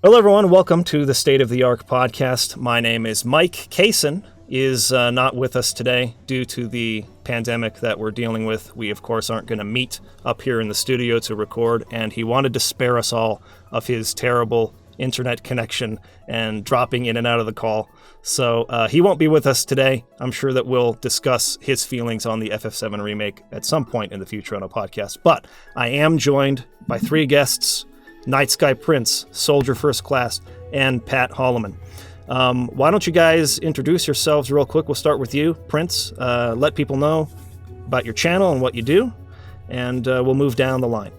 Hello, everyone. Welcome to the State of the Arc podcast. My name is Mike. Kaysen is not with us today due to the pandemic that we're dealing with. We, of course, aren't going to meet up here in the studio to record, and he wanted to spare us all of his terrible internet connection and dropping in and out of the call. So he won't be with us today. I'm sure that we'll discuss his feelings on the FF7 remake at some point in the future on a podcast. But I am joined by three guests: Night Sky Prince, Soldier First Class, and Pat Holleman. Why don't you guys introduce yourselves real quick? We'll start with you, Prince. Let people know about your channel and what you do, and we'll move down the line.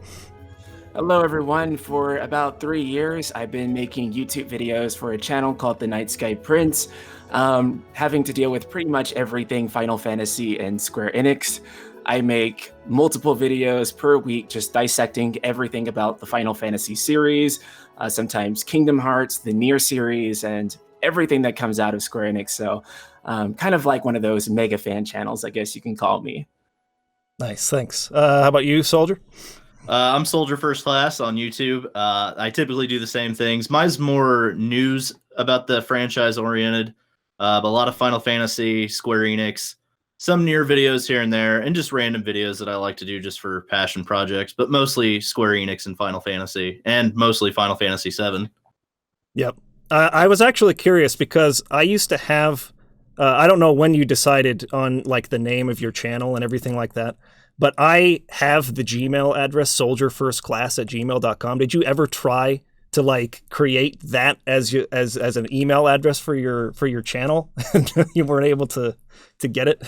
Hello, everyone. For about 3 years, I've been making YouTube videos for a channel called The Night Sky Prince, having to deal with pretty much everything Final Fantasy and Square Enix. I make multiple videos per week just dissecting everything about the Final Fantasy series, sometimes Kingdom Hearts, the Nier series, and everything that comes out of Square Enix. So kind of like one of those mega fan channels, I guess you can call me. Nice, thanks. How about you, Soldier? I'm Soldier First Class on YouTube. I typically do the same things. Mine's more news about the franchise oriented, but a lot of Final Fantasy, Square Enix, some Nier videos here and there, and just random videos that I like to do just for passion projects, but mostly Square Enix and Final Fantasy, and mostly Final Fantasy VII. Yep. I was actually curious because I used to have, I don't know when you decided on like the name of your channel and everything like that, but I have the Gmail address, soldierfirstclass@gmail.com. Did you ever try to like create that as an email address for your channel? You weren't able to get it?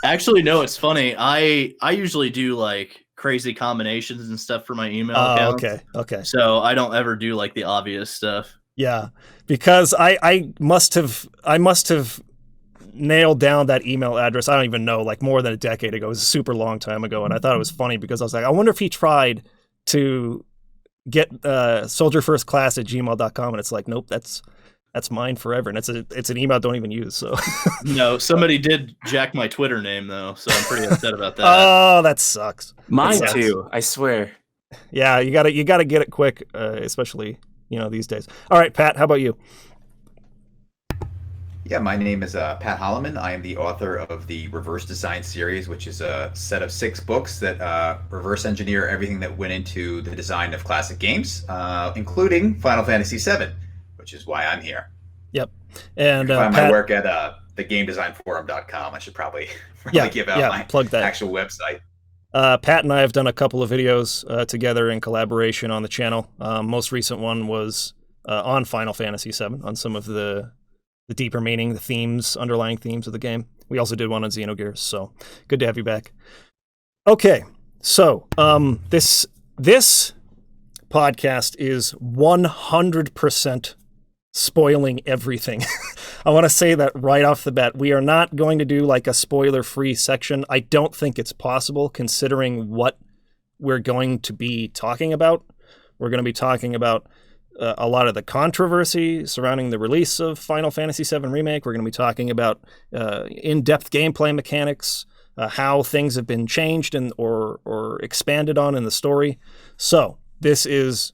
Actually, no, it's funny. I usually do like crazy combinations and stuff for my email account. Okay. So I don't ever do like the obvious stuff. Yeah, because I must have nailed down that email address. I don't even know, like more than a decade ago. It was a super long time ago, and I thought it was funny because I was like, I wonder if he tried to get soldierfirstclass@gmail.com, and it's like, nope, that's mine forever, and it's an email I don't even use. So no, somebody did jack my Twitter name though, so I'm pretty upset about that. Oh, that sucks. Mine too, I swear. Yeah, you gotta get it quick, especially these days. All right, Pat, how about you? Yeah, my name is Pat Holleman. I am the author of the Reverse Design series, which is a set of 6 books that reverse engineer everything that went into the design of classic games, including Final Fantasy VII, which is why I'm here. Yep. And you can find Pat, my work at thegamedesignforum.com. I should probably give out my plug that. actual website. Pat and I have done a couple of videos together in collaboration on the channel. Most recent one was on Final Fantasy VII, on some of the deeper meaning, the themes, underlying themes of the game. We also did one on Xenogears, so good to have you back. Okay, so this podcast is 100% spoiling everything. I want to say that right off the bat. We are not going to do like a spoiler-free section. I don't think it's possible considering what we're going to be talking about. We're going to be talking about a lot of the controversy surrounding the release of Final Fantasy VII Remake. We're going to be talking about in-depth gameplay mechanics, how things have been changed and or expanded on in the story. So this is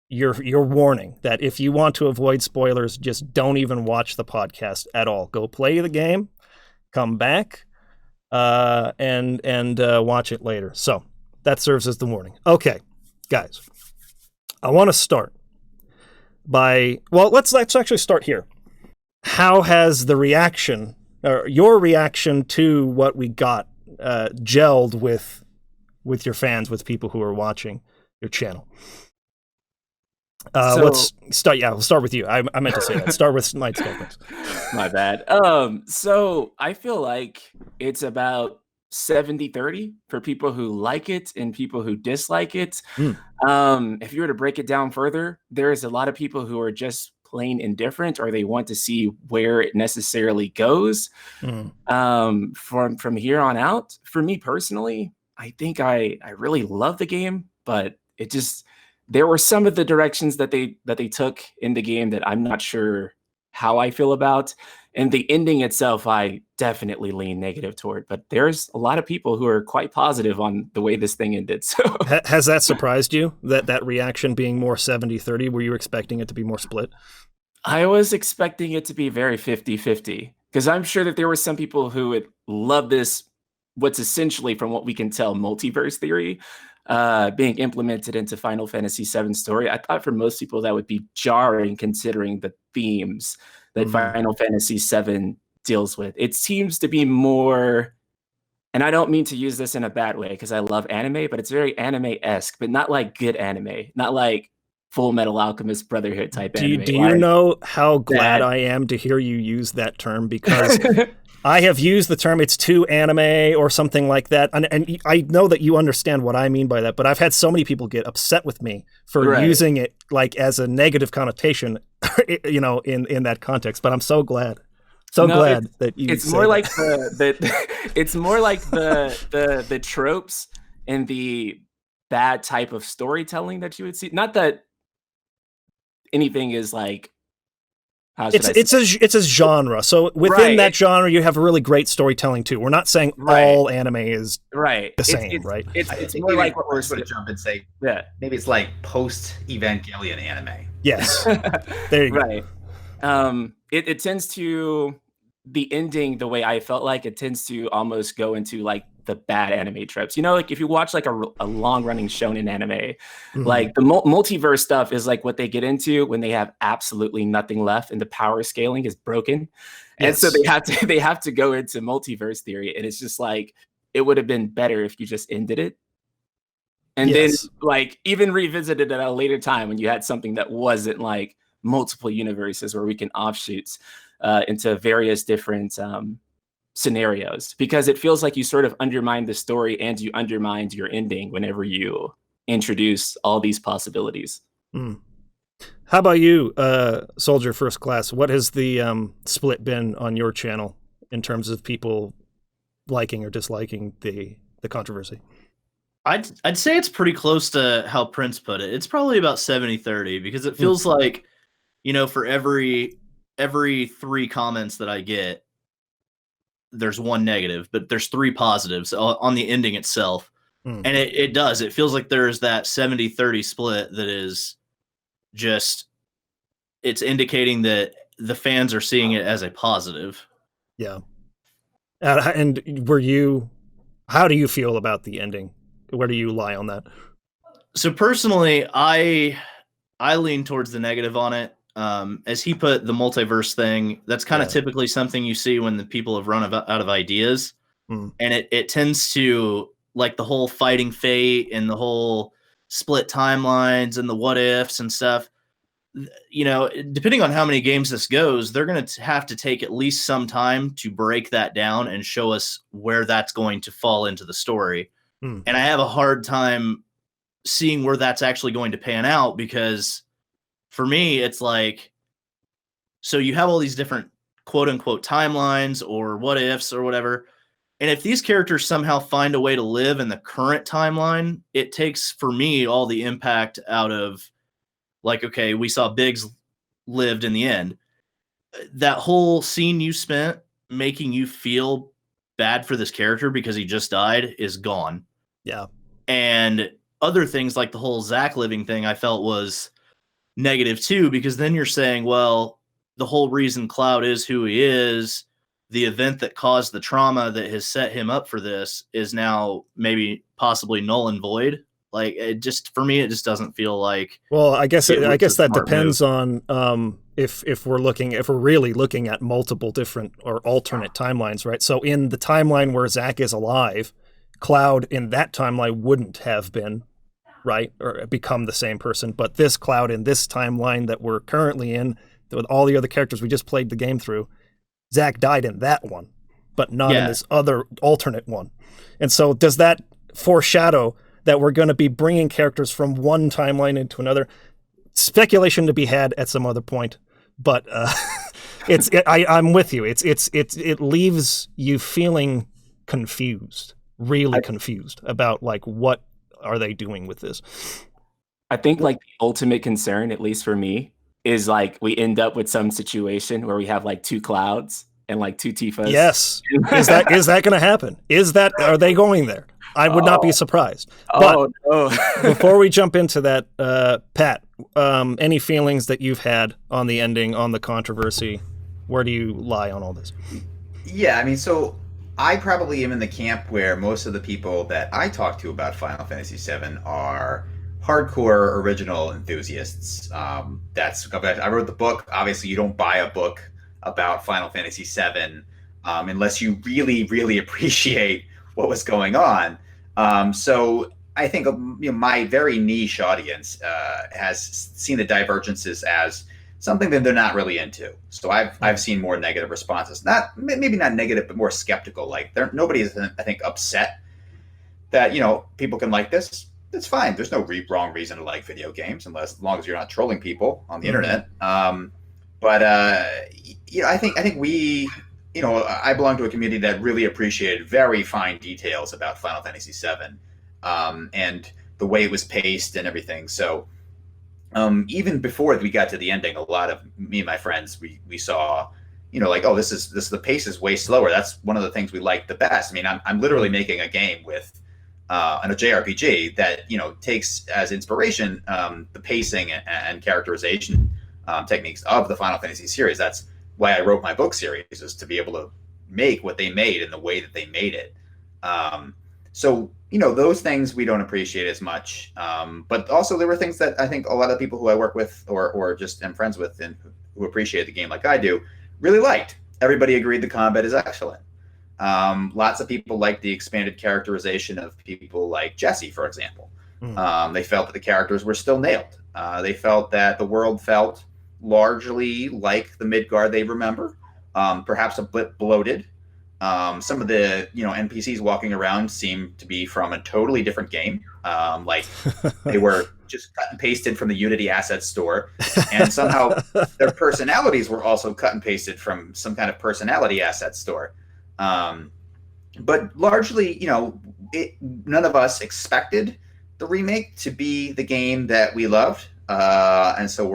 your warning that if you want to avoid spoilers, just don't even watch the podcast at all. Go play the game, come back, and watch it later. So that serves as the warning. Okay, guys. I want to start by, well, let's actually start here. How has the reaction, or your reaction to what we got, gelled with your fans, with people who are watching your channel? Let's start. Yeah, we'll start with you. I meant to say that. Start with Night Sky. My bad. So I feel like it's about 70-30 for people who like it and people who dislike it. If you were to break it down further, there's a lot of people who are just plain indifferent, or they want to see where it necessarily goes from here on out. For me personally, I think I really love the game, but it just, there were some of the directions that they took in the game that I'm not sure how I feel about. And the ending itself, I definitely lean negative toward. But there's a lot of people who are quite positive on the way this thing ended. So Has that surprised you, that reaction being more 70-30? Were you expecting it to be more split? I was expecting it to be very 50-50, because I'm sure that there were some people who would love this, what's essentially, from what we can tell, multiverse theory being implemented into Final Fantasy VII story. I thought for most people that would be jarring, considering the themes that Final Fantasy VII deals with. It seems to be more, and I don't mean to use this in a bad way because I love anime, but it's very anime-esque, but not like good anime, not like Full Metal Alchemist Brotherhood type anime. Do you know how glad I am to hear you use that term? Because I have used the term, it's too anime or something like that. And I know that you understand what I mean by that, but I've had so many people get upset with me for using it like as a negative connotation, you know, in that context. But I'm so glad. Glad that you. It's more like it's more like the tropes and the bad type of storytelling that you would see. Not that anything is like, it's a genre. So within that genre, you have really great storytelling too. We're not saying all anime is the same, right? It's more like what we're sort of jump and say, maybe it's like post Evangelion anime. Yes, there you go. Right. It tends to, the ending, the way I felt like it tends to almost go into like the bad anime tropes. You know, like if you watch like a long running shonen anime, like the multiverse stuff is like what they get into when they have absolutely nothing left and the power scaling is broken. And so they have to go into multiverse theory. And it's just like, it would have been better if you just ended it. And then like even revisited at a later time when you had something that wasn't like multiple universes where we can offshoots into various different scenarios, because it feels like you sort of undermine the story and you undermined your ending whenever you introduce all these possibilities. How about you, Soldier First Class? What has the split been on your channel in terms of people liking or disliking the controversy? I'd say it's pretty close to how Prince put it. It's probably about 70-30, because it feels like, you know, for every 3 comments that I get, there's 1 negative, but there's 3 positives on the ending itself. And it feels like there's that 70-30 split that is just, it's indicating that the fans are seeing it as a positive. Yeah. And how do you feel about the ending? Where do you lie on that? So personally, I lean towards the negative on it. As he put, the multiverse thing, that's kind of typically something you see when the people have run out of ideas. And it tends to, like the whole fighting fate and the whole split timelines and the what ifs and stuff, you know, depending on how many games this goes, they're going to have to take at least some time to break that down and show us where that's going to fall into the story. And I have a hard time seeing where that's actually going to pan out, because for me, it's like, so you have all these different quote unquote timelines or what ifs or whatever. And if these characters somehow find a way to live in the current timeline, it takes, for me, all the impact out of, like, okay, we saw Biggs lived in the end. That whole scene you spent making you feel bad for this character because he just died is gone. Yeah. And other things like the whole Zach living thing, I felt was negative too, because then you're saying, well, the whole reason Cloud is who he is, the event that caused the trauma that has set him up for this, is now maybe possibly null and void. Like, it just, for me, it just doesn't feel like. Well, I guess that depends on if we're really looking at multiple different or alternate timelines, right? So in the timeline where Zach is alive, Cloud in that timeline wouldn't have been, right, or become the same person. But this Cloud in this timeline that we're currently in, with all the other characters we just played the game through, Zach died in that one, but not in this other alternate one. And so does that foreshadow that we're going to be bringing characters from one timeline into another? Speculation to be had at some other point, but I'm with you. It leaves you feeling confused, really confused about, like, what are they doing with this? I think, like, the ultimate concern, at least for me, is like we end up with some situation where we have like 2 Clouds and like 2 Tifas. Yes. Is that going to happen? Are they going there? I would not be surprised. But no. before we jump into that, Pat, any feelings that you've had on the ending, on the controversy? Where do you lie on all this? Yeah, I mean, so I probably am in the camp where most of the people that I talk to about Final Fantasy VII are hardcore original enthusiasts. I wrote the book. Obviously, you don't buy a book about Final Fantasy VII unless you really, really appreciate what was going on. So I think my very niche audience has seen the divergences as something that they're not really into. So I've seen more negative responses. Maybe not negative, but more skeptical. Like nobody is, I think, upset that people can like this. It's fine. There's no wrong reason to like video games, as long as you're not trolling people on the internet. But I think we, I belong to a community that really appreciated very fine details about Final Fantasy VII, and the way it was paced and everything. So even before we got to the ending, a lot of me and my friends, we saw, like, oh, this is the pace is way slower. That's one of the things we like the best. I mean, I'm literally making a game with a JRPG that takes as inspiration the pacing and characterization techniques of the Final Fantasy series. That's why I wrote my book series, is to be able to make what they made in the way that they made it. So those things we don't appreciate as much. But also there were things that I think a lot of people who I work with or just am friends with and who appreciate the game like I do really liked. Everybody agreed the combat is excellent. Lots of people liked the expanded characterization of people like Jesse, for example. They felt that the characters were still nailed. They felt that the world felt largely like the Midgard they remember, perhaps a bit bloated. Some of the NPCs walking around seemed to be from a totally different game. Like they were just cut and pasted from the Unity Assets store, and somehow their personalities were also cut and pasted from some kind of personality asset store. But largely, none of us expected the remake to be the game that we loved, and so we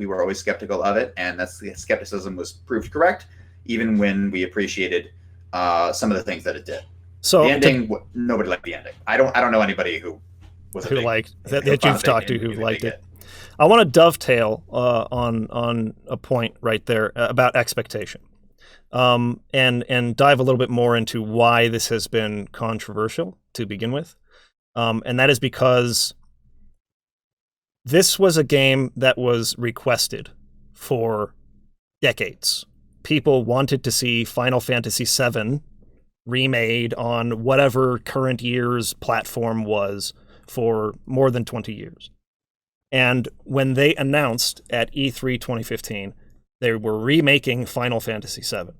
were always skeptical of it, and the skepticism was proved correct, even when we appreciated some of the things that it did. So the ending, nobody liked the ending. I don't know anybody who liked that you've talked to who liked it. I want to dovetail on a point right there about expectation, and dive a little bit more into why this has been controversial to begin with, and that is because this was a game that was requested for decades. People wanted to see Final Fantasy VII remade on whatever current year's platform was for more than 20 years. And when they announced at E3 2015, they were remaking Final Fantasy VII.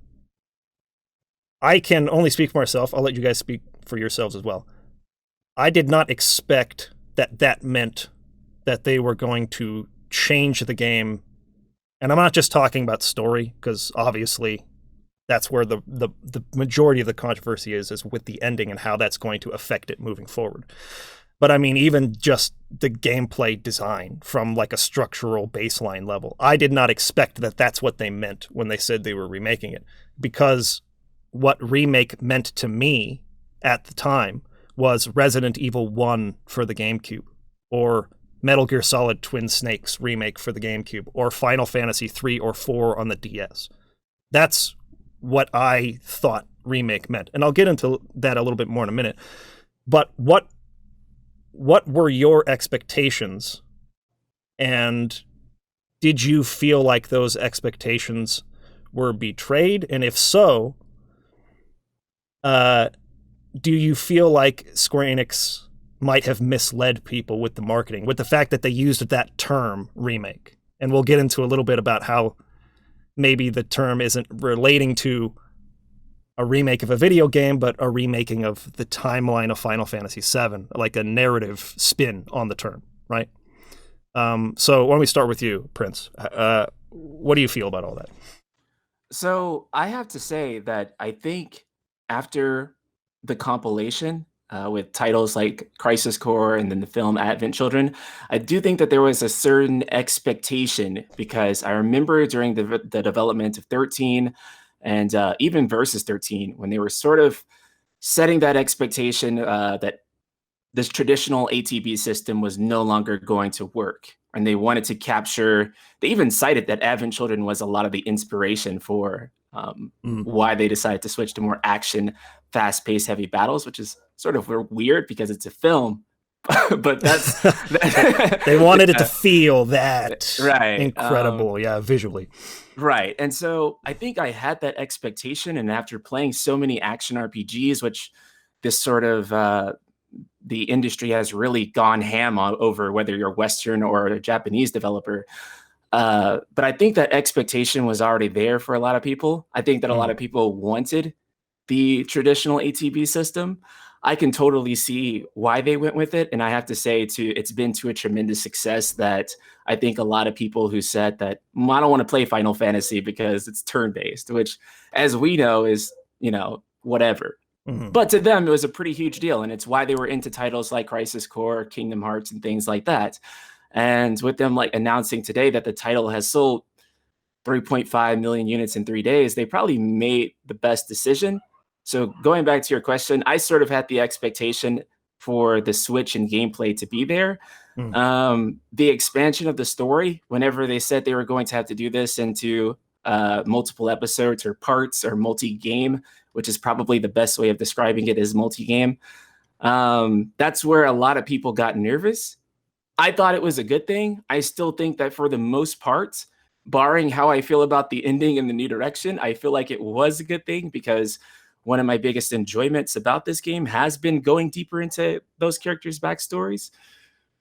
I can only speak for myself. I'll let you guys speak for yourselves as well. I did not expect that meant that they were going to change the game. And I'm not just talking about story, because obviously that's where the majority of the controversy is with the ending and how that's going to affect it moving forward. But I mean, even just the gameplay design from like a structural baseline level, I did not expect that that's what they meant when they said they were remaking it. Because what remake meant to me at the time was Resident Evil 1 for the GameCube, or Metal Gear Solid Twin Snakes remake for the GameCube, or Final Fantasy 3 or 4 on the DS. That's what I thought remake meant. And I'll get into that a little bit more in a minute. But what were your expectations? And did you feel like those expectations were betrayed? And if so, do you feel like Square Enix might have misled people with the marketing, with the fact that they used that term remake? And we'll get into a little bit about how maybe the term isn't relating to a remake of a video game, but a remaking of the timeline of Final Fantasy VII, like a narrative spin on the term, right? So why don't we start with you, Prince? What do you feel about all that? So I have to say that I think after the compilation, with titles like Crisis Core and then the film Advent Children, I do think that there was a certain expectation, because I remember during the development of 13 and even Versus 13, when they were sort of setting that expectation that this traditional ATB system was no longer going to work. And they wanted to capture, they even cited that Advent Children was a lot of the inspiration for why they decided to switch to more action, fast-paced, heavy battles, which is sort of weird because it's a film. But that's they wanted it to feel that right, incredible, visually. Right. And so I think I had that expectation, and after playing so many action RPGs, which this sort of the industry has really gone ham on over, whether you're Western or a Japanese developer. But I think that expectation was already there for a lot of people. I think that a lot of people wanted the traditional ATB system. I can totally see why they went with it. And I have to say, it's been to a tremendous success that I think a lot of people who said that, I don't want to play Final Fantasy because it's turn-based, which, as we know, is, whatever. But to them, it was a pretty huge deal. And it's why they were into titles like Crisis Core, Kingdom Hearts, and things like that. And with them announcing today that the title has sold 3.5 million units in 3 days, they probably made the best decision. So going back to your question, I sort of had the expectation for the Switch and gameplay to be there. The expansion of the story, whenever they said they were going to have to do this into multiple episodes or parts or multi-game, which is probably the best way of describing it, is multi-game. That's where a lot of people got nervous. I thought it was a good thing. I still think that for the most part, barring how I feel about the ending and the new direction, I feel like it was a good thing, because one of my biggest enjoyments about this game has been going deeper into those characters' backstories.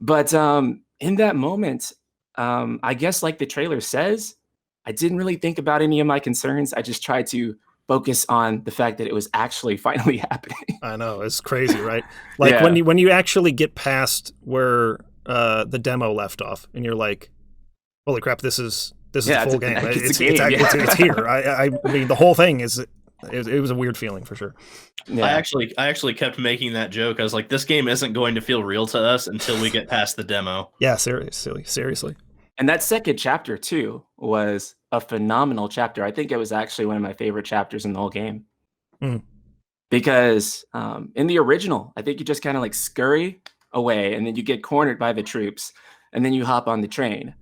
But in that moment, I guess like the trailer says, I didn't really think about any of my concerns. I just tried to focus on the fact that it was actually finally happening. I know, it's crazy, right? Like when you actually get past where the demo left off, and you're like, "Holy crap! This is the full game. It's here." I mean, the whole thing is. It was a weird feeling for sure. Yeah. I actually kept making that joke. I was like, this game isn't going to feel real to us until we get past the demo. Yeah, seriously. And that second chapter too was a phenomenal chapter. I think it was actually one of my favorite chapters in the whole game. Because in the original, I think you just kind of like scurry away, and then you get cornered by the troops, and then you hop on the train.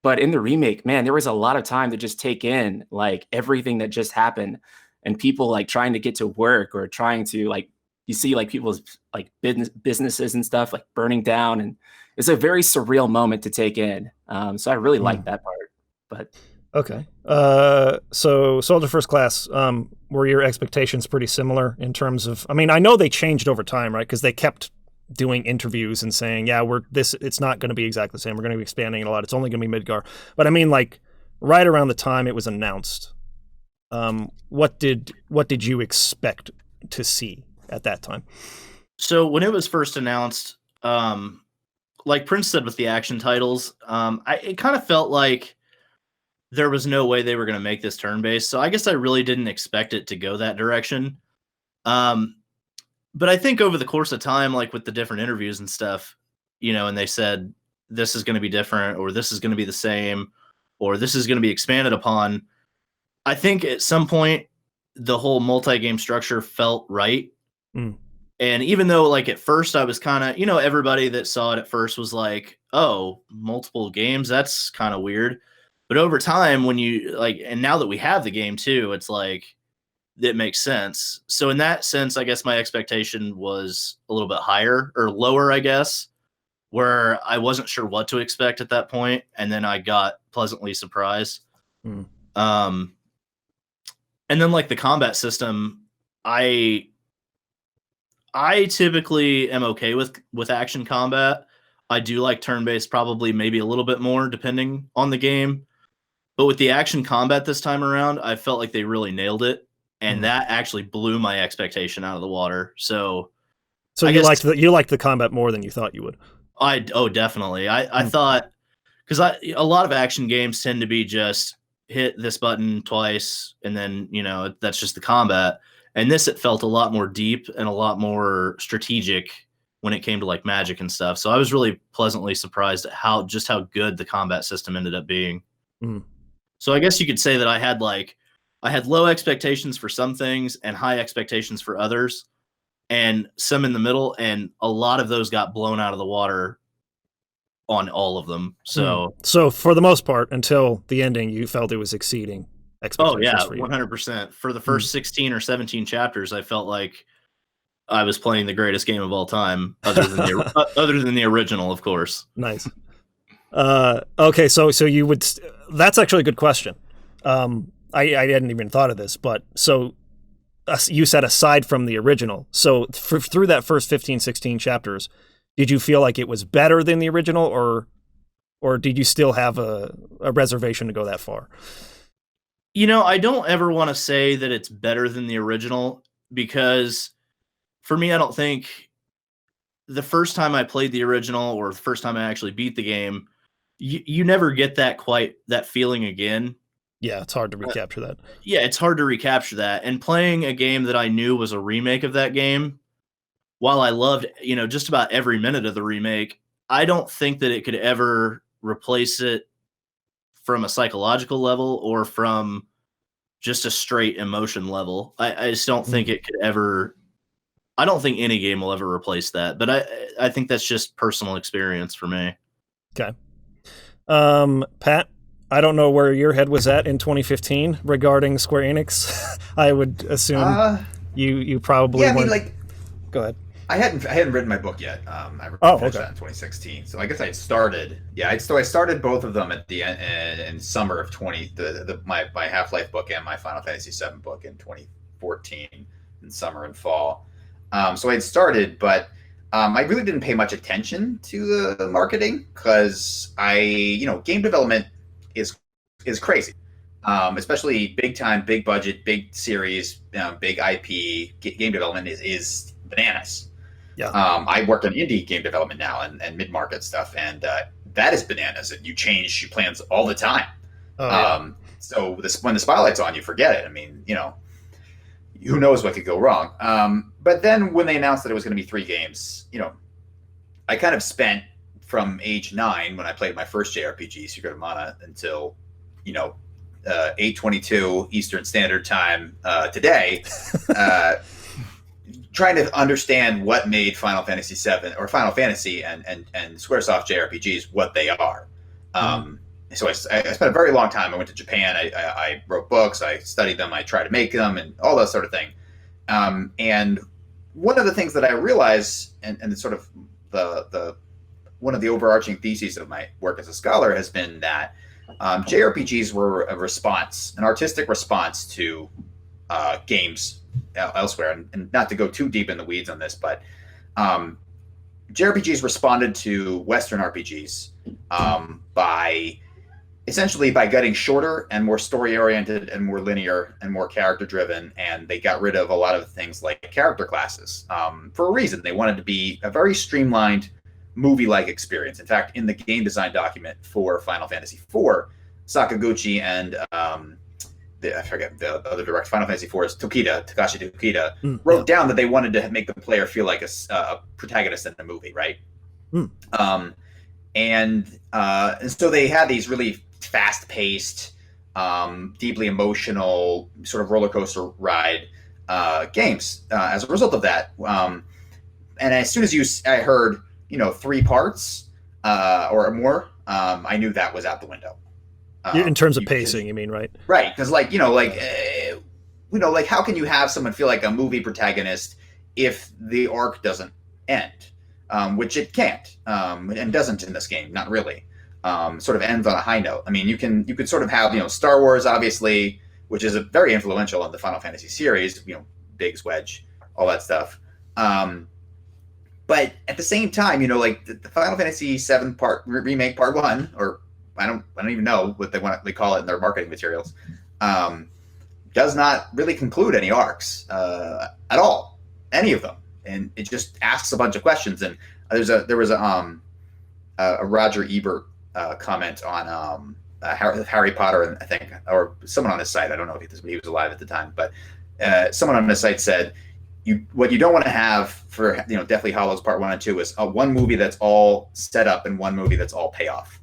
But in the remake, man, there was a lot of time to just take in like everything that just happened. And people like trying to get to work, or trying to like, you see like people's like businesses and stuff like burning down, and it's a very surreal moment to take in. So I really like that part. But okay, so Soldier First Class, were your expectations pretty similar in terms of? I mean, I know they changed over time, right? Because they kept doing interviews and saying, it's not going to be exactly the same. We're going to be expanding it a lot. It's only going to be Midgar. But I mean, like right around the time it was announced. What did you expect to see at that time? So when it was first announced, like Prince said with the action titles, it kind of felt like there was no way they were going to make this turn-based. So I guess I really didn't expect it to go that direction. But I think over the course of time, like with the different interviews and stuff, and they said this is going to be different, or this is going to be the same, or this is going to be expanded upon. I think at some point the whole multi-game structure felt right. And even though like at first I was kind of, everybody that saw it at first was like, oh, multiple games, that's kind of weird. But over time, when you like, and now that we have the game too, it's like, it makes sense. So in that sense, I guess my expectation was a little bit higher or lower, I guess, where I wasn't sure what to expect at that point. And then I got pleasantly surprised. And then like the combat system, I typically am okay with action combat. I do like turn-based probably maybe a little bit more depending on the game. But with the action combat this time around, I felt like they really nailed it. And that actually blew my expectation out of the water. So you liked the combat more than you thought you would. Definitely. I thought, because a lot of action games tend to be just hit this button twice, and then that's just the combat. And this, it felt a lot more deep and a lot more strategic when it came to like magic and stuff. So I was really pleasantly surprised at how good the combat system ended up being. Mm. So I guess you could say that I had low expectations for some things and high expectations for others, and some in the middle, and a lot of those got blown out of the water on all of them. So So for the most part, until the ending, you felt it was exceeding expectations for you. 100%. For the first 16 or 17 chapters, I felt like I was playing the greatest game of all time, other than the original, of course. Nice. Okay, so you would. That's actually a good question. I hadn't even thought of this, but so you said aside from the original. So through that first 15, 16 chapters, did you feel like it was better than the original, or did you still have a reservation to go that far? You know, I don't ever want to say that it's better than the original, because for me, I don't think the first time I played the original or the first time I actually beat the game, you never get that feeling again. Yeah, it's hard to recapture that. Yeah, it's hard to recapture that. And playing a game that I knew was a remake of that game, while I loved, just about every minute of the remake, I don't think that it could ever replace it from a psychological level or from just a straight emotion level. I just don't think it could ever. I don't think any game will ever replace that. But I think that's just personal experience for me. Okay. Pat, I don't know where your head was at in 2015 regarding Square Enix. I would assume you probably. Yeah, I mean, like. Go ahead. I hadn't written my book yet. I finished that in 2016. So I guess I had started. Yeah, I started both of them at the end in summer of my Half-Life book and my Final Fantasy VII book in 2014 in summer and fall. So I had started, but I really didn't pay much attention to the marketing because game development is crazy. Especially big time, big budget, big series, big IP game development is bananas. Yeah. I work on indie game development now and mid-market stuff, and that is bananas. And you change your plans all the time. So when the spotlight's on, you forget it. I mean, who knows what could go wrong. But then when they announced that it was going to be 3 games, I kind of spent from age 9 when I played my first JRPG, Secret of Mana, until 8:22 Eastern Standard Time today. Trying to understand what made Final Fantasy VII or Final Fantasy and Squaresoft JRPGs what they are. So I spent a very long time. I went to Japan. I wrote books. I studied them. I tried to make them and all that sort of thing. And one of the things that I realized, and sort of the one of the overarching theses of my work as a scholar has been that JRPGs were an artistic response to games elsewhere, and not to go too deep in the weeds on this, but JRPGs responded to Western RPGs by getting shorter and more story oriented and more linear and more character driven, and they got rid of a lot of things like character classes for a reason. They wanted to be a very streamlined movie-like experience. In fact, in the game design document for Final Fantasy IV, Sakaguchi and I forget the other director, Final Fantasy IV is Takashi Tokita, wrote down that they wanted to make the player feel like a protagonist in the movie, right? And so they had these really fast-paced, deeply emotional, sort of roller coaster ride games as a result of that. And as soon as I heard 3 parts or more, I knew that was out the window. In terms of pacing, you mean, right? Right, because how can you have someone feel like a movie protagonist if the arc doesn't end, which it can't, and doesn't in this game, not really. Sort of ends on a high note. I mean, you could sort of have Star Wars, obviously, which is very influential in the Final Fantasy series. Biggs, Wedge, all that stuff. But at the same time, the Final Fantasy VII Remake Part 1, or I don't even know what they call it in their marketing materials, does not really conclude any arcs at all, any of them, and it just asks a bunch of questions. And there was a Roger Ebert comment on Harry Potter, and I think, or someone on his site. I don't know if he was alive at the time, but someone on the site said, what you don't want to have for Deathly Hallows Part 1 and 2 is one movie that's all set up and one movie that's all payoff.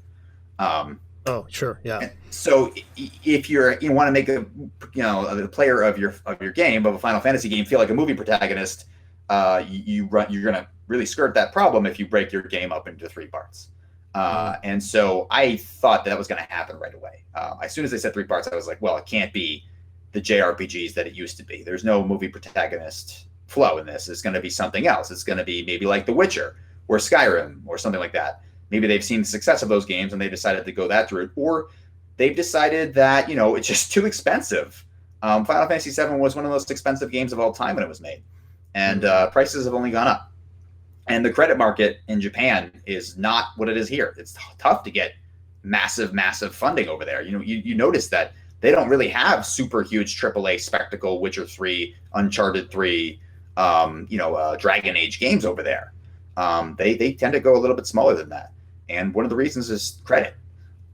Oh, sure, yeah. So if you want to make the player of your game, of a Final Fantasy game, feel like a movie protagonist, you're going to really skirt that problem if you break your game up into 3 parts. And so I thought that was going to happen right away. As soon as they said 3 parts, I was like, well, it can't be the JRPGs that it used to be. There's no movie protagonist flow in this. It's going to be something else. It's going to be maybe like The Witcher or Skyrim or something like that. Maybe they've seen the success of those games and they decided to go that route, or they've decided that, it's just too expensive. Final Fantasy VII was one of the most expensive games of all time when it was made, and prices have only gone up. And the credit market in Japan is not what it is here. It's tough to get massive funding over there. You notice that they don't really have super huge AAA spectacle Witcher 3, Uncharted 3, Dragon Age games over there. They tend to go a little bit smaller than that. And one of the reasons is credit,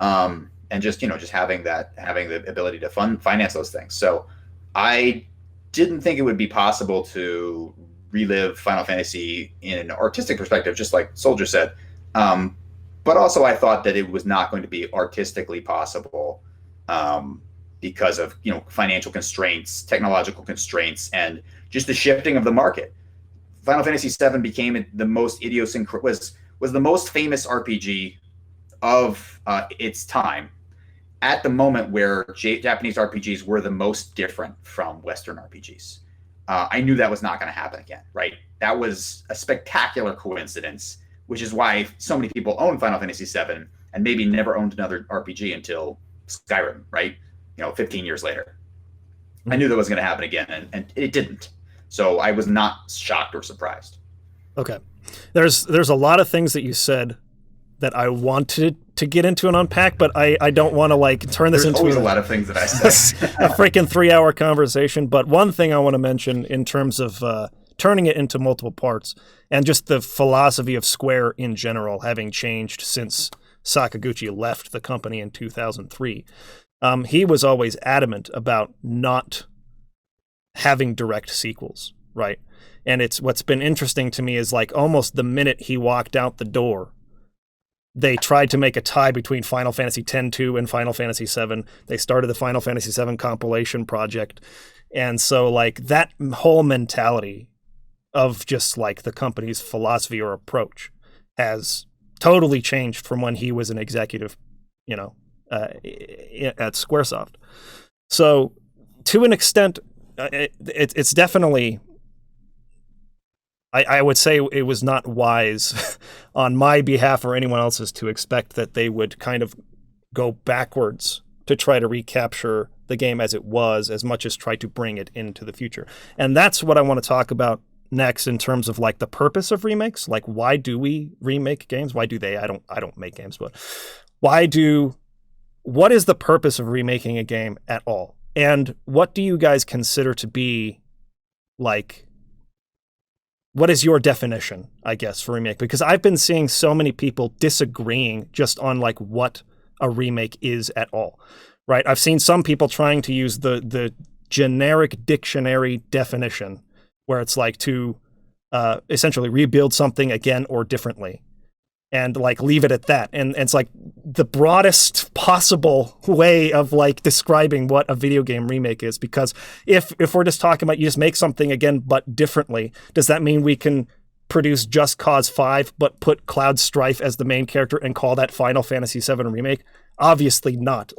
and just having the ability to finance those things. So I didn't think it would be possible to relive Final Fantasy in an artistic perspective, just like Soldier said. But also I thought that it was not going to be artistically possible because of financial constraints, technological constraints, and just the shifting of the market. Final Fantasy VII became the most was the most famous RPG of its time at the moment where Japanese RPGs were the most different from Western RPGs. I knew that was not going to happen again, right? That was a spectacular coincidence, which is why so many people own Final Fantasy VII and maybe never owned another RPG until Skyrim, right? 15 years later. I knew that was going to happen again, and it didn't. So I was not shocked or surprised. Okay. There's a lot of things that you said that I wanted to get into and unpack, but I don't want to turn this into a lot of things that I said. A freaking 3-hour conversation. But one thing I want to mention in terms of turning it into multiple parts and just the philosophy of Square in general having changed since Sakaguchi left the company in 2003. He was always adamant about not having direct sequels, right? And what's been interesting to me is almost the minute he walked out the door, they tried to make a tie between Final Fantasy X-2 and Final Fantasy VII. They started the Final Fantasy VII compilation project. And so that whole mentality of just the company's philosophy or approach has totally changed from when he was an executive, at Squaresoft. So to an extent, it's definitely, I would say it was not wise on my behalf or anyone else's to expect that they would kind of go backwards to try to recapture the game as it was, as much as try to bring it into the future. And that's what I want to talk about next in terms of the purpose of remakes. Why do we remake games? Why do they? I don't make games, but what is the purpose of remaking a game at all? And what do you guys consider to be what is your definition, I guess, for remake? Because I've been seeing so many people disagreeing just on what a remake is at all, right? I've seen some people trying to use the generic dictionary definition where it's to essentially rebuild something again or differently and leave it at that. And it's the broadest possible way of describing what a video game remake is, because if we're just talking about you just make something again but differently, does that mean we can produce Just Cause 5 but put Cloud Strife as the main character and call that Final Fantasy VII Remake? Obviously not.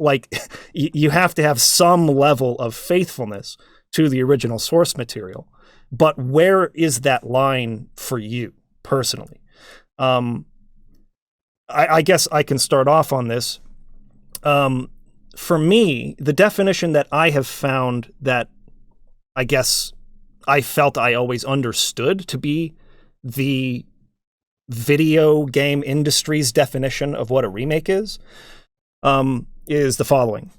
You have to have some level of faithfulness to the original source material. But where is that line for you personally? I guess I can start off on this. For me, the definition that I have found that I guess I felt I always understood to be the video game industry's definition of what a remake is the following.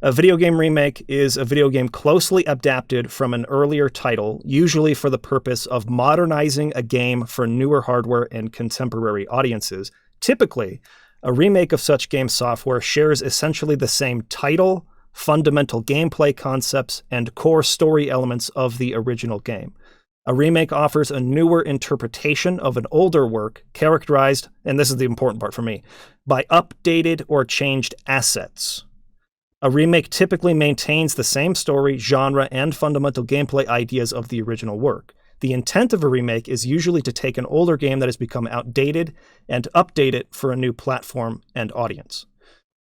A video game remake is a video game closely adapted from an earlier title, usually for the purpose of modernizing a game for newer hardware and contemporary audiences. Typically, a remake of such game software shares essentially the same title, fundamental gameplay concepts and core story elements of the original game. A remake offers a newer interpretation of an older work characterized, and this is the important part for me, by updated or changed assets. A remake typically maintains the same story, genre, and fundamental gameplay ideas of the original work. The intent of a remake is usually to take an older game that has become outdated and update it for a new platform and audience.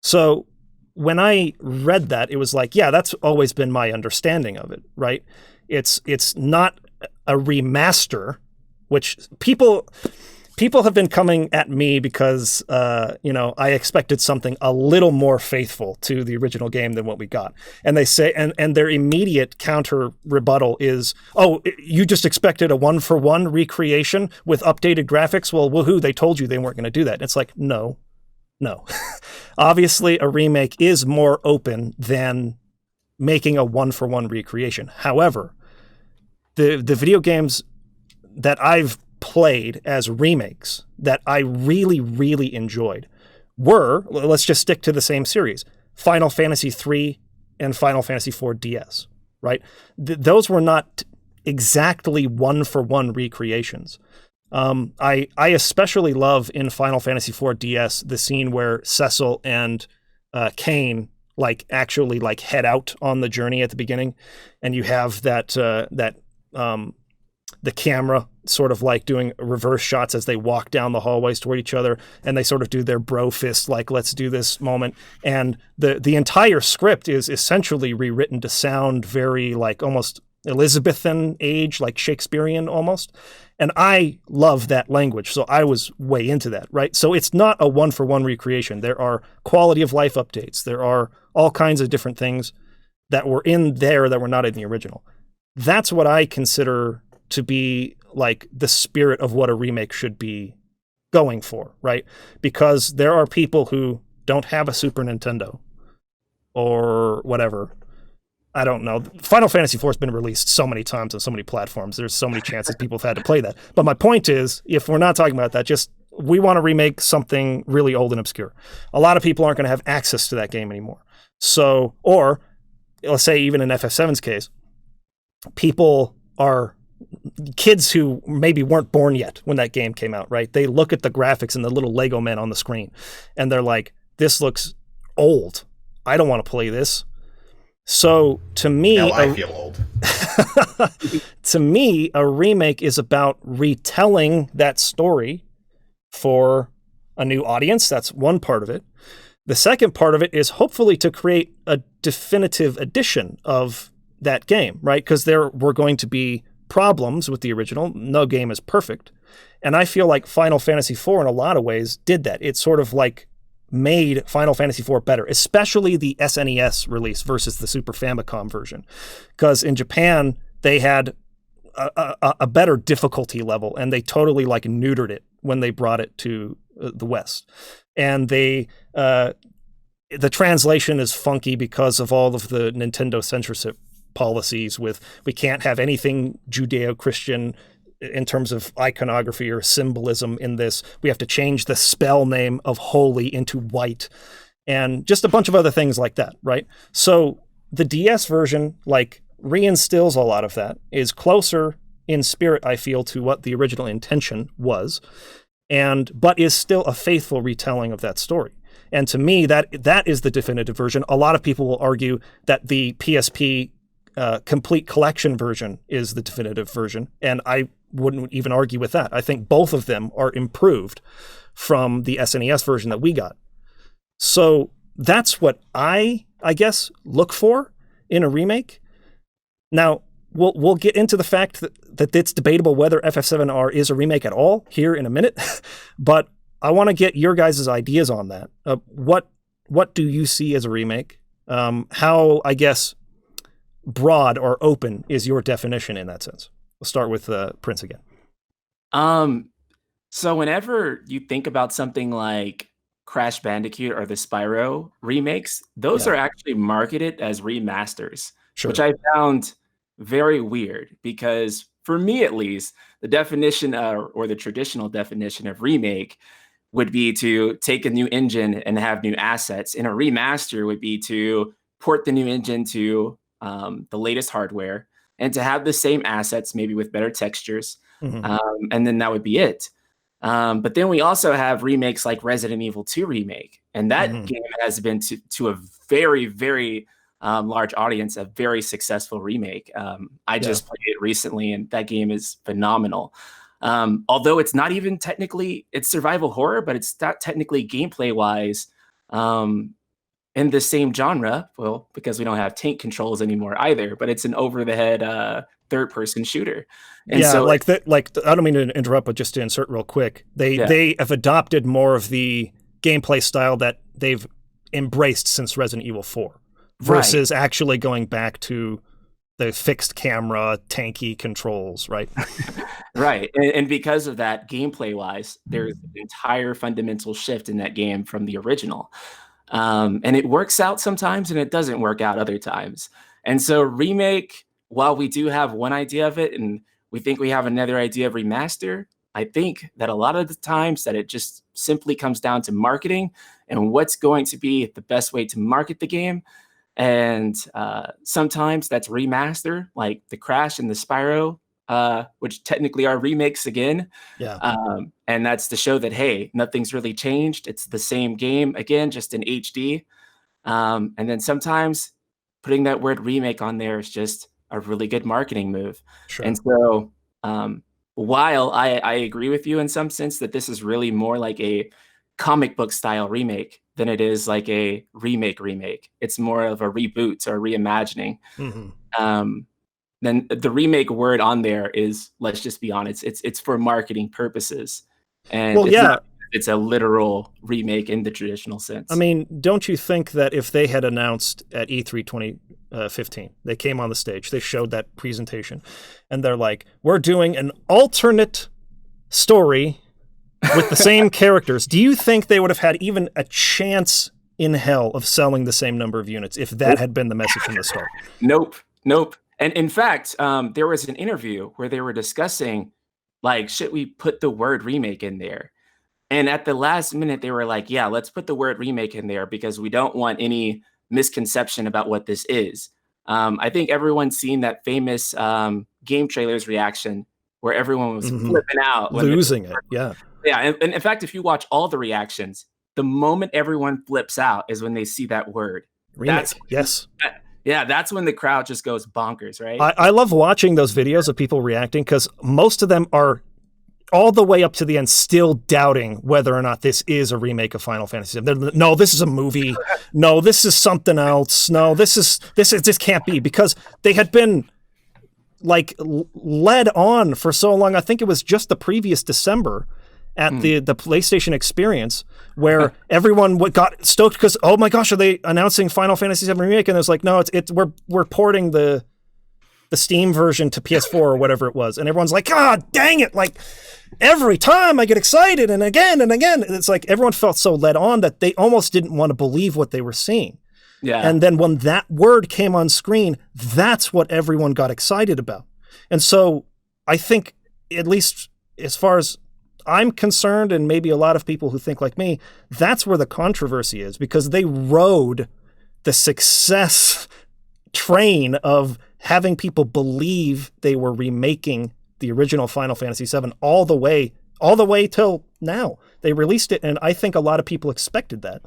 So when I read that, it was like, yeah, that's always been my understanding of it, right? It's not a remaster, which people have been coming at me because I expected something a little more faithful to the original game than what we got. And they say, and their immediate counter rebuttal is, oh, you just expected a 1-for-1 recreation with updated graphics? Well, woohoo, they told you they weren't going to do that. And it's like, no. Obviously, a remake is more open than making a 1-for-1 recreation. However, the video games that I've played as remakes that I really, really enjoyed were, let's just stick to the same series, Final Fantasy III and Final Fantasy IV DS, right? Those were not exactly 1-for-1 recreations. I especially love in Final Fantasy IV DS the scene where Cecil and Kain actually head out on the journey at the beginning, and you have the camera sort of doing reverse shots as they walk down the hallways toward each other, and they sort of do their bro fist, let's do this moment. And the entire script is essentially rewritten to sound very almost Elizabethan age, Shakespearean almost. And I love that language, so I was way into that, right? So it's not a 1-for-1 recreation. There are quality of life updates. There are all kinds of different things that were in there that were not in the original. That's what I consider to be the spirit of what a remake should be going for, right? Because there are people who don't have a Super Nintendo or whatever. I don't know. Final Fantasy IV has been released so many times on so many platforms. There's so many chances people have had to play that. But my point is, if we're not talking about that, we want to remake something really old and obscure. A lot of people aren't going to have access to that game anymore. So, or let's say even in FF7's case, people are kids who maybe weren't born yet when that game came out, right? They look at the graphics and the little Lego men on the screen, and they're like, this looks old. I don't want to play this. So to me, now I feel old. To me, a remake is about retelling that story for a new audience. That's one part of it. The second part of it is hopefully to create a definitive edition of that game, right? Because there were going to be problems with the original. No game is perfect. And I feel like Final Fantasy IV in a lot of ways did that. It sort of made Final Fantasy IV better, especially the SNES release versus the Super Famicom version. Because in Japan, they had a better difficulty level, and they totally neutered it when they brought it to the West. And the translation is funky because of all of the Nintendo censorship policies with we can't have anything Judeo-Christian in terms of iconography or symbolism in this. We have to change the spell name of holy into white, and just a bunch of other things like that, right? So the DS version reinstills a lot of that, is closer in spirit, I feel, to what the original intention was, but is still a faithful retelling of that story. And to me, that is the definitive version. A lot of people will argue that the PSP complete collection version is the definitive version, and I wouldn't even argue with that. I think both of them are improved from the SNES version that we got. So that's what I guess look for in a remake. Now we'll get into the fact that it's debatable whether FF7R is a remake at all here in a minute, but I want to get your guys' ideas on that. What do you see as a remake? How, I guess, broad or open is your definition in that sense? We'll start with Prince again. So whenever you think about something like Crash Bandicoot or the Spyro remakes, those are actually marketed as remasters, which I found very weird because for me, at least, the definition or the traditional definition of remake would be to take a new engine and have new assets, and a remaster would be to port the new engine to the latest hardware and to have the same assets, maybe with better textures. And then that would be it. But then we also have remakes like Resident Evil 2 Remake. And that game has been to a very, very large audience, a very successful remake. I just played it recently, and that game is phenomenal. Although it's not even technically, it's survival horror, but it's not technically gameplay-wise in the same genre. Well, because we don't have tank controls anymore either, but it's an over-the-head third-person shooter. And so I don't mean to interrupt, but just to insert real quick, they have adopted more of the gameplay style that they've embraced since Resident Evil 4 versus actually going back to the fixed camera, tanky controls, right? Right. And because of that, gameplay-wise, there's an entire fundamental shift in that game from the original. And it works out sometimes, and it doesn't work out other times. And so Remake, while we do have one idea of it, and we think we have another idea of remaster, I think that a lot of the times that it just simply comes down to marketing and what's going to be the best way to market the game. And sometimes that's remaster, like the Crash and the Spyro, which technically are remakes again. And that's to show that, hey, nothing's really changed. It's the same game again, just in HD. And then sometimes putting that word remake on there is just a really good marketing move. And so while I agree with you in some sense that this is really more like a comic book style remake than it is like a remake. It's more of a reboot or reimagining. Then the remake word on there is, let's just be honest, it's for marketing purposes. And it's a literal remake in the traditional sense. I mean, don't you think that if they had announced at E3 2015, they came on the stage, they showed that presentation, and they're like, we're doing an alternate story with the same characters, do you think they would have had even a chance in hell of selling the same number of units if that had been the message from the start? Nope. And in fact, there was an interview where they were discussing, like, should we put the word remake in there? And at the last minute, they were like, yeah, let's put the word remake in there because we don't want any misconception about what this is. I think everyone's seen that famous game trailers reaction where everyone was flipping out. Losing it, yeah. Yeah, and in fact, if you watch all the reactions, the moment everyone flips out is when they see that word. Remake, yes. That's when the crowd just goes bonkers, right? I love watching those videos of people reacting because most of them are all the way up to the end still doubting whether or not this is a remake of Final Fantasy VII. No, this is a movie. No, this is something else. No, this can't be, because they had been like led on for so long. I think it was just the previous December at the PlayStation Experience where everyone got stoked because, oh my gosh, are they announcing Final Fantasy VII Remake? And it was like, no, we're porting the Steam version to PS4 or whatever it was. And everyone's like, God dang it. Like every time I get excited and again. And it's like everyone felt so led on that they almost didn't want to believe what they were seeing. Yeah. And then when that word came on screen, that's what everyone got excited about. And so I think, at least as far as I'm concerned, and maybe a lot of people who think like me, that's where the controversy is, because they rode the success train of having people believe they were remaking the original Final Fantasy VII all the way till now. They released it, and I think a lot of people expected that.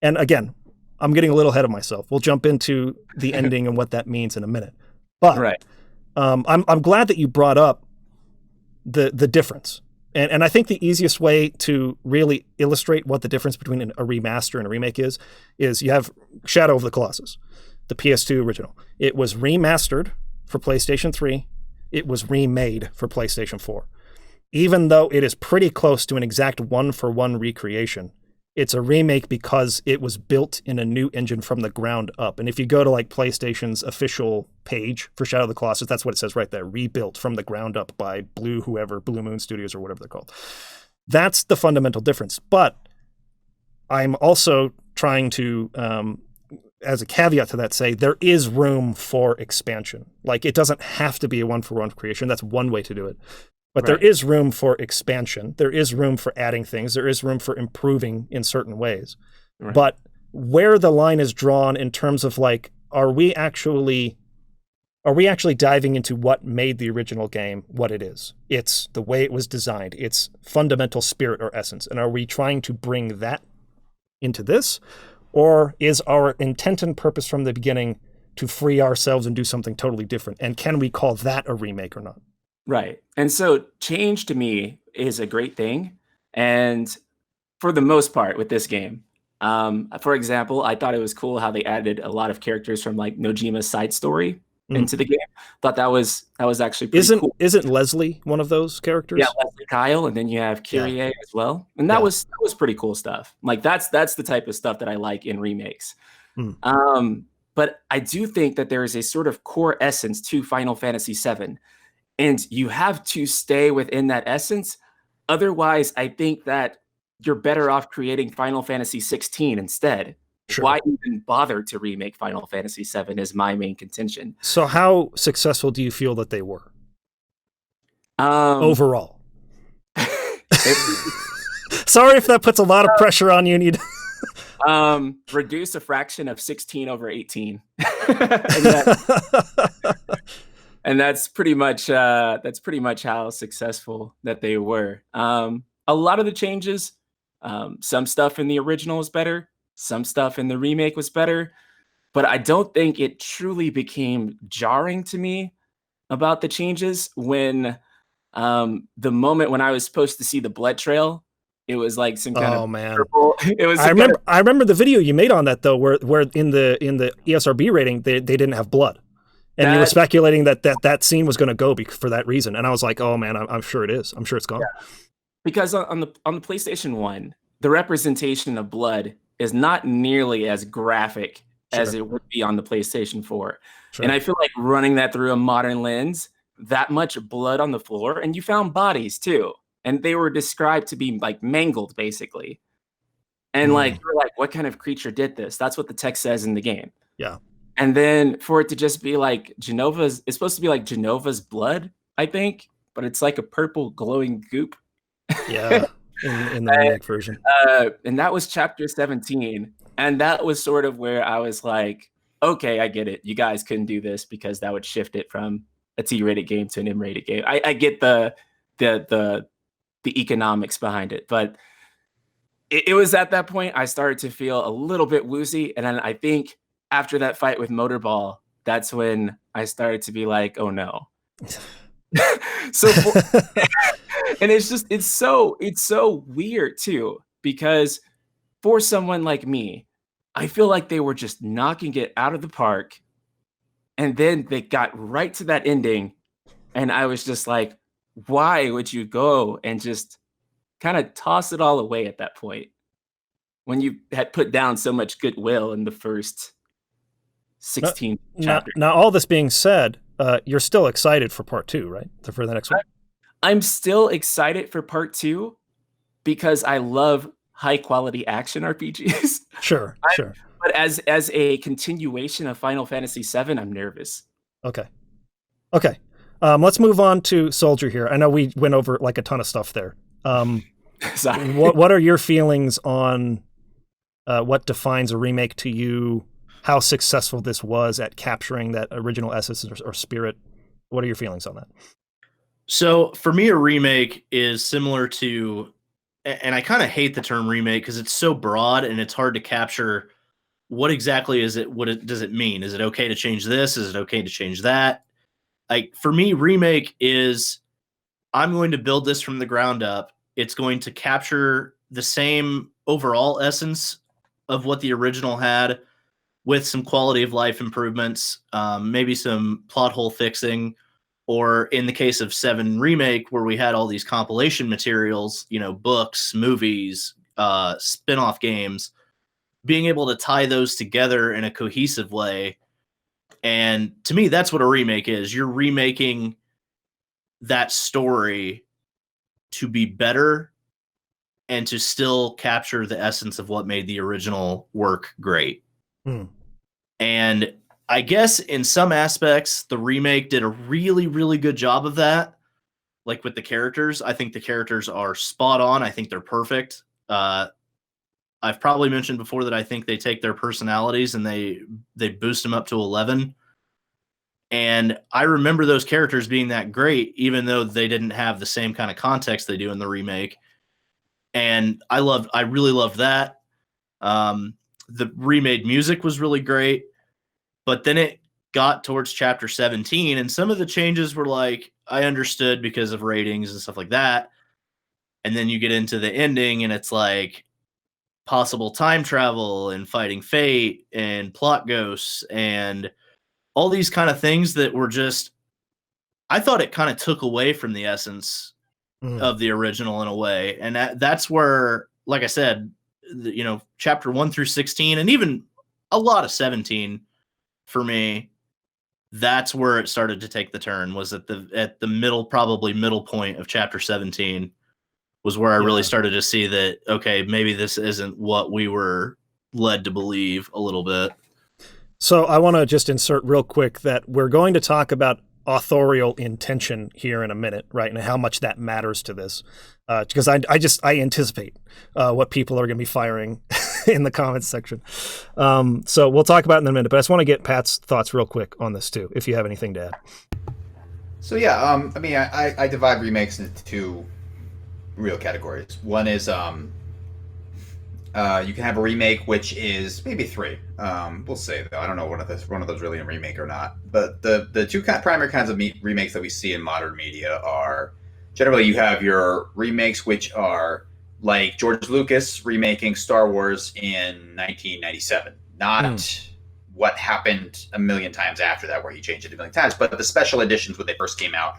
And again, I'm getting a little ahead of myself. We'll jump into the ending and what that means in a minute. But I'm glad that you brought up the difference. And I think the easiest way to really illustrate what the difference between a remaster and a remake is you have Shadow of the Colossus, the PS2 original. It was remastered for PlayStation 3. It was remade for PlayStation 4. Even though it is pretty close to an exact one-for-one recreation, it's a remake because it was built in a new engine from the ground up. And if you go to like PlayStation's official page for Shadow of the Colossus, that's what it says right there, rebuilt from the ground up by Blue Moon Studios or whatever they're called. That's the fundamental difference. But I'm also trying to, as a caveat to that, say there is room for expansion. Like it doesn't have to be a one-for-one creation. That's one way to do it. But there is room for expansion. There is room for adding things. There is room for improving in certain ways. But where the line is drawn in terms of like, are we actually diving into what made the original game what it is? It's the way it was designed, its fundamental spirit or essence. And are we trying to bring that into this? Or is our intent and purpose from the beginning to free ourselves and do something totally different? And can we call that a remake or not? Right. And so change to me is a great thing. And for the most part with this game, for example, I thought it was cool how they added a lot of characters from like Nojima's side story into the game. Thought that was actually pretty cool. Isn't Leslie one of those characters? Yeah, Leslie Kyle, and then you have Kyrie as well, and that was pretty cool stuff. Like that's the type of stuff that I like in remakes. But I do think that there is a sort of core essence to Final Fantasy VII, and you have to stay within that essence. Otherwise, I think that you're better off creating Final Fantasy 16 instead. Sure. Why even bother to remake Final Fantasy VII is my main contention. So how successful do you feel that they were? Overall. Sorry if that puts a lot of pressure on you. Reduce a fraction of 16 over 18. and that's pretty much how successful that they were. A lot of the changes, some stuff in the original was better. Some stuff in the remake was better, but I don't think it truly became jarring to me about the changes when the moment when I was supposed to see the blood trail, it was like some kind of purple. It was. I remember the video you made on that though, where in the ESRB rating they didn't have blood, and you were speculating that scene was going to go for that reason, and I was like, oh man, I'm sure it is. I'm sure it's gone. Yeah. Because on the PlayStation 1, the representation of blood is not nearly as graphic as it would be on the PlayStation 4. Sure. And I feel like running that through a modern lens, that much blood on the floor, and you found bodies too. And they were described to be like mangled, basically. And like, you're like, what kind of creature did this? That's what the text says in the game. Yeah. And then for it to just be like it's supposed to be like Genova's blood, I think, but it's like a purple glowing goop. Yeah. In the remake version. And that was chapter 17. And that was sort of where I was like, okay, I get it. You guys couldn't do this because that would shift it from a T-rated game to an M-rated game. I get the economics behind it. But it was at that point I started to feel a little bit woozy. And then I think after that fight with Motorball, that's when I started to be like, oh no. And it's so weird too, because for someone like me, I feel like they were just knocking it out of the park, and then they got right to that ending, and I was just like, why would you go and just kind of toss it all away at that point when you had put down so much goodwill in the first 16 chapters? Now, all this being said, you're still excited for part 2, right? For the next one? I'm still excited for part 2 because I love high quality action RPGs. Sure. But as a continuation of Final Fantasy VII, I'm nervous. Okay. Let's move on to Soldier here. I know we went over like a ton of stuff there. Sorry. What are your feelings on what defines a remake to you? How successful this was at capturing that original essence or spirit? What are your feelings on that? So for me, a remake is similar to, and I kind of hate the term remake because it's so broad and it's hard to capture what exactly is it. Does it mean? Is it okay to change this? Is it okay to change that? Like for me, remake is I'm going to build this from the ground up. It's going to capture the same overall essence of what the original had, with some quality of life improvements, maybe some plot hole fixing. Or in the case of 7 Remake, where we had all these compilation materials, books, movies, spin-off games, being able to tie those together in a cohesive way. And to me, that's what a remake is. You're remaking that story to be better and to still capture the essence of what made the original work great. And I guess in some aspects, the remake did a really, really good job of that. Like with the characters, I think the characters are spot on. I think they're perfect. I've probably mentioned before that I think they take their personalities and they boost them up to 11. And I remember those characters being that great, even though they didn't have the same kind of context they do in the remake. And I really loved that. The remade music was really great, but then it got towards chapter 17, and some of the changes were like, I understood because of ratings and stuff like that. And then you get into the ending, and it's like possible time travel and fighting fate and plot ghosts and all these kind of things that were just, I thought it kind of took away from the essence of the original in a way. And that's where, like I said, chapter 1 through 16, and even a lot of 17 for me, that's where it started to take the turn, was at the middle point of chapter 17 was where I really started to see that, okay, maybe this isn't what we were led to believe a little bit. So I want to just insert real quick that we're going to talk about authorial intention here in a minute, right? And how much that matters to this. Because I anticipate what people are going to be firing in the comments section. So we'll talk about it in a minute, but I just want to get Pat's thoughts real quick on this too, if you have anything to add. So yeah, I divide remakes into two real categories. One is you can have a remake, which is maybe three. We'll say, though, I don't know one of those really a remake or not. But the two primary kinds of remakes that we see in modern media are generally you have your remakes, which are like George Lucas remaking Star Wars in 1997, not what happened a million times after that, where he changed it a million times, but the special editions when they first came out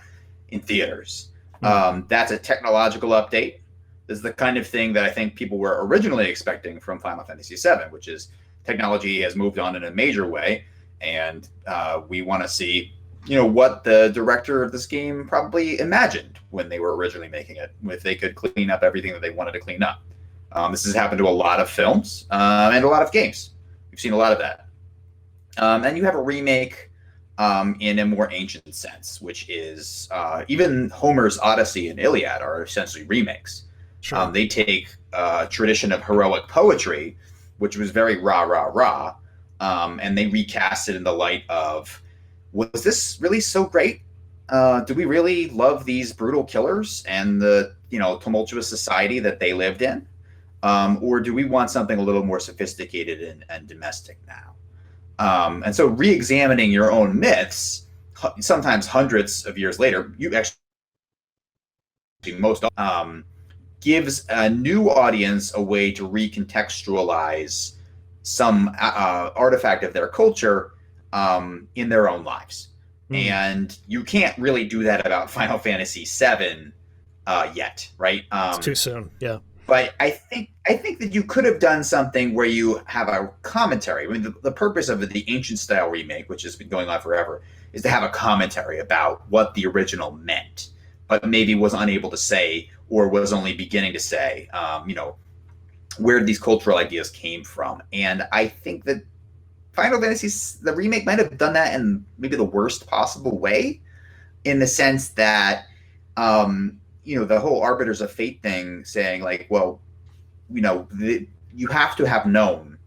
in theaters. That's a technological update. This is the kind of thing that I think people were originally expecting from Final Fantasy VII, which is technology has moved on in a major way, and we want to see, what the director of this game probably imagined when they were originally making it, if they could clean up everything that they wanted to clean up. This has happened to a lot of films and a lot of games. We've seen a lot of that. And you have a remake in a more ancient sense, which is even Homer's Odyssey and Iliad are essentially remakes. Sure. They take a tradition of heroic poetry, which was very rah, rah, rah, and they recast it in the light of, was this really so great? Do we really love these brutal killers and the tumultuous society that they lived in? Or do we want something a little more sophisticated and domestic now? And so re-examining your own myths, sometimes hundreds of years later, you actually gives a new audience a way to recontextualize some artifact of their culture in their own lives. And you can't really do that about Final Fantasy VII yet, right? It's too soon, yeah. But I think that you could have done something where you have a commentary. I mean, the purpose of the ancient style remake, which has been going on forever, is to have a commentary about what the original meant, but maybe was unable to say, or was only beginning to say, where these cultural ideas came from. And I think that Final Fantasy, the remake, might have done that in maybe the worst possible way, in the sense that, the whole Arbiters of Fate thing, saying like, well, you have to have known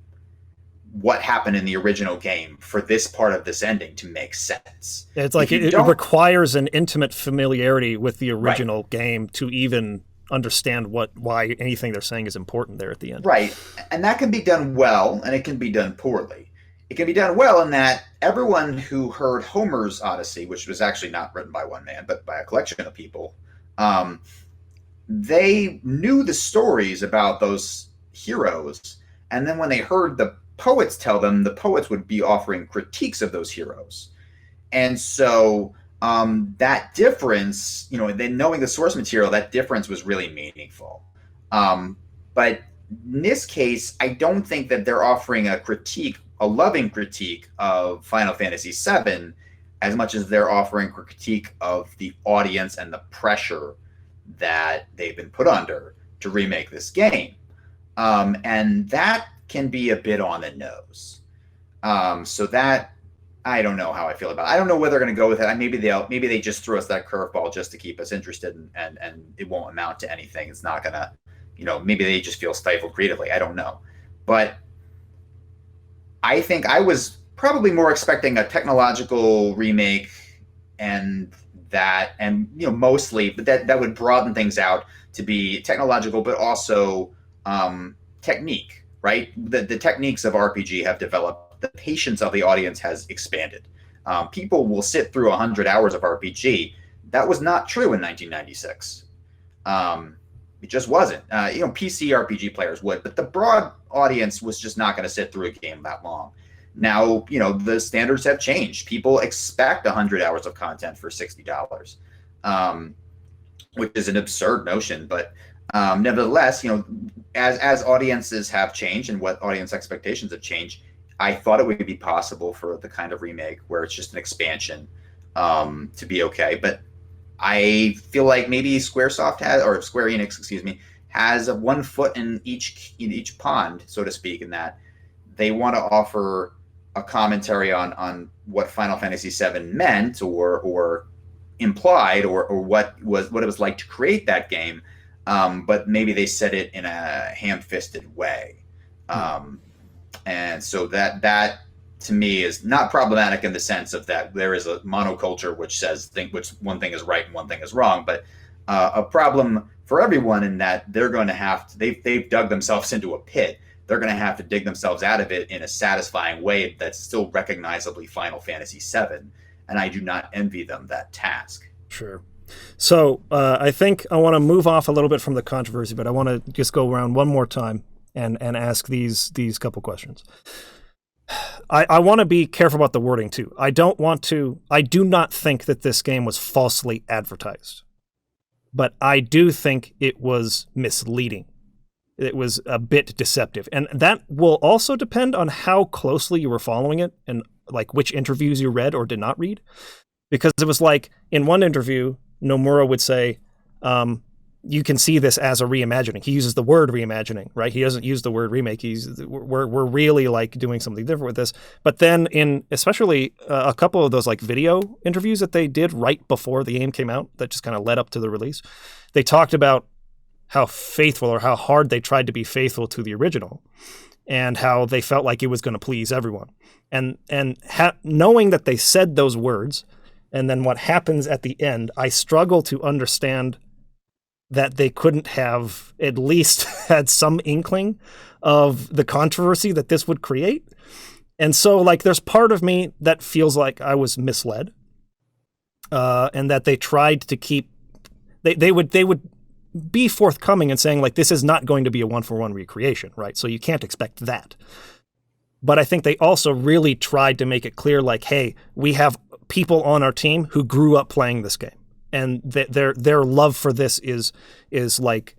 what happened in the original game for this part of this ending to make sense. It's like it requires an intimate familiarity with the original game to even understand why anything they're saying is important there at the end. Right. And that can be done well, and it can be done poorly. It can be done well in that everyone who heard Homer's Odyssey, which was actually not written by one man, but by a collection of people, they knew the stories about those heroes. And then when they heard the poets tell them, the poets would be offering critiques of those heroes. And so that difference, then knowing the source material, that difference was really meaningful. But in this case, I don't think that they're offering a loving critique of Final Fantasy VII, as much as they're offering a critique of the audience and the pressure that they've been put under to remake this game. And that can be a bit on the nose. So that, I don't know how I feel about it. I don't know where they're going to go with it. Maybe they just throw us that curveball just to keep us interested, and it won't amount to anything. It's not going to maybe they just feel stifled creatively. I don't know. But I think I was probably more expecting a technological remake and mostly, but that would broaden things out to be technological, but also technique, right? The techniques of RPG have developed. The patience of the audience has expanded. People will sit through 100 hours of RPG. That was not true in 1996. It just wasn't. PC RPG players would, but the broad audience was just not going to sit through a game that long. Now, the standards have changed. People expect 100 hours of content for $60, which is an absurd notion. But nevertheless, as audiences have changed and what audience expectations have changed, I thought it would be possible for the kind of remake where it's just an expansion to be okay. But I feel like maybe Square Enix, has one foot in each pond, so to speak, in that they want to offer a commentary on what Final Fantasy VII meant or implied or what it was like to create that game, but maybe they said it in a ham-fisted way, and so that to me is not problematic in the sense of that there is a monoculture which says which one thing is right and one thing is wrong, but a problem for everyone in that they're going to have to they've dug themselves into a pit. They're going to have to dig themselves out of it in a satisfying way that's still recognizably Final Fantasy VII, and I do not envy them that task. Sure. So I think I want to move off a little bit from the controversy, but I want to just go around one more time and ask these couple questions. I want to be careful about the wording too. I do not think that this game was falsely advertised, but I do think it was misleading. It was a bit deceptive. And that will also depend on how closely you were following it and like which interviews you read or did not read. Because it was like in one interview, Nomura would say, you can see this as a reimagining. He uses the word reimagining, right? He doesn't use the word remake. We're really like doing something different with this. But then in especially a couple of those like video interviews that they did right before the game came out that just kind of led up to the release, they talked about how faithful or how hard they tried to be faithful to the original and how they felt like it was going to please everyone. And knowing that they said those words and then what happens at the end, I struggle to understand that they couldn't have at least had some inkling of the controversy that this would create. And so like there's part of me that feels like I was misled and that they tried to keep they would be forthcoming and saying like this is not going to be a one-for-one recreation, right? So you can't expect that. But I think they also really tried to make it clear like, hey, we have people on our team who grew up playing this game, and their love for this is like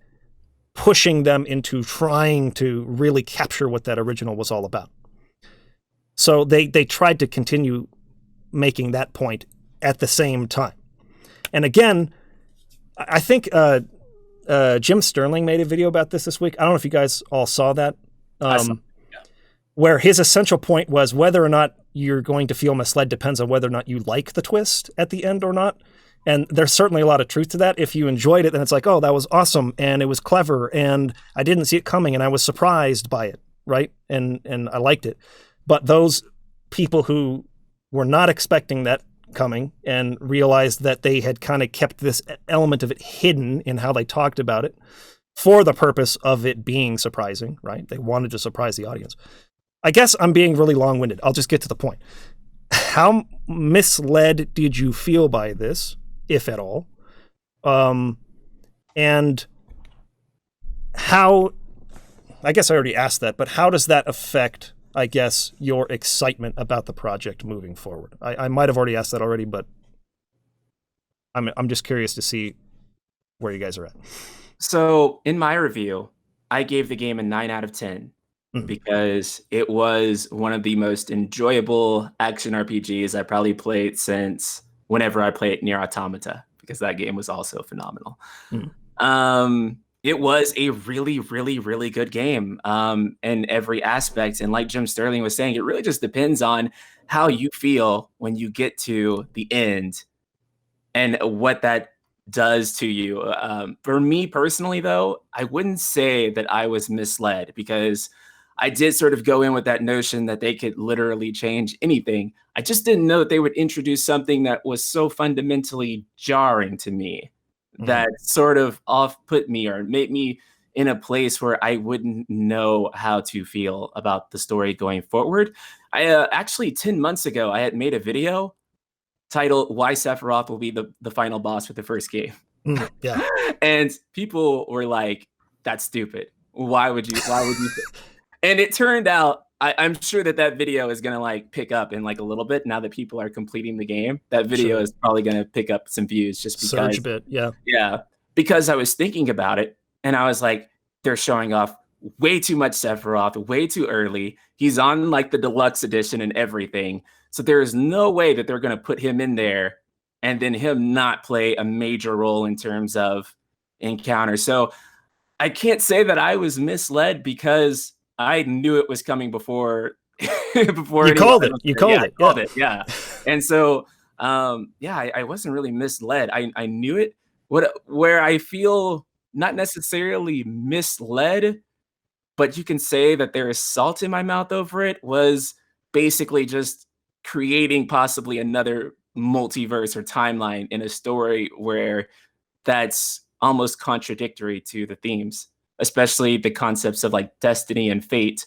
pushing them into trying to really capture what that original was all about. So they tried to continue making that point at the same time. And again, I think Jim Sterling made a video about this week. I don't know if you guys all saw that. Where his essential point was whether or not you're going to feel misled depends on whether or not you like the twist at the end or not. And there's certainly a lot of truth to that. If you enjoyed it, then it's like, oh, that was awesome, and it was clever, and I didn't see it coming, and I was surprised by it, right? And I liked it. But those people who were not expecting that coming and realized that they had kind of kept this element of it hidden in how they talked about it for the purpose of it being surprising, right? They wanted to surprise the audience. I guess I'm being really long-winded. I'll just get to the point. How misled did you feel by this, if at all? And how, I guess I already asked that, but how does that affect, I guess, your excitement about the project moving forward? I might have already asked that already, but I'm just curious to see where you guys are at. So in my review, I gave the game a 9 out of 10 because it was one of the most enjoyable action RPGs I probably played since whenever I played Nier Automata, because that game was also phenomenal. It was a really, really, really good game in every aspect. And like Jim Sterling was saying, it really just depends on how you feel when you get to the end and what that does to you. For me personally, though, I wouldn't say that I was misled, because I did sort of go in with that notion that they could literally change anything. I just didn't know that they would introduce something that was so fundamentally jarring to me, that sort of off-put me or made me in a place where I wouldn't know how to feel about the story going forward. I actually 10 months ago, I had made a video titled "Why Sephiroth Will Be the Final Boss for the First Game," Yeah. and people were like, "That's stupid. Why would you? Why would you?" And it turned out, I'm sure that that video is gonna like pick up in like a little bit now that people are completing the game. That video is probably gonna pick up some views just because. Surge a bit, yeah. Yeah, because I was thinking about it and I was like, they're showing off way too much Sephiroth, way too early. He's on like the deluxe edition and everything. So there is no way that they're gonna put him in there and then him not play a major role in terms of encounter. So I can't say that I was misled, because I knew it was coming before before You anyone called it. else You did. called Yeah, it. I called it. Yeah. And so I wasn't really misled. I knew it. Where I feel not necessarily misled, but you can say that there is salt in my mouth over it, was basically just creating possibly another multiverse or timeline in a story where that's almost contradictory to the themes, especially the concepts of like destiny and fate,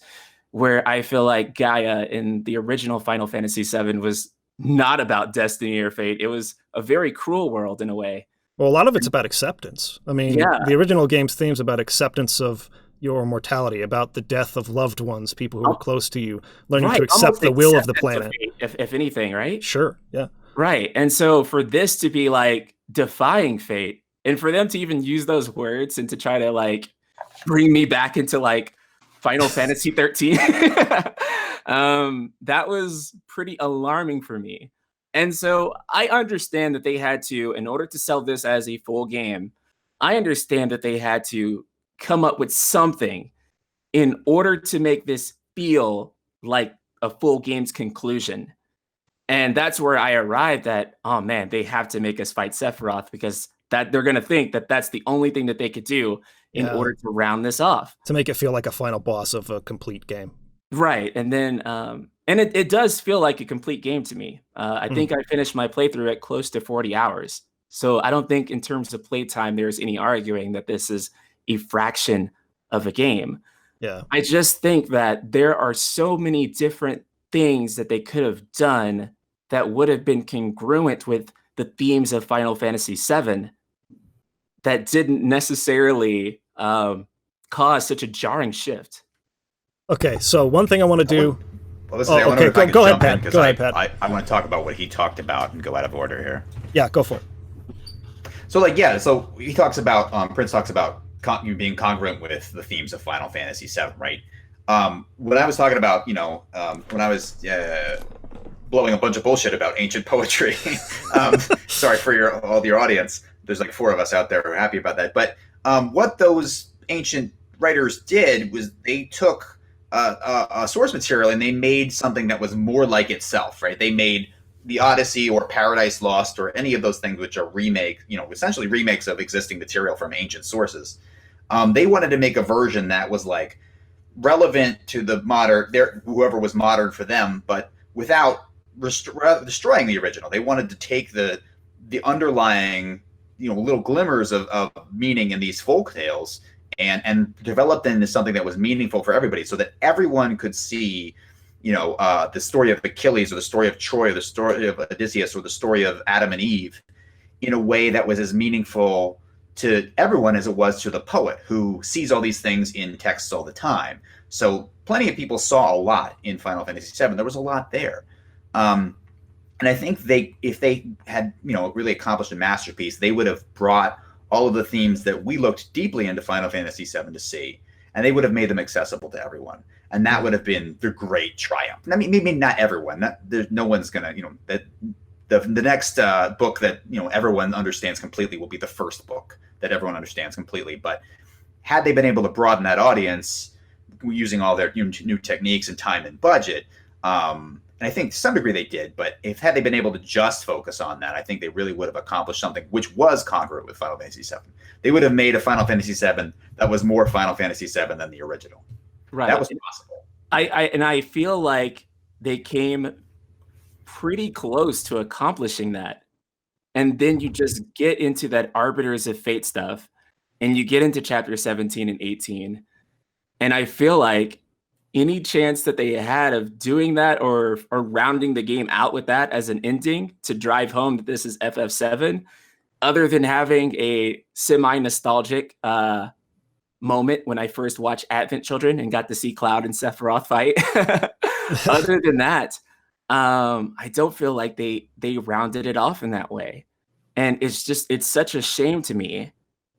where I feel like Gaia in the original Final Fantasy VII was not about destiny or fate. It was a very cruel world in a way. Well, a lot of it's about acceptance. I mean, Yeah. the original game's theme's about acceptance of your mortality, about the death of loved ones, people who are close to you, learning to accept almost the will of the acceptance planet. fate, if anything, right? Sure, yeah. Right. And so for this to be like defying fate, and for them to even use those words and to try to like bring me back into like Final Fantasy 13, that was pretty alarming for me. And so I understand that they had to, in order to sell this as a full game, I understand that they had to come up with something in order to make this feel like a full game's conclusion. And that's where I arrived at, oh man, they have to make us fight Sephiroth, because that they're going to think that that's the only thing that they could do in order to round this off. To make it feel like a final boss of a complete game. Right. And then, and it does feel like a complete game to me. I think I finished my playthrough at close to 40 hours. So I don't think in terms of playtime, there's any arguing that this is a fraction of a game. Yeah. I just think that there are so many different things that they could have done that would have been congruent with the themes of Final Fantasy VII that didn't necessarily cause such a jarring shift. Okay, so one thing I want to do. Well, listen, I wonder if I could go ahead, jump in, Pat. 'cause Go ahead, Pat. I want to talk about what he talked about and go out of order here. Yeah, go for it. So, like, yeah, so he talks about, Prince talks about you being congruent with the themes of Final Fantasy VII, right? When I was talking about, when I was blowing a bunch of bullshit about ancient poetry, sorry for all your audience. There's like 4 of us out there who are happy about that. But what those ancient writers did was they took a source material and they made something that was more like itself, right? They made the Odyssey or Paradise Lost or any of those things which are essentially remakes of existing material from ancient sources. They wanted to make a version that was like relevant to the modern, whoever was modern for them, but without destroying the original. They wanted to take the underlying, little glimmers of meaning in these folk tales and develop them into something that was meaningful for everybody, so that everyone could see, the story of Achilles or the story of Troy or the story of Odysseus or the story of Adam and Eve in a way that was as meaningful to everyone as it was to the poet who sees all these things in texts all the time. So plenty of people saw a lot in Final Fantasy VII. There was a lot there. And I think if they had, really accomplished a masterpiece, they would have brought all of the themes that we looked deeply into Final Fantasy VII to see, and they would have made them accessible to everyone. And that would have been the great triumph. I mean, maybe not everyone. No one's going to, the next book that, everyone understands completely will be the first book that everyone understands completely. But had they been able to broaden that audience using all their new techniques and time and budget, And I think to some degree they did, but if had they been able to just focus on that, I think they really would have accomplished something which was congruent with Final Fantasy VII. They would have made a Final Fantasy VII that was more Final Fantasy VII than the original. Right. That was possible. I feel like they came pretty close to accomplishing that. And then you just get into that Arbiters of Fate stuff, and you get into chapter 17 and 18. And I feel like any chance that they had of doing that or rounding the game out with that as an ending to drive home that this is FF7, other than having a semi-nostalgic moment when I first watched Advent Children and got to see Cloud and Sephiroth fight. Other than that, I don't feel like they rounded it off in that way. And it's such a shame to me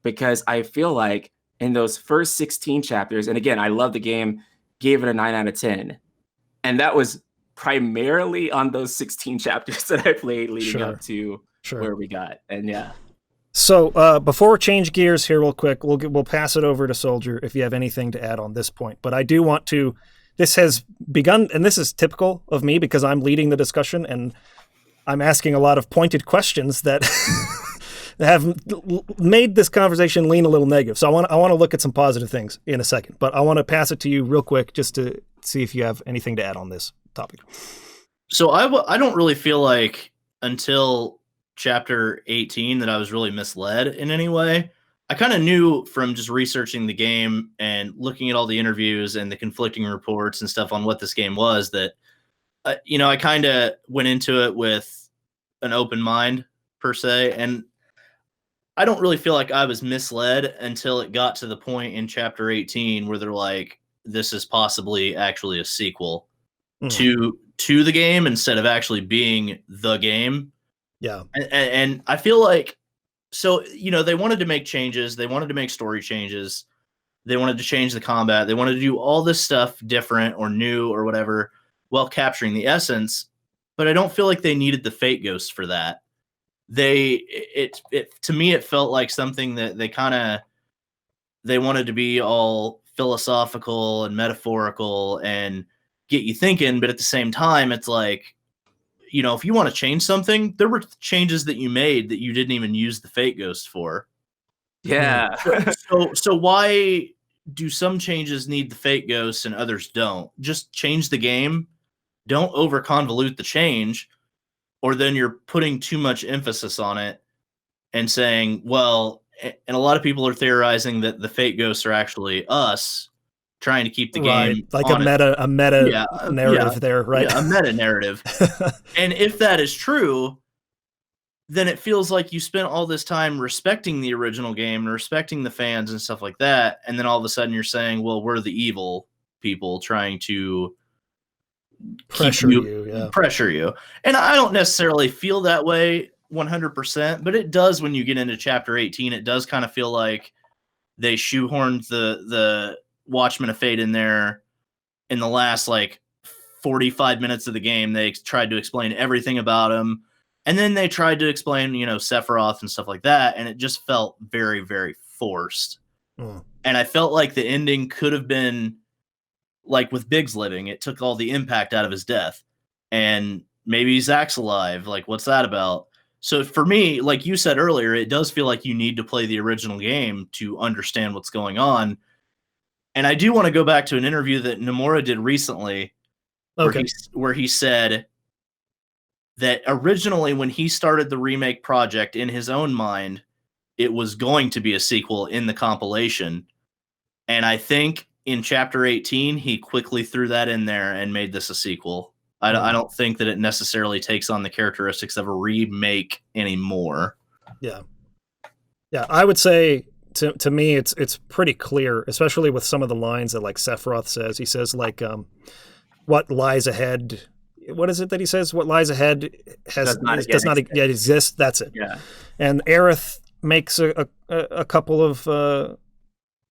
because I feel like in those first 16 chapters, and again, I love the game, gave it a 9 out of 10. And that was primarily on those 16 chapters that I played leading up to where we got. And yeah. So before we change gears here real quick, we'll pass it over to Soldier if you have anything to add on this point. But I do want to, this has begun, and this is typical of me because I'm leading the discussion and I'm asking a lot of pointed questions that have made this conversation lean a little negative. So I want to look at some positive things in a second, but I want to pass it to you real quick just to see if you have anything to add on this topic. So I don't really feel like until chapter 18 that I was really misled in any way. I kind of knew from just researching the game and looking at all the interviews and the conflicting reports and stuff on what this game was that, I kind of went into it with an open mind per se. And I don't really feel like I was misled until it got to the point in chapter 18 where they're like, this is possibly actually a sequel to the game instead of actually being the game. Yeah. And I feel like, so, they wanted to make changes. They wanted to make story changes. They wanted to change the combat. They wanted to do all this stuff different or new or whatever while capturing the essence. But I don't feel like they needed the Fate Ghost for that. To me, it felt like something that they wanted to be all philosophical and metaphorical and get you thinking. But at the same time, it's like, if you want to change something, there were changes that you made that you didn't even use the Fate Ghost for. Yeah. So why do some changes need the Fate Ghost and others don't? Just change the game. Don't over convolute the change, or then you're putting too much emphasis on it and saying, well, and a lot of people are theorizing that the Fate Ghosts are actually us trying to keep the game like a meta narrative there, right? Yeah, a meta narrative. And if that is true, then it feels like you spent all this time respecting the original game and respecting the fans and stuff like that, and then all of a sudden you're saying, well, we're the evil people trying to pressure you. And I don't necessarily feel that way 100%, but it does when you get into chapter 18. It does kind of feel like they shoehorned the Watchmen of Fate in there in the last 45 minutes of the game. They tried to explain everything about him, and then they tried to explain Sephiroth and stuff like that, and it just felt very, very forced. And I felt like the ending could have been like with Biggs living. It took all the impact out of his death, and maybe Zach's alive. Like, what's that about? So for me, like you said earlier, it does feel like you need to play the original game to understand what's going on. And I do want to go back to an interview that Nomura did recently, where he said that originally when he started the remake project in his own mind, it was going to be a sequel in the compilation. And I think in chapter 18, he quickly threw that in there and made this a sequel. I don't think that it necessarily takes on the characteristics of a remake anymore. Yeah. I would say to me, it's pretty clear, especially with some of the lines that Sephiroth says. He says what lies ahead. What is it that he says? What lies ahead does not yet exist. That's it. Yeah. And Aerith makes a couple of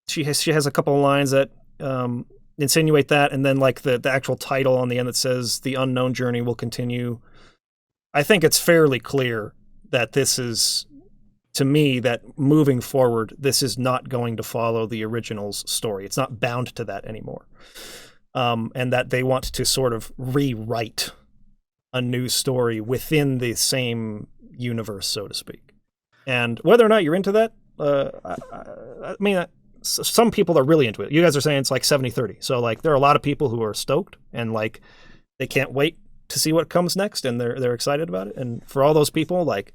she has a couple of lines that insinuate that, and then the actual title on the end that says the unknown journey will continue. I think it's fairly clear that this is, to me, that moving forward, this is not going to follow the original's story. It's not bound to that anymore. And that they want to sort of rewrite a new story within the same universe, so to speak. And whether or not you're into that, I mean, some people are really into it. You guys are saying it's like 70-30. So like there are a lot of people who are stoked and like they can't wait to see what comes next, and they're excited about it. And for all those people, like,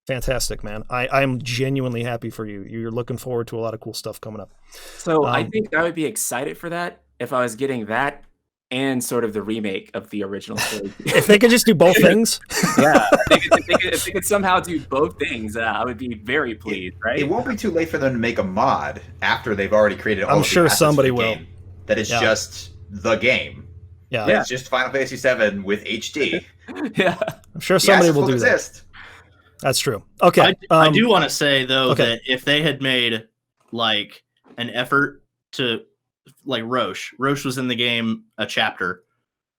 fantastic, man. I'm genuinely happy for you. You're looking forward to a lot of cool stuff coming up. So I think I would be excited for that if I was getting that and sort of the remake of the original story. If they could just do both things. Yeah, if they could somehow do both things, I would be very pleased, right? It won't be too late for them to make a mod after they've already created all I'm of the sure assets somebody for the will. game that is just the game. Yeah. It's just Final Fantasy VII with HD. Yeah. I'm sure somebody will do exist. that. That's true. Okay. I do want to say, though, that if they had made, like, an effort to, like, Roche was in the game a chapter.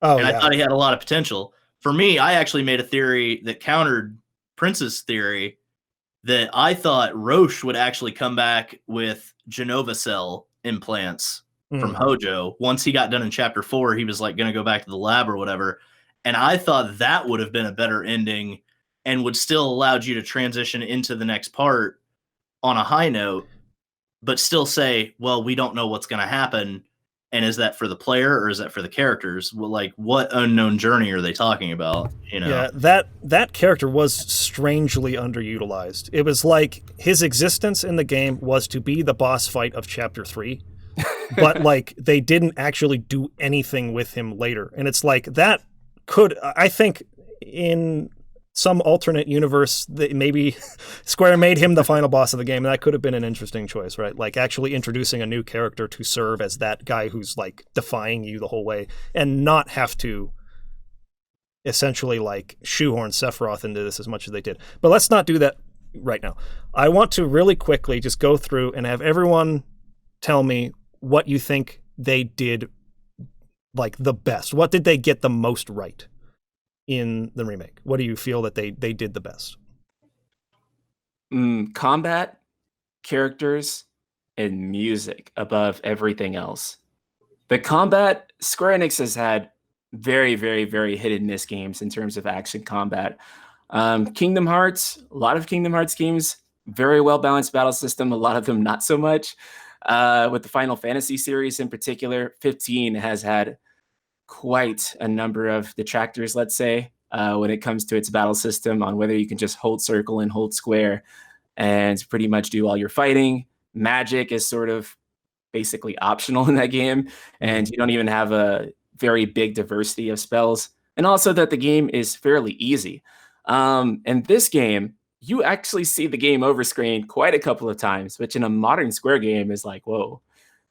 Oh, and I thought he had a lot of potential. For me, I actually made a theory that countered Prince's theory that I thought Roche would actually come back with Genova cell implants from Hojo. Once he got done in chapter 4, he was like going to go back to the lab or whatever. And I thought that would have been a better ending and would still allowed you to transition into the next part on a high note, but still say, well, we don't know what's going to happen. And is that for the player or is that for the characters? Well, like, what unknown journey are they talking about? You know? Yeah, that character was strangely underutilized. It was like his existence in the game was to be the boss fight of chapter 3. But like they didn't actually do anything with him later. And it's like that could, I think in some alternate universe that maybe Square made him the final boss of the game, and that could have been an interesting choice, right? Like actually introducing a new character to serve as that guy who's like defying you the whole way and not have to essentially like shoehorn Sephiroth into this as much as they did. But let's not do that right now. I want to really quickly just go through and have everyone tell me what you think they did like the best. What did they get the most right in the remake? What do you feel that they did the best? Combat, characters, and music above everything else. The combat, Square Enix has had very, very, very hit and miss games in terms of action combat. Kingdom Hearts, a lot of Kingdom Hearts games, very well balanced battle system, a lot of them not so much. With the Final Fantasy series in particular, 15 has had quite a number of detractors, let's say, when it comes to its battle system on whether you can just hold circle and hold square and pretty much do all your fighting. Magic is sort of basically optional in that game, and you don't even have a very big diversity of spells. And also that the game is fairly easy. And this game, you actually see the game over screen quite a couple of times, which in a modern Square game is like, whoa.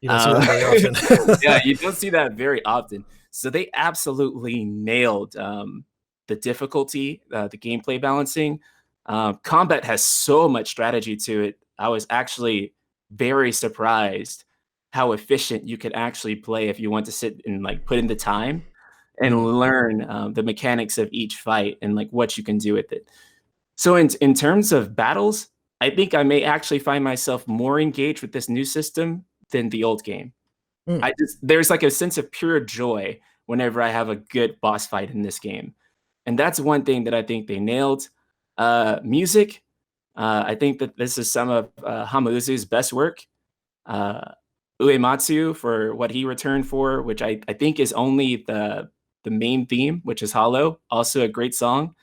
You don't see that very often. Yeah, you don't see that very often. So they absolutely nailed the difficulty, the gameplay balancing. Combat has so much strategy to it. I was actually very surprised how efficient you could actually play if you want to sit and like put in the time and learn the mechanics of each fight and like what you can do with it. So in terms of battles, I think I may actually find myself more engaged with this new system than the old game. There's like a sense of pure joy whenever I have a good boss fight in this game. And that's one thing that I think they nailed. Music, I think that this is some of Hamauzu's best work. Uematsu for what he returned for, which I think is only the main theme, which is Hollow, also a great song.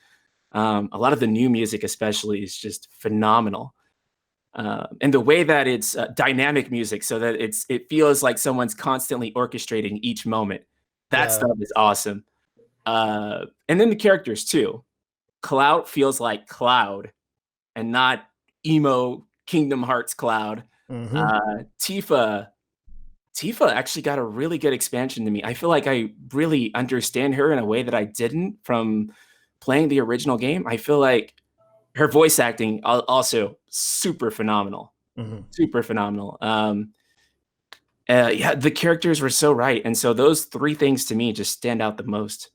A lot of the new music especially is just phenomenal. And the way that it's dynamic music so that it feels like someone's constantly orchestrating each moment. That stuff is awesome. And then the characters too. Cloud feels like Cloud and not emo Kingdom Hearts Cloud. Tifa actually got a really good expansion to me. I feel like I really understand her in a way that I didn't from playing the original game. I feel like her voice acting also super phenomenal. Super phenomenal. Yeah, the characters were so right. And so those three things to me just stand out the most.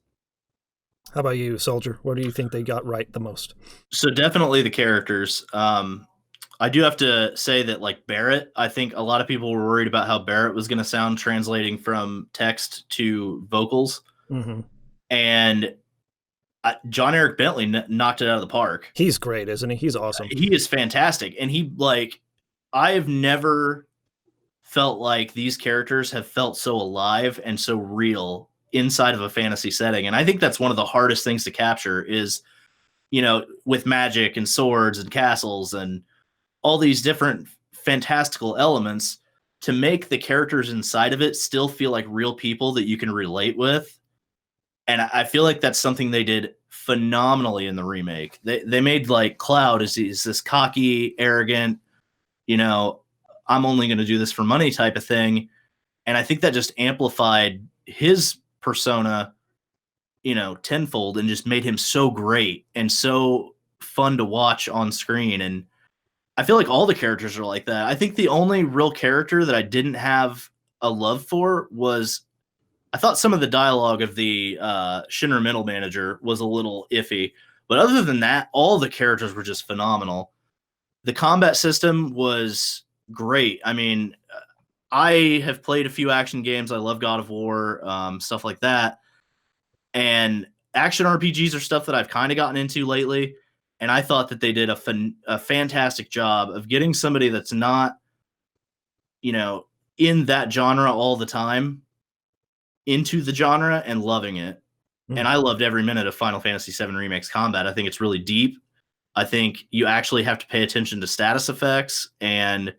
How about you, Soldier? What do you think they got right the most? So definitely the characters. I do have to say that like Barrett, I think a lot of people were worried about how Barrett was going to sound translating from text to vocals. And John Eric Bentley knocked it out of the park. He's great, isn't he? He's awesome. He is fantastic. And I have never felt like these characters have felt so alive and so real inside of a fantasy setting. And I think that's one of the hardest things to capture is, with magic and swords and castles and all these different fantastical elements, to make the characters inside of it still feel like real people that you can relate with. And I feel like that's something they did phenomenally in the remake. They made like Cloud is this cocky, arrogant, I'm only going to do this for money type of thing. And I think that just amplified his persona, tenfold, and just made him so great and so fun to watch on screen. And I feel like all the characters are like that. I think the only real character that I didn't have a love for was, I thought some of the dialogue of the Shinra Middle Manager was a little iffy. But other than that, all the characters were just phenomenal. The combat system was great. I mean, I have played a few action games. I love God of War, stuff like that. And action RPGs are stuff that I've kind of gotten into lately. And I thought that they did a fantastic job of getting somebody that's not, in that genre all the time into the genre and loving it. Mm. And I loved every minute of Final Fantasy VII Remake's combat. I think it's really deep. I think you actually have to pay attention to status effects, and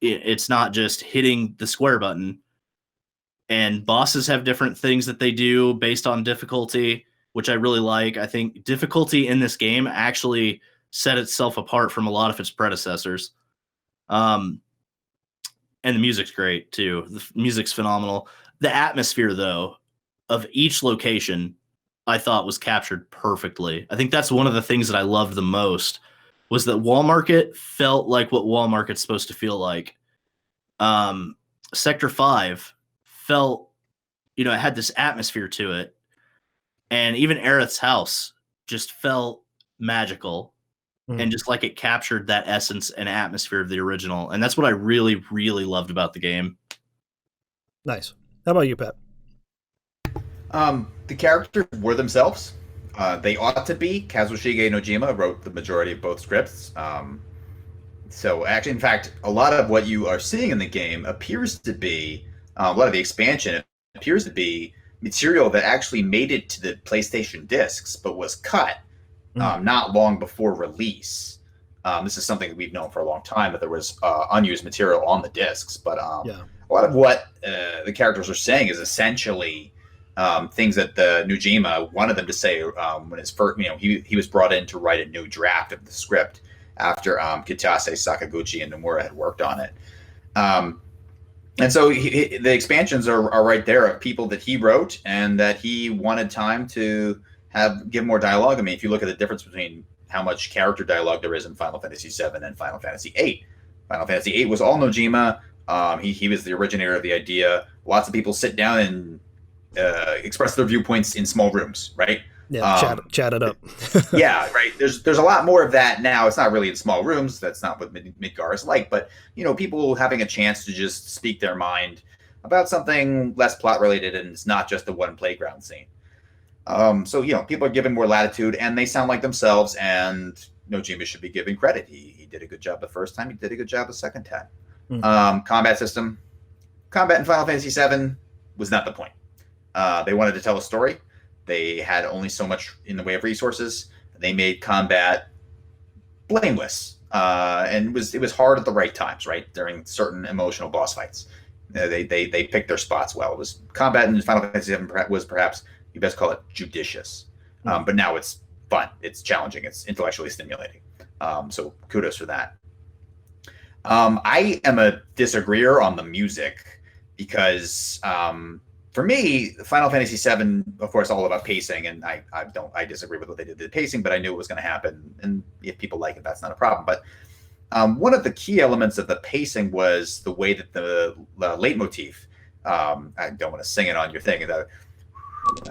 it's not just hitting the square button. And bosses have different things that they do based on difficulty, which I really like. I think difficulty in this game actually set itself apart from a lot of its predecessors. And the music's great too. The music's phenomenal. The atmosphere, though, of each location, I thought was captured perfectly. I think that's one of the things that I loved the most, was that Wall Market felt like what Wall Market's supposed to feel like. Sector 5 felt, it had this atmosphere to it. And even Aerith's house just felt magical. And just like it captured that essence and atmosphere of the original. And that's what I really, really loved about the game. Nice. How about you, Pat? The characters were themselves. They ought to be. Kazushige Nojima wrote the majority of both scripts. So actually, in fact, a lot of what you are seeing in the game appears to be, a lot of the expansion appears to be material that actually made it to the PlayStation discs, but was cut not long before release. This is something that we've known for a long time, that there was unused material on the discs. But a lot of what the characters are saying is essentially things that the Nojima wanted them to say when his first, he was brought in to write a new draft of the script after Kitase, Sakaguchi, and Nomura had worked on it. And so the expansions are right there of people that he wrote and that he wanted time to give more dialogue. I mean, if you look at the difference between how much character dialogue there is in Final Fantasy VII and Final Fantasy VIII. Final Fantasy VIII was all Nojima. He was the originator of the idea. Lots of people sit down and express their viewpoints in small rooms, right? Yeah, chat it up. Yeah, right. There's a lot more of that now. It's not really in small rooms. That's not what Midgar is like. But, people having a chance to just speak their mind about something less plot related, and it's not just the one playground scene. So, people are given more latitude, and they sound like themselves, and Nojima should be given credit. He did a good job the first time. He did a good job the second time. Combat system. Combat in Final Fantasy VII was not the point. They wanted to tell a story. They had only so much in the way of resources. They made combat blameless, and it was hard at the right times, right, during certain emotional boss fights. They picked their spots well. It was combat in Final Fantasy VII was perhaps, you best call it, judicious, but now it's fun, it's challenging, it's intellectually stimulating. So kudos for that. I am a disagreeer on the music because. For me, Final Fantasy VII, of course, all about pacing, and I disagree with what they did to the pacing, but I knew it was going to happen, and if people like it, that's not a problem. But one of the key elements of the pacing was the way that the leitmotif. I don't want to sing it on your thing. I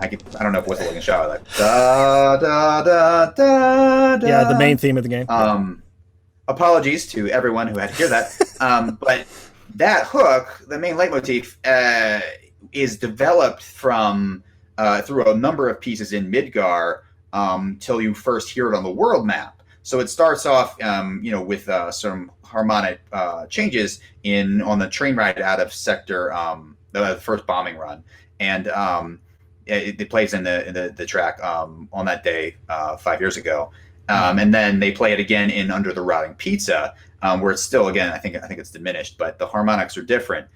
don't know if Whistle Looking Shadow, like da da da da da. Yeah, the main theme of the game. Apologies to everyone who had to hear that, but that hook, the main leitmotif. Is developed from through a number of pieces in Midgar till you first hear it on the world map. So it starts off, with some harmonic changes on the train ride out of sector, the first bombing run, and it plays in the track on that day 5 years ago, and then they play it again in Under the Rotting Pizza, where it's still, again, I think it's diminished, but the harmonics are different,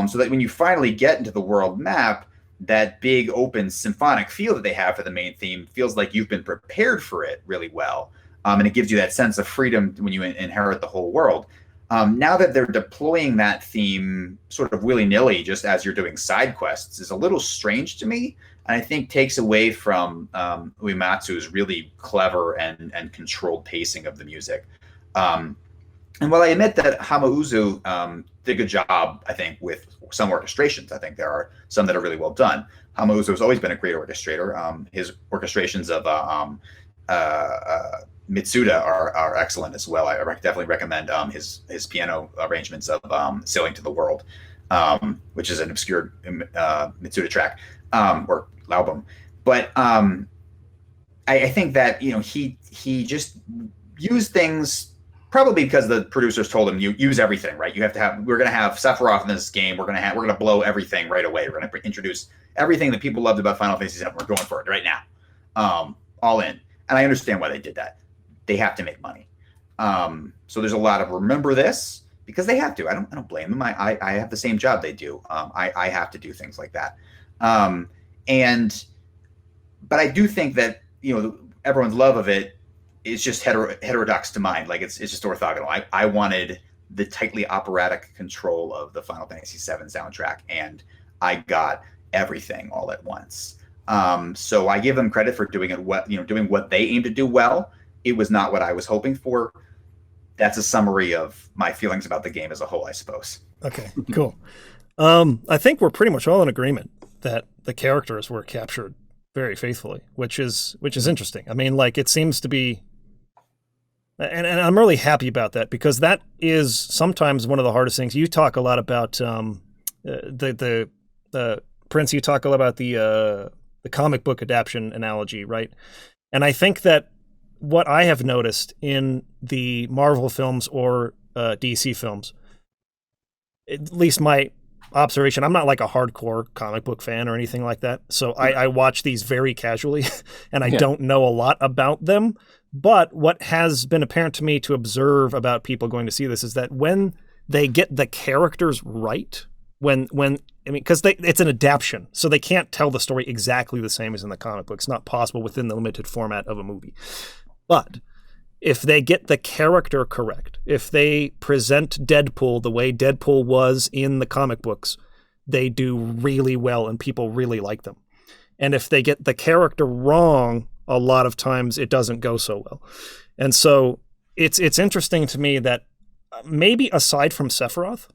so that when you finally get into the world map, that big open symphonic feel that they have for the main theme feels like you've been prepared for it really well. And it gives you that sense of freedom when you inherit the whole world. Now that they're deploying that theme sort of willy-nilly just as you're doing side quests is a little strange to me, and I think takes away from Uematsu's really clever and controlled pacing of the music. And while I admit that Hamauzu did a good job, I think, with some orchestrations, I think there are some that are really well done. Hamauzu has always been a great orchestrator. His orchestrations of Mitsuda are excellent as well. I definitely recommend his piano arrangements of Sailing to the World, which is an obscure Mitsuda track or album. But I think that he just used things probably because the producers told him, you use everything, right? We're going to have Sephiroth in this game. We're going to blow everything right away. We're going to introduce everything that people loved about Final Fantasy VII. We're going for it right now, all in. And I understand why they did that. They have to make money. So there's a lot of remember this because they have to. I don't blame them. I have the same job they do. I have to do things like that. But I do think that everyone's love of it is just heterodox to mine. Like it's just orthogonal. I wanted the tightly operatic control of the Final Fantasy VII soundtrack, and I got everything all at once. So I give them credit for doing it doing what they aim to do well. It was not what I was hoping for. That's a summary of my feelings about the game as a whole, I suppose. Okay, cool. I think we're pretty much all in agreement that the characters were captured very faithfully, which is interesting. I mean, like, it seems to be, and I'm really happy about that, because that is sometimes one of the hardest things. You talk a lot about the Prince. You talk a lot about the comic book adaptation analogy, right? And I think that what I have noticed in the Marvel films or DC films, at least my observation, I'm not like a hardcore comic book fan or anything like that, so I watch these very casually, and I don't know a lot about them. But what has been apparent to me to observe about people going to see this is that when they get the characters right, because it's an adaptation, so they can't tell the story exactly the same as in the comic book. It's not possible within the limited format of a movie. But if they get the character correct, if they present Deadpool the way Deadpool was in the comic books, they do really well and people really like them. And if they get the character wrong, a lot of times it doesn't go so well. And so it's interesting to me that maybe aside from Sephiroth,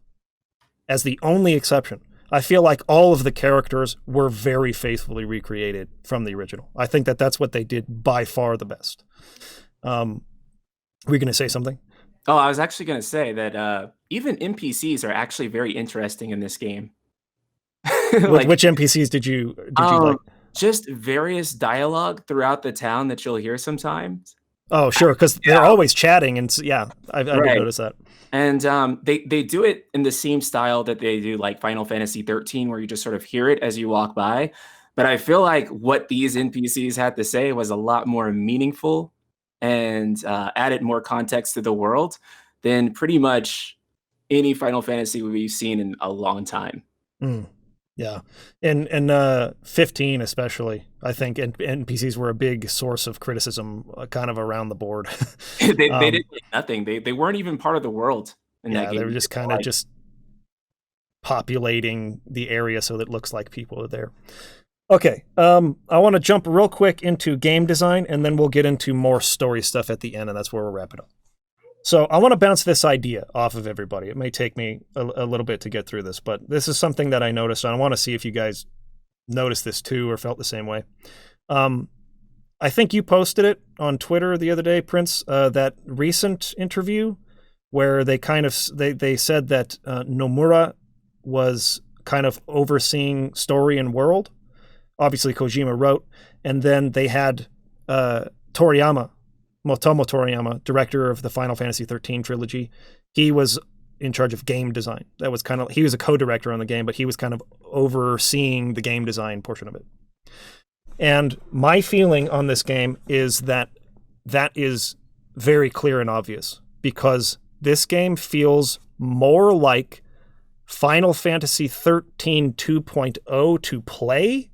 as the only exception, I feel like all of the characters were very faithfully recreated from the original. I think that that's what they did by far the best. Were you going to say something? Oh, I was actually going to say that even NPCs are actually very interesting in this game. Which NPCs did you like? Just various dialogue throughout the town that you'll hear sometimes. Oh, sure, because they're always chatting, and I've noticed that. And they do it in the same style that they do like Final Fantasy 13, where you just sort of hear it as you walk by. But I feel like what these NPCs had to say was a lot more meaningful and added more context to the world than pretty much any Final Fantasy we've seen in a long time. Yeah, and 15 especially, I think NPCs were a big source of criticism, kind of around the board. They did nothing. They weren't even part of the world in that game. They were just kind of just populating the area so that it looks like people are there. Okay, I want to jump real quick into game design, and then we'll get into more story stuff at the end, and that's where we'll wrap it up. So I want to bounce this idea off of everybody. It may take me a little bit to get through this, but this is something that I noticed, and I want to see if you guys noticed this too or felt the same way. I think you posted it on Twitter the other day, Prince, that recent interview where they they said that Nomura was kind of overseeing story and world. Obviously, Kojima wrote, and then they had Toriyama, Motomo Toriyama, director of the Final Fantasy 13 trilogy, he was in charge of game design. That was he was a co-director on the game, but he was kind of overseeing the game design portion of it. And my feeling on this game is that is very clear and obvious, because this game feels more like Final Fantasy 13 2.0 to play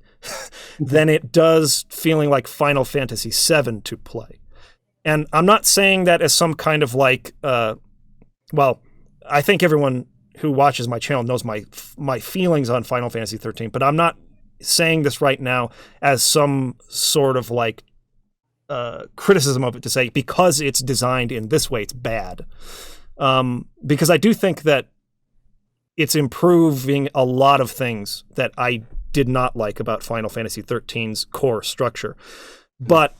than it does feeling like Final Fantasy 7 to play. And I'm not saying that as some kind of like, well, I think everyone who watches my channel knows my feelings on Final Fantasy 13, but I'm not saying this right now as some sort of like criticism of it to say because it's designed in this way it's bad. Because I do think that it's improving a lot of things that I did not like about Final Fantasy 13's core structure. But,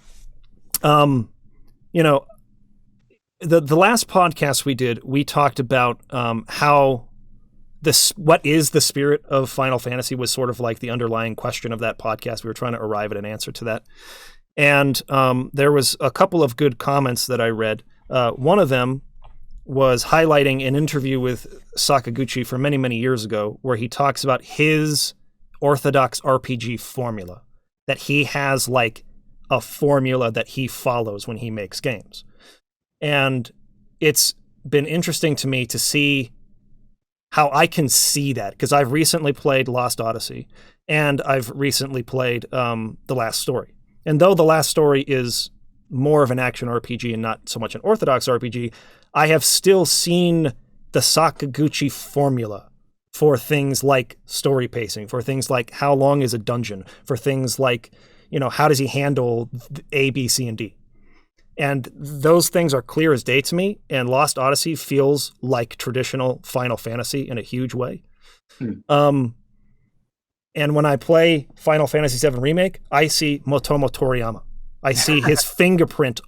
you know, the last podcast we did, we talked about how what is the spirit of Final Fantasy was sort of like the underlying question of that podcast. We were trying to arrive at an answer to that. And there was a couple of good comments that I read. One of them was highlighting an interview with Sakaguchi from many, many years ago, where he talks about his orthodox RPG formula, that he has like a formula that he follows when he makes games. And it's been interesting to me to see how I can see that, because I've recently played Lost Odyssey and I've recently played The Last Story. And though The Last Story is more of an action RPG and not so much an orthodox RPG, I have still seen the Sakaguchi formula for things like story pacing, for things like how long is a dungeon, for things like, you know, how does he handle A, B, C, and D. And those things are clear as day to me, and Lost Odyssey feels like traditional Final Fantasy in a huge way. And when I play Final Fantasy VII Remake, I see Motomo Toriyama. I see his fingerprint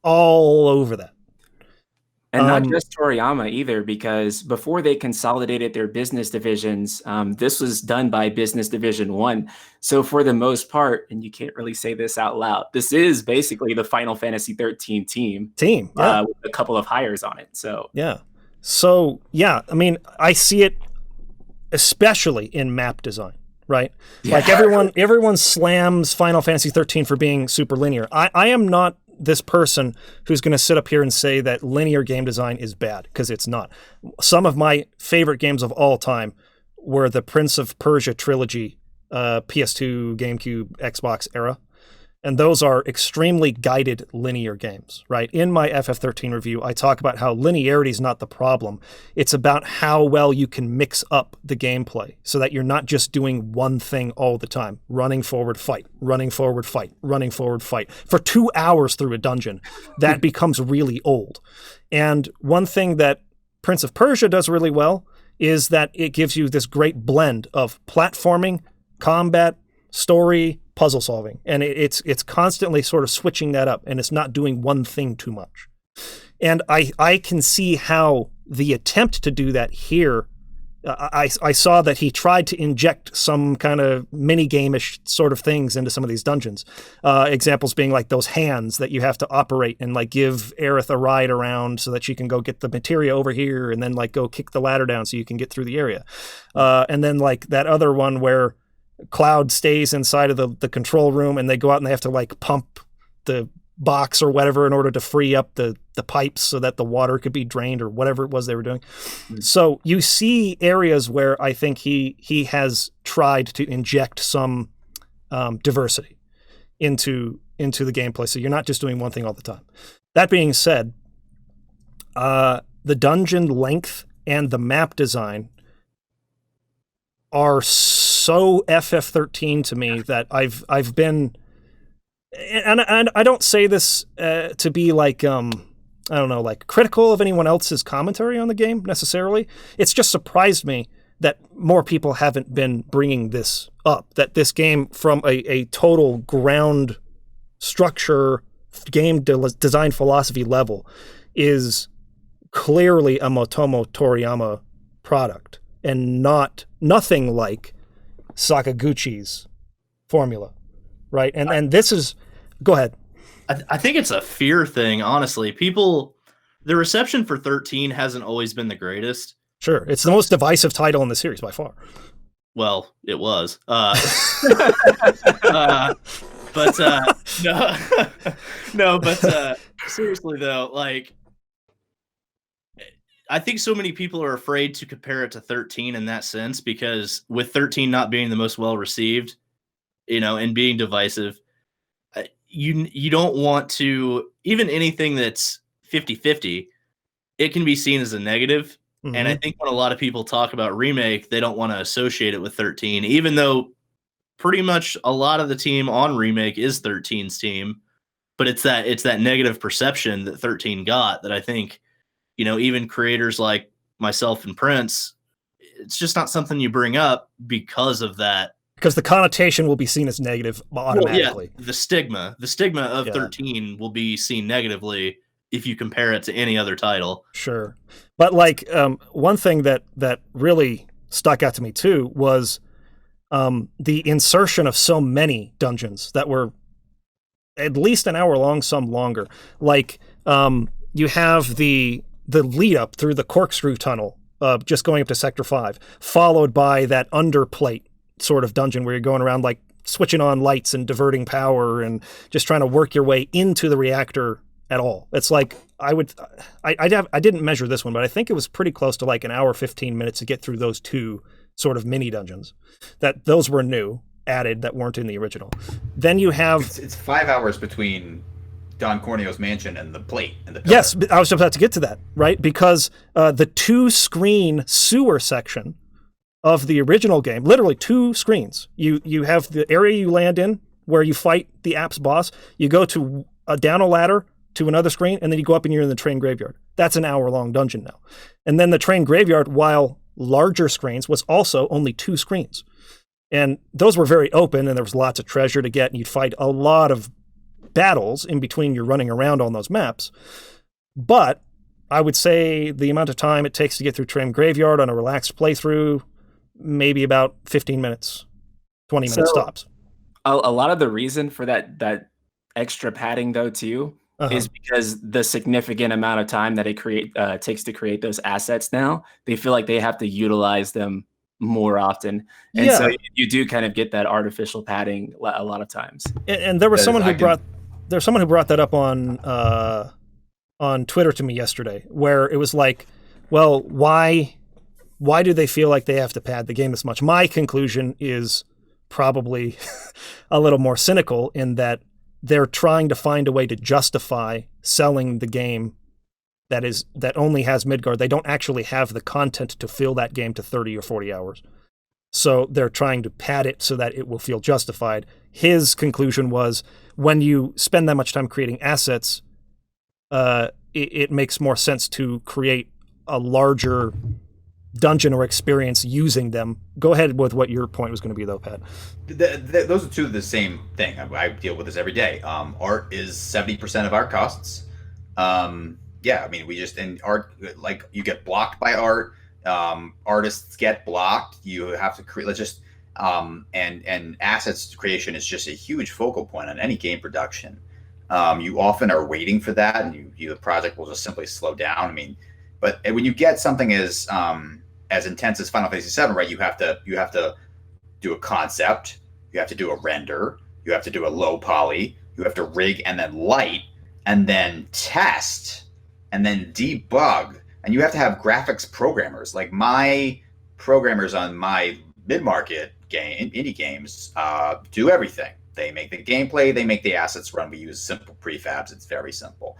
all over that. And not just Toriyama either, because before they consolidated their business divisions, this was done by Business Division 1. So for the most part, and you can't really say this out loud, this is basically the Final Fantasy 13 team. Yeah. With a couple of hires on it. So yeah, I mean, I see it especially in map design, right? Yeah. Like everyone slams Final Fantasy 13 for being super linear. I am not this person who's going to sit up here and say that linear game design is bad, because it's not. Some of my favorite games of all time were the Prince of Persia trilogy, PS2, GameCube, Xbox era. And those are extremely guided linear games, right? In my FF13 review, I talk about how linearity is not the problem. It's about how well you can mix up the gameplay so that you're not just doing one thing all the time. Running forward, fight, running forward, fight, running forward, fight. For 2 hours through a dungeon, that becomes really old. And one thing that Prince of Persia does really well is that it gives you this great blend of platforming, combat, story, puzzle solving, and it's constantly sort of switching that up, and it's not doing one thing too much. And I can see how the attempt to do that here, I saw that he tried to inject some kind of mini game-ish sort of things into some of these dungeons. Examples being like those hands that you have to operate and like give Aerith a ride around so that she can go get the materia over here and then like go kick the ladder down so you can get through the area. And then like that other one where Cloud stays inside of the control room and they go out and they have to like pump the box or whatever in order to free up the pipes so that the water could be drained or whatever it was they were doing. So you see areas where I think he has tried to inject some diversity into the gameplay, so you're not just doing one thing all the time. That being said, the dungeon length and the map design are so FF13 to me that I've been, and I don't say this to be like I don't know, like critical of anyone else's commentary on the game necessarily. It's just surprised me that more people haven't been bringing this up, that this game from a total ground structure game design philosophy level is clearly a Motomo Toriyama product and nothing like Sakaguchi's formula, right? And this is, go ahead. I think it's a fear thing, honestly. The reception for 13 hasn't always been the greatest. Sure, it's the most divisive title in the series by far. Well, it was. But no, no. But seriously though, like, I think so many people are afraid to compare it to 13 in that sense, because with 13 not being the most well received, and being divisive, you don't want to, even anything that's 50-50, it can be seen as a negative. Mm-hmm. And I think when a lot of people talk about Remake, they don't want to associate it with 13, even though pretty much a lot of the team on Remake is 13's team. But it's that negative perception that 13 got that I think, even creators like myself and Prince, it's just not something you bring up because of that. Because the connotation will be seen as negative automatically. Well, yeah, the stigma of 13 will be seen negatively if you compare it to any other title. Sure. But like one thing that really stuck out to me too was the insertion of so many dungeons that were at least an hour long, some longer. Like you have the lead up through the corkscrew tunnel, just going up to Sector 5, followed by that underplate sort of dungeon where you're going around like switching on lights and diverting power and just trying to work your way into the reactor at all. It's like I didn't measure this one, but I think it was pretty close to like an hour, 15 minutes to get through those two sort of mini dungeons. Those were new, added, that weren't in the original. Then you have it's 5 hours between Don Corneo's mansion and the plate and the pillar. Yes, I was about to get to that, right? Because the 2-screen sewer section of the original game, literally 2 screens. You have the area you land in where you fight the app's boss. You go to down a ladder to another screen, and then you go up and you're in the train graveyard. That's an hour-long dungeon now. And then the train graveyard, while larger screens, was also only 2 screens. And those were very open, and there was lots of treasure to get, and you'd fight a lot of battles in between you're running around on those maps. But I would say the amount of time it takes to get through train graveyard on a relaxed playthrough, maybe about 15 minutes, 20 minutes tops. A lot of the reason for that extra padding, though, too, is because the significant amount of time that it takes to create those assets now, they feel like they have to utilize them more often. And so you do kind of get that artificial padding a lot of times. And there was someone who brought that up on Twitter to me yesterday, where it was like, well, why do they feel like they have to pad the game this much? My conclusion is probably a little more cynical, in that they're trying to find a way to justify selling the game that only has Midgard. They don't actually have the content to fill that game to 30 or 40 hours. So they're trying to pad it so that it will feel justified. His conclusion was, when you spend that much time creating assets, it makes more sense to create a larger dungeon or experience using them. Go ahead with what your point was going to be, though, Pat. Those are two of the same thing. I deal with this every day. Art is 70% of our costs. Yeah, I mean, in art, like, you get blocked by art. Artists get blocked. You have to create. And assets creation is just a huge focal point on any game production. You often are waiting for that, and the project will just simply slow down. I mean, but when you get something as intense as Final Fantasy VII, right? You have to do a concept, you have to do a render, you have to do a low poly, you have to rig and then light, and then test, and then debug, and you have to have graphics programmers. Like, my programmers on my mid-market indie games do everything. They make the gameplay, they make the assets run. We use simple prefabs. It's very simple.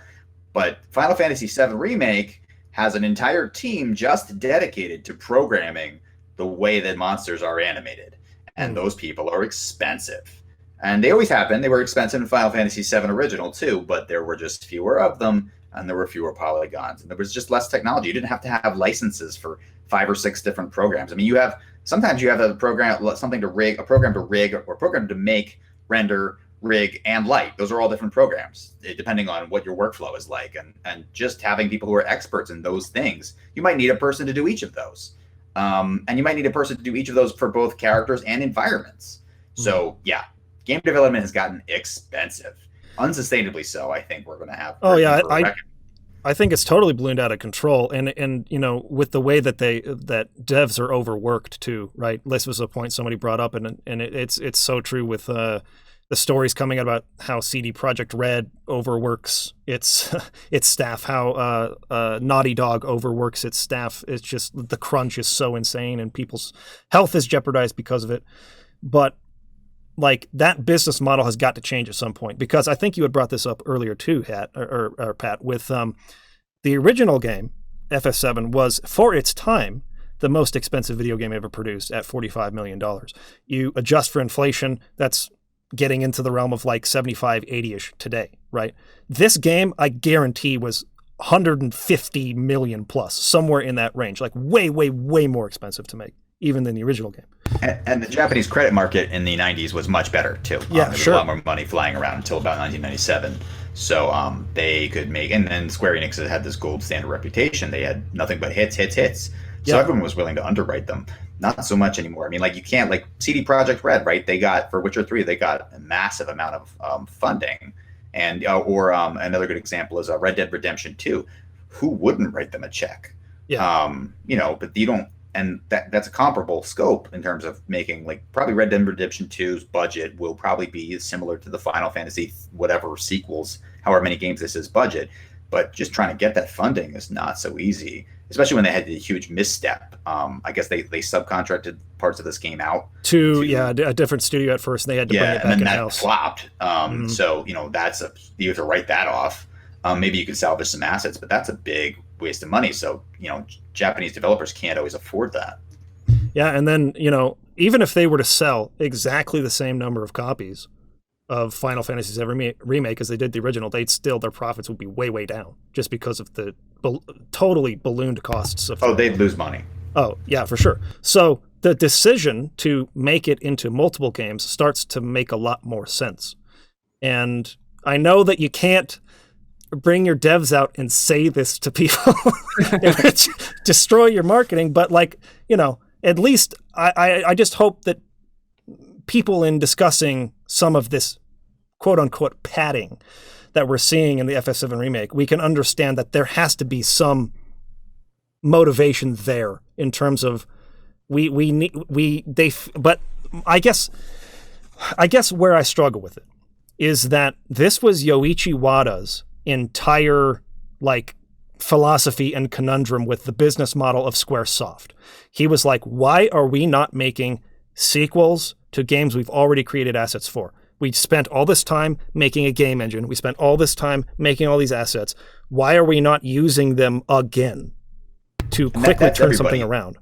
But Final Fantasy VII Remake has an entire team just dedicated to programming the way that monsters are animated. And those people are expensive. And they always have been. They were expensive in Final Fantasy VII Original too, but there were just fewer of them, and there were fewer polygons, and there was just less technology. You didn't have to have licenses for 5 or 6 different programs. I mean, sometimes you have a program to rig, or a program to make, render, rig, and light. Those are all different programs, depending on what your workflow is like. And just having people who are experts in those things, you might need a person to do each of those. And you might need a person to do each of those for both characters and environments. So yeah, game development has gotten expensive. unsustainably so. I think we're going to have. Oh yeah, I think it's totally ballooned out of control, and you know, with the way that devs are overworked too, right? This was a point somebody brought up, and it's so true with the stories coming out about how CD Projekt Red overworks its staff, how Naughty Dog overworks its staff. It's just the crunch is so insane, and people's health is jeopardized because of it. But like that business model has got to change at some point, because I think you had brought this up earlier too, Pat, with the original game, FF7, was for its time the most expensive video game ever produced at $45 million. You adjust for inflation, that's getting into the realm of like 75, 80-ish today, right? This game, I guarantee, was 150 million plus, somewhere in that range, like way, way, way more expensive to make, even than the original game. And the Japanese credit market in the 90s was much better too. Yeah, there was sure. a lot more money flying around until about 1997. So they could make, and then Square Enix had this gold standard reputation. They had nothing but hits. So everyone was willing to underwrite them. Not so much anymore. I mean, like you can't, like CD Projekt Red, right? They got, for Witcher 3, they got a massive amount of funding. And another good example is Red Dead Redemption 2. Who wouldn't write them a check? Yeah. You know, but you don't. And that's a comparable scope in terms of making, like, probably Red Dead Redemption 2's budget will probably be similar to the Final Fantasy whatever sequels, however many games this is budget. But just trying to get that funding is not so easy, especially when they had the huge misstep. I guess they subcontracted parts of this game out to a different studio at first, and they had to bring it back in house. Flopped. So you know you have to write that off. Maybe you could salvage some assets, but that's a big waste of money. So, you know, Japanese developers can't always afford that. Yeah, and then, you know, even if they were to sell exactly the same number of copies of Final Fantasy VII Remake as they did the original, their profits would be way, way down, just because of the totally ballooned costs of. Oh, they'd lose money. Oh, yeah, for sure. So the decision to make it into multiple games starts to make a lot more sense. And I know that you can't bring your devs out and say this to people. It would destroy your marketing, but, like, you know, at least I just hope that people, in discussing some of this quote unquote padding that we're seeing in the FF7 remake, we can understand that there has to be some motivation there in terms of but I guess where I struggle with it is that this was Yoichi Wada's entire, like, philosophy and conundrum with the business model of Squaresoft. He was like, why are we not making sequels to games we've already created assets for? We spent all this time making a game engine. We spent all this time making all these assets. Why are we not using them again to quickly turn something around?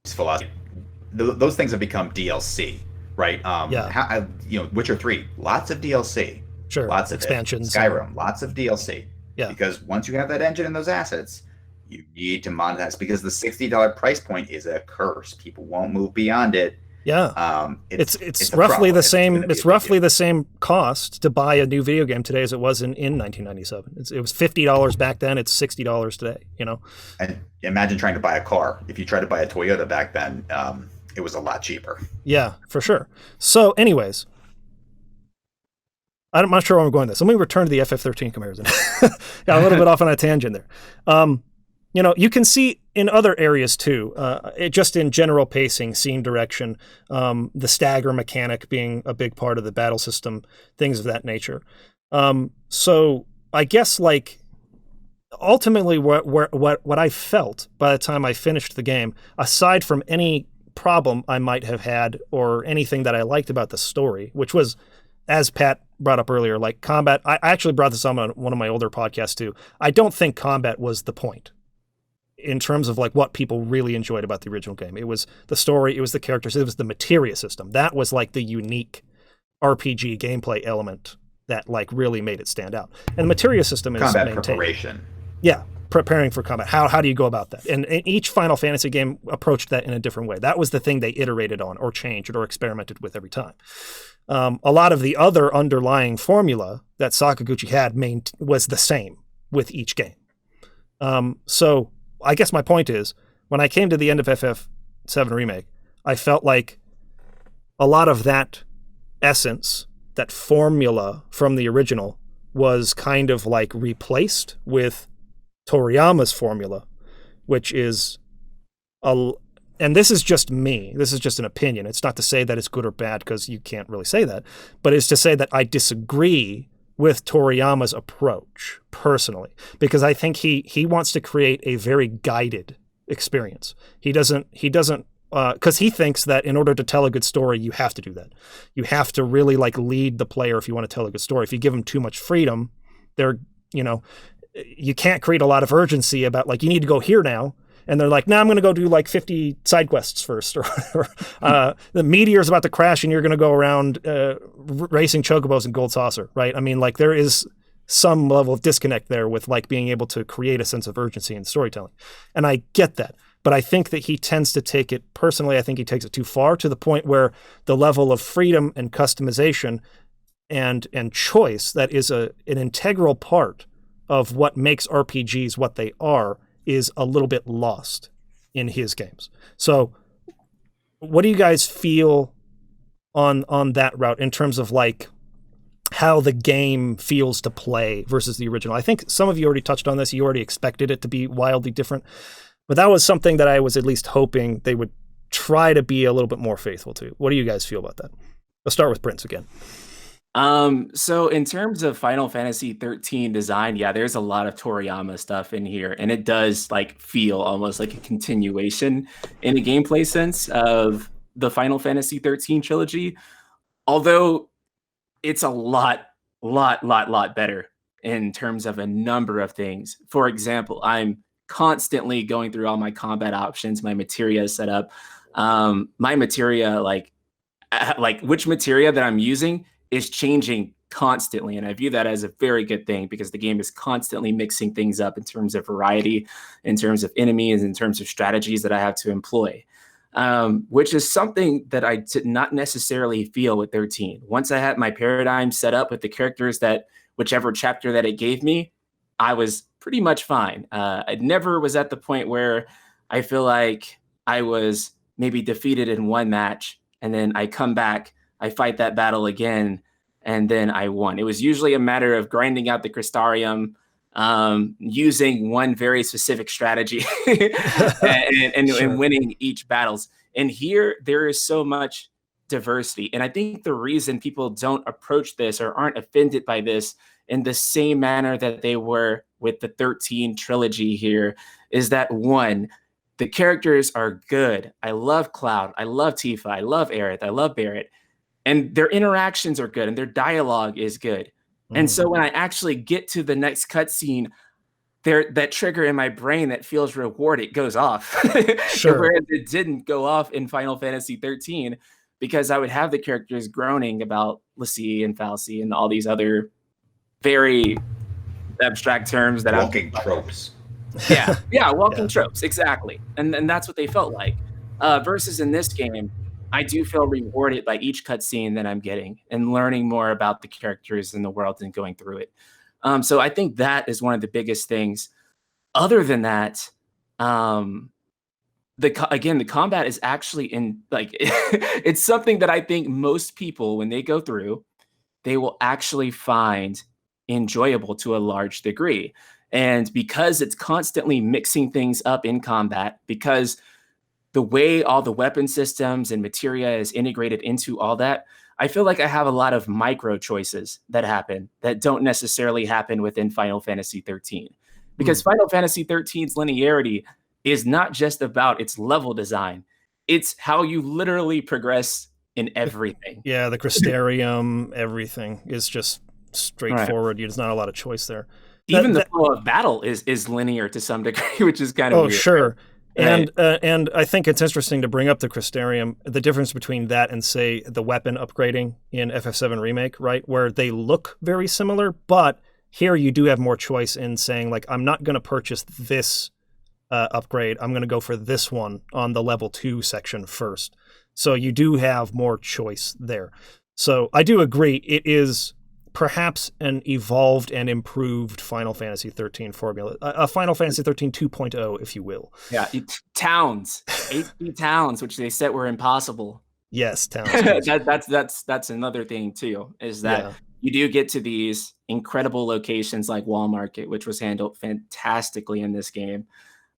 Philosophy. Those things have become DLC, right? Witcher 3, lots of DLC. Sure. Lots of expansions. Skyrim, lots of DLC. Yeah. Because once you have that engine and those assets, you need to monetize, because the $60 price point is a curse. People won't move beyond it. Yeah. It's roughly the same. It's roughly the same cost to buy a new video game today as it was in 1997. It was $50 back then. It's $60 today. You know. And imagine trying to buy a car. If you tried to buy a Toyota back then, it was a lot cheaper. Yeah, for sure. So, anyways, I'm not sure where I'm going with this. Let me return to the FF13 comparison. Got a little bit off on a tangent there. You know, you can see in other areas too, just in general pacing, scene direction, the stagger mechanic being a big part of the battle system, things of that nature. So I guess, like, ultimately what I felt by the time I finished the game, aside from any problem I might have had or anything that I liked about the story, which was, as Pat brought up earlier, like, combat. I actually brought this on one of my older podcasts too. I don't think combat was the point in terms of, like, what people really enjoyed about the original game. It was the story, it was the characters, it was the materia system. That was, like, the unique RPG gameplay element that, like, really made it stand out. And the materia system is combat maintained. Preparation. Yeah, preparing for combat. How do you go about that? And each Final Fantasy game approached that in a different way. That was the thing they iterated on or changed or experimented with every time. A lot of the other underlying formula that Sakaguchi had was the same with each game. So I guess my point is, when I came to the end of FF7 Remake, I felt like a lot of that essence that formula from the original was kind of like replaced with Toriyama's formula, which is and this is just me. This is just an opinion. It's not to say that it's good or bad, because you can't really say that, but it's to say that I disagree with Toriyama's approach personally, because I think he wants to create a very guided experience. He doesn't because he thinks that in order to tell a good story, you have to do that. You have to really like lead the player if you want to tell a good story. If you give them too much freedom, you can't create a lot of urgency about like, you need to go here now. And they're like, I'm going to go do like 50 side quests first, or the meteor's about to crash and you're going to go around racing chocobos and gold saucer, right? I mean, like there is some level of disconnect there with like being able to create a sense of urgency in storytelling. And I get that. But I think that he tends to take it, personally, I think he takes it too far, to the point where the level of freedom and customization and choice that is an integral part of what makes RPGs what they are is a little bit lost in his games. So what do you guys feel on that route in terms of like how the game feels to play versus the original? I think some of you already touched on this. You already expected it to be wildly different. But that was something that I was at least hoping they would try to be a little bit more faithful to. What do you guys feel about that? Let's start with Prince again. So in terms of Final Fantasy 13 design, yeah, there's a lot of Toriyama stuff in here, and it does like feel almost like a continuation in a gameplay sense of the Final Fantasy 13 trilogy. Although it's a lot better in terms of a number of things. For example, I'm constantly going through all my combat options, my materia set up. My materia, like which materia that I'm using is changing constantly. And I view that as a very good thing, because the game is constantly mixing things up in terms of variety, in terms of enemies, in terms of strategies that I have to employ, which is something that I did not necessarily feel with 13. Once I had my paradigm set up with the characters that whichever chapter that it gave me, I was pretty much fine. I never was at the point where I feel like I was maybe defeated in one match and then I come back, I fight that battle again, and then I won. It was usually a matter of grinding out the Crystarium, using one very specific strategy and winning each battles. And here there is so much diversity. And I think the reason people don't approach this or aren't offended by this in the same manner that they were with the 13 trilogy here is that, one, the characters are good. I love Cloud. I love Tifa. I love Aerith. I love Barrett. And their interactions are good and their dialogue is good. And so when I actually get to the next cutscene, that trigger in my brain that feels rewarded goes off. Sure. Whereas it didn't go off in Final Fantasy 13, because I would have the characters groaning about Lassie and Falsey and all these other very abstract terms that walking tropes. Walking tropes, exactly. And that's what they felt like. Versus in this game, I do feel rewarded by each cutscene that I'm getting and learning more about the characters and the world and going through it. So I think that is one of the biggest things. Other than that, the combat is actually it's something that I think most people, when they go through, they will actually find enjoyable to a large degree. And because it's constantly mixing things up in combat, because the way all the weapon systems and materia is integrated into all that, I feel like I have a lot of micro choices that happen that don't necessarily happen within Final Fantasy 13. Because Final Fantasy 13's linearity is not just about its level design. It's how you literally progress in everything. Yeah, the Crystarium, everything is just straightforward. Right. There's not a lot of choice there. Even the flow of battle is linear to some degree, which is kind of weird. Sure. Right. And I think it's interesting to bring up the Crystarium, the difference between that and, say, the weapon upgrading in FF7 Remake, right, where they look very similar, but here you do have more choice in saying, like, I'm not going to purchase this upgrade. I'm going to go for this one on the level 2 section first. So you do have more choice there. So I do agree. It is perhaps an evolved and improved Final Fantasy 13 formula, a Final Fantasy 13 2.0, if you will. Yeah, towns, 8 towns, which they said were impossible. Yes, townspeople. That's another thing too, is that Yeah. you do get to these incredible locations like Wall Market, which was handled fantastically in this game.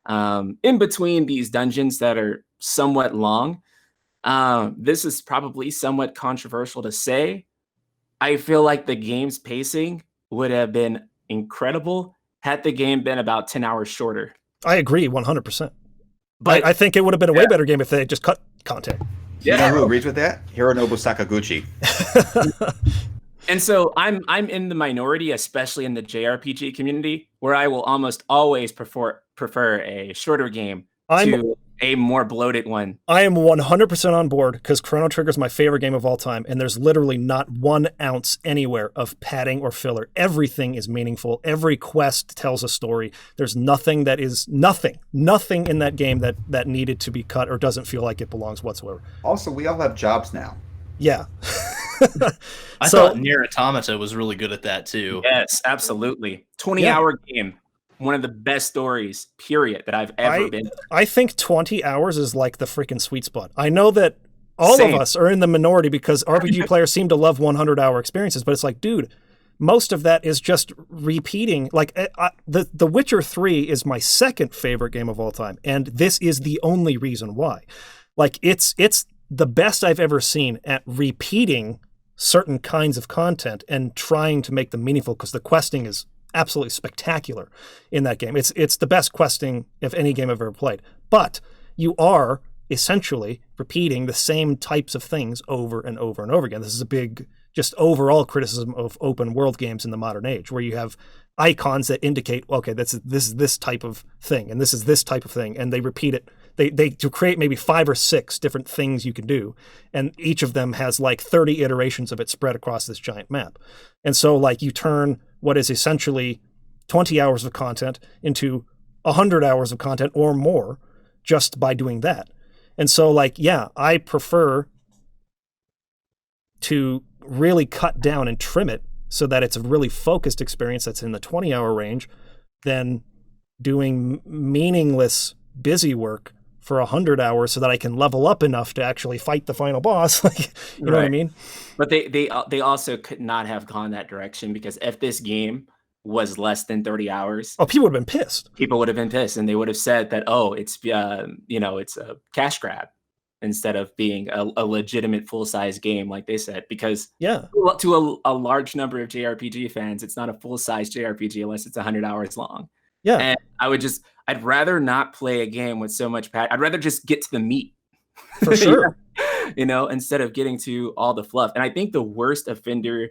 In between these dungeons that are somewhat long, this is probably somewhat controversial to say. I feel like the game's pacing would have been incredible had the game been about 10 hours shorter. I agree 100%. But I think it would have been a way better game if they had just cut content. You know who agrees with that? Hironobu Sakaguchi. And so I'm in the minority, especially in the JRPG community, where I will almost always prefer a shorter game to a more bloated one. I am 100% on board because Chrono Trigger is my favorite game of all time, and there's literally not 1 ounce anywhere of padding or filler. Everything is meaningful. Every quest tells a story. There's nothing that is nothing in that game that needed to be cut or doesn't feel like it belongs whatsoever. Also, we all have jobs now. Yeah. I thought Nier Automata was really good at that too. Yes, absolutely. 20-hour game. One of the best stories, period, that I've ever been. I think 20 hours is like the freaking sweet spot. I know that all of us are in the minority because RPG players seem to love 100-hour experiences, but it's like, dude, most of that is just repeating. Like, The Witcher 3 is my second favorite game of all time, and this is the only reason why. Like, it's the best I've ever seen at repeating certain kinds of content and trying to make them meaningful because the questing is absolutely spectacular in that game. It's the best questing of any game I've ever played. But you are essentially repeating the same types of things over and over and over again. This is a big, just overall criticism of open world games in the modern age, where you have icons that indicate, okay, this is this type of thing, and this is this type of thing, and they repeat it. They to create maybe 5 or 6 different things you can do, and each of them has like 30 iterations of it spread across this giant map. And so like you turn what is essentially 20 hours of content into 100 hours of content or more just by doing that. And so like, yeah, I prefer to really cut down and trim it so that it's a really focused experience that's in the 20-hour range than doing meaningless busy work for 100 hours so that I can level up enough to actually fight the final boss. Like, you know what I mean? But they also could not have gone that direction, because if this game was less than 30 hours, people would have been pissed. People would have been pissed, and they would have said that, it's it's a cash grab instead of being a legitimate full-size game, like they said, because to a large number of JRPG fans, it's not a full-size JRPG unless it's 100 hours long. Yeah. And I'd rather not play a game with so much I'd rather just get to the meat. For sure. Instead of getting to all the fluff. And I think the worst offender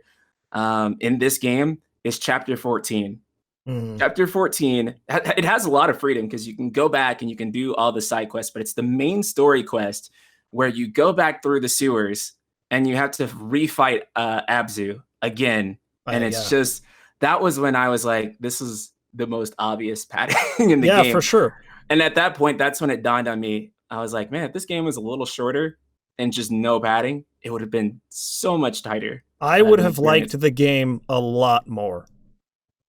in this game is Chapter 14. Mm. Chapter 14, it has a lot of freedom because you can go back and you can do all the side quests, but it's the main story quest where you go back through the sewers and you have to refight Abzu again. And it's just, that was when I was like, this is the most obvious padding in the game. Yeah, for sure. And at that point, that's when it dawned on me. I was like, man, if this game was a little shorter and just no padding, it would have been so much tighter. I would have liked the game a lot more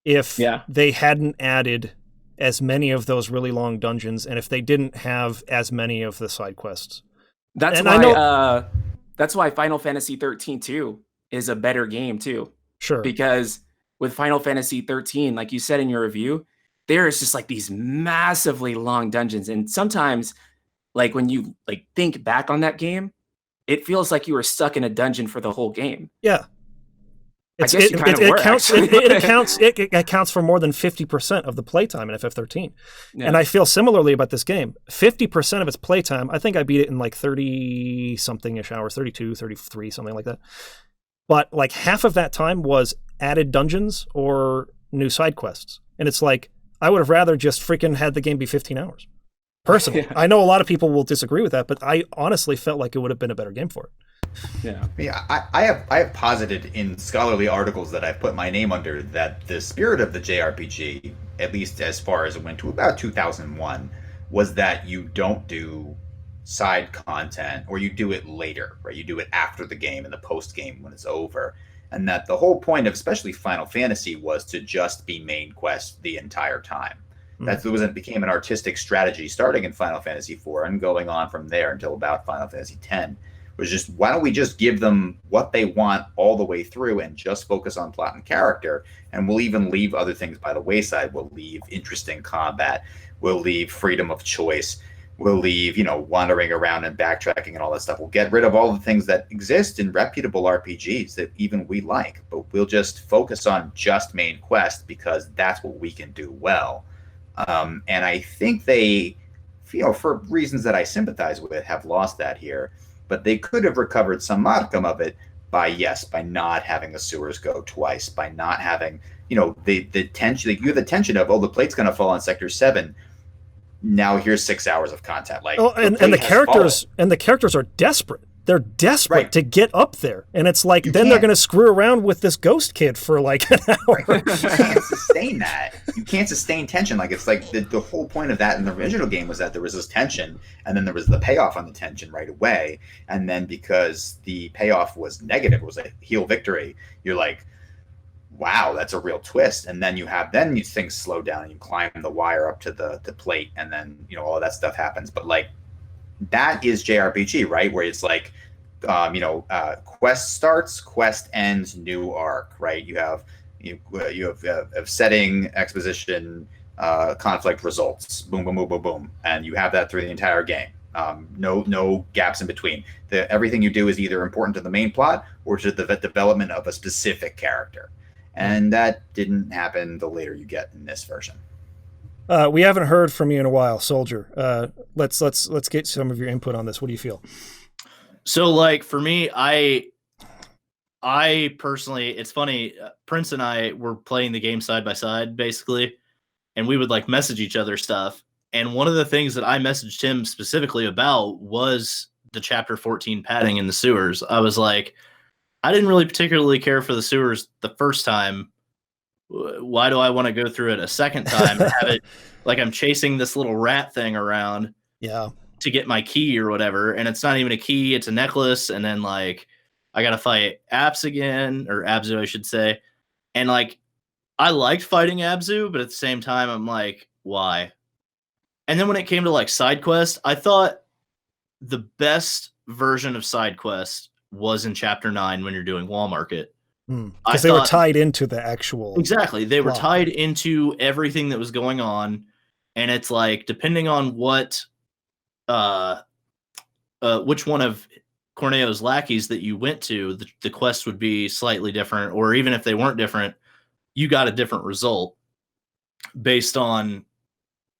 if they hadn't added as many of those really long dungeons and if they didn't have as many of the side quests. That's why Final Fantasy 13 too is a better game too. Sure. Because with Final Fantasy 13, like you said in your review, there is just like these massively long dungeons. And sometimes, like when you like think back on that game, it feels like you were stuck in a dungeon for the whole game. Yeah. It accounts for more than 50% of the playtime in FF13. Yeah. And I feel similarly about this game. 50% of its playtime, I think I beat it in like 30-something-ish hours, 32, 33, something like that. But like half of that time was added dungeons or new side quests. And it's like, I would have rather just freaking had the game be 15 hours. Personally. I know a lot of people will disagree with that, but I honestly felt like it would have been a better game for it. Yeah, I have posited in scholarly articles that I've put my name under that the spirit of the JRPG, at least as far as it went to about 2001, was that you don't do side content, or you do it later, right? You do it after the game and the post game when it's over. And that the whole point of especially Final Fantasy was to just be main quest the entire time. It became an artistic strategy starting in Final Fantasy IV and going on from there until about Final Fantasy X, was just, why don't we just give them what they want all the way through and just focus on plot and character, and we'll even leave other things by the wayside. We'll leave interesting combat, we'll leave freedom of choice, we'll leave, wandering around and backtracking and all that stuff. We'll get rid of all the things that exist in reputable RPGs that even we like, but we'll just focus on just main quest because that's what we can do well. And I think they, for reasons that I sympathize with, have lost that here. But they could have recovered some modicum of it by not having the sewers go twice, by not having, the tension. You have the tension of, the plate's going to fall on Sector 7. Now here's 6 hours of content. And the characters are desperate. They're desperate to get up there, and it's like they're going to screw around with this ghost kid for like an hour. Right. You can't sustain that. You can't sustain tension. It's like the whole point of that in the original game was that there was this tension, and then there was the payoff on the tension right away. And then because the payoff was negative, it was a heel victory. You're like, wow, that's a real twist. And then things slow down, and you climb the wire up to the plate, and then all of that stuff happens. But that is JRPG, right? Where it's like, quest starts, quest ends, new arc, right? You have setting, exposition, conflict, results, boom, boom, boom, boom, boom, and you have that through the entire game. No gaps in between. Everything you do is either important to the main plot or to the development of a specific character, and that didn't happen the later you get in this version. We haven't heard from you in a while, Soldier. Let's get some of your input on this. What do you feel? So, for me, I personally, it's funny. Prince and I were playing the game side by side, basically, and we would message each other stuff. And one of the things that I messaged him specifically about was the Chapter 14 padding in the sewers. I was like, I didn't really particularly care for the sewers the first time. Why do I want to go through it a second time and have it like I'm chasing this little rat thing around to get my key or whatever? And it's not even a key, it's a necklace. And then I got to fight Abzu again, or Abzu, I should say. And I liked fighting Abzu, but at the same time, I'm like, why? And then when it came to side quest, I thought the best version of side quest was in Chapter 9 when you're doing Wall Market. Because they were tied into the actual... Exactly. They were tied into everything that was going on. And it's depending on what... which one of Corneo's lackeys that you went to, the quest would be slightly different. Or even if they weren't different, you got a different result based on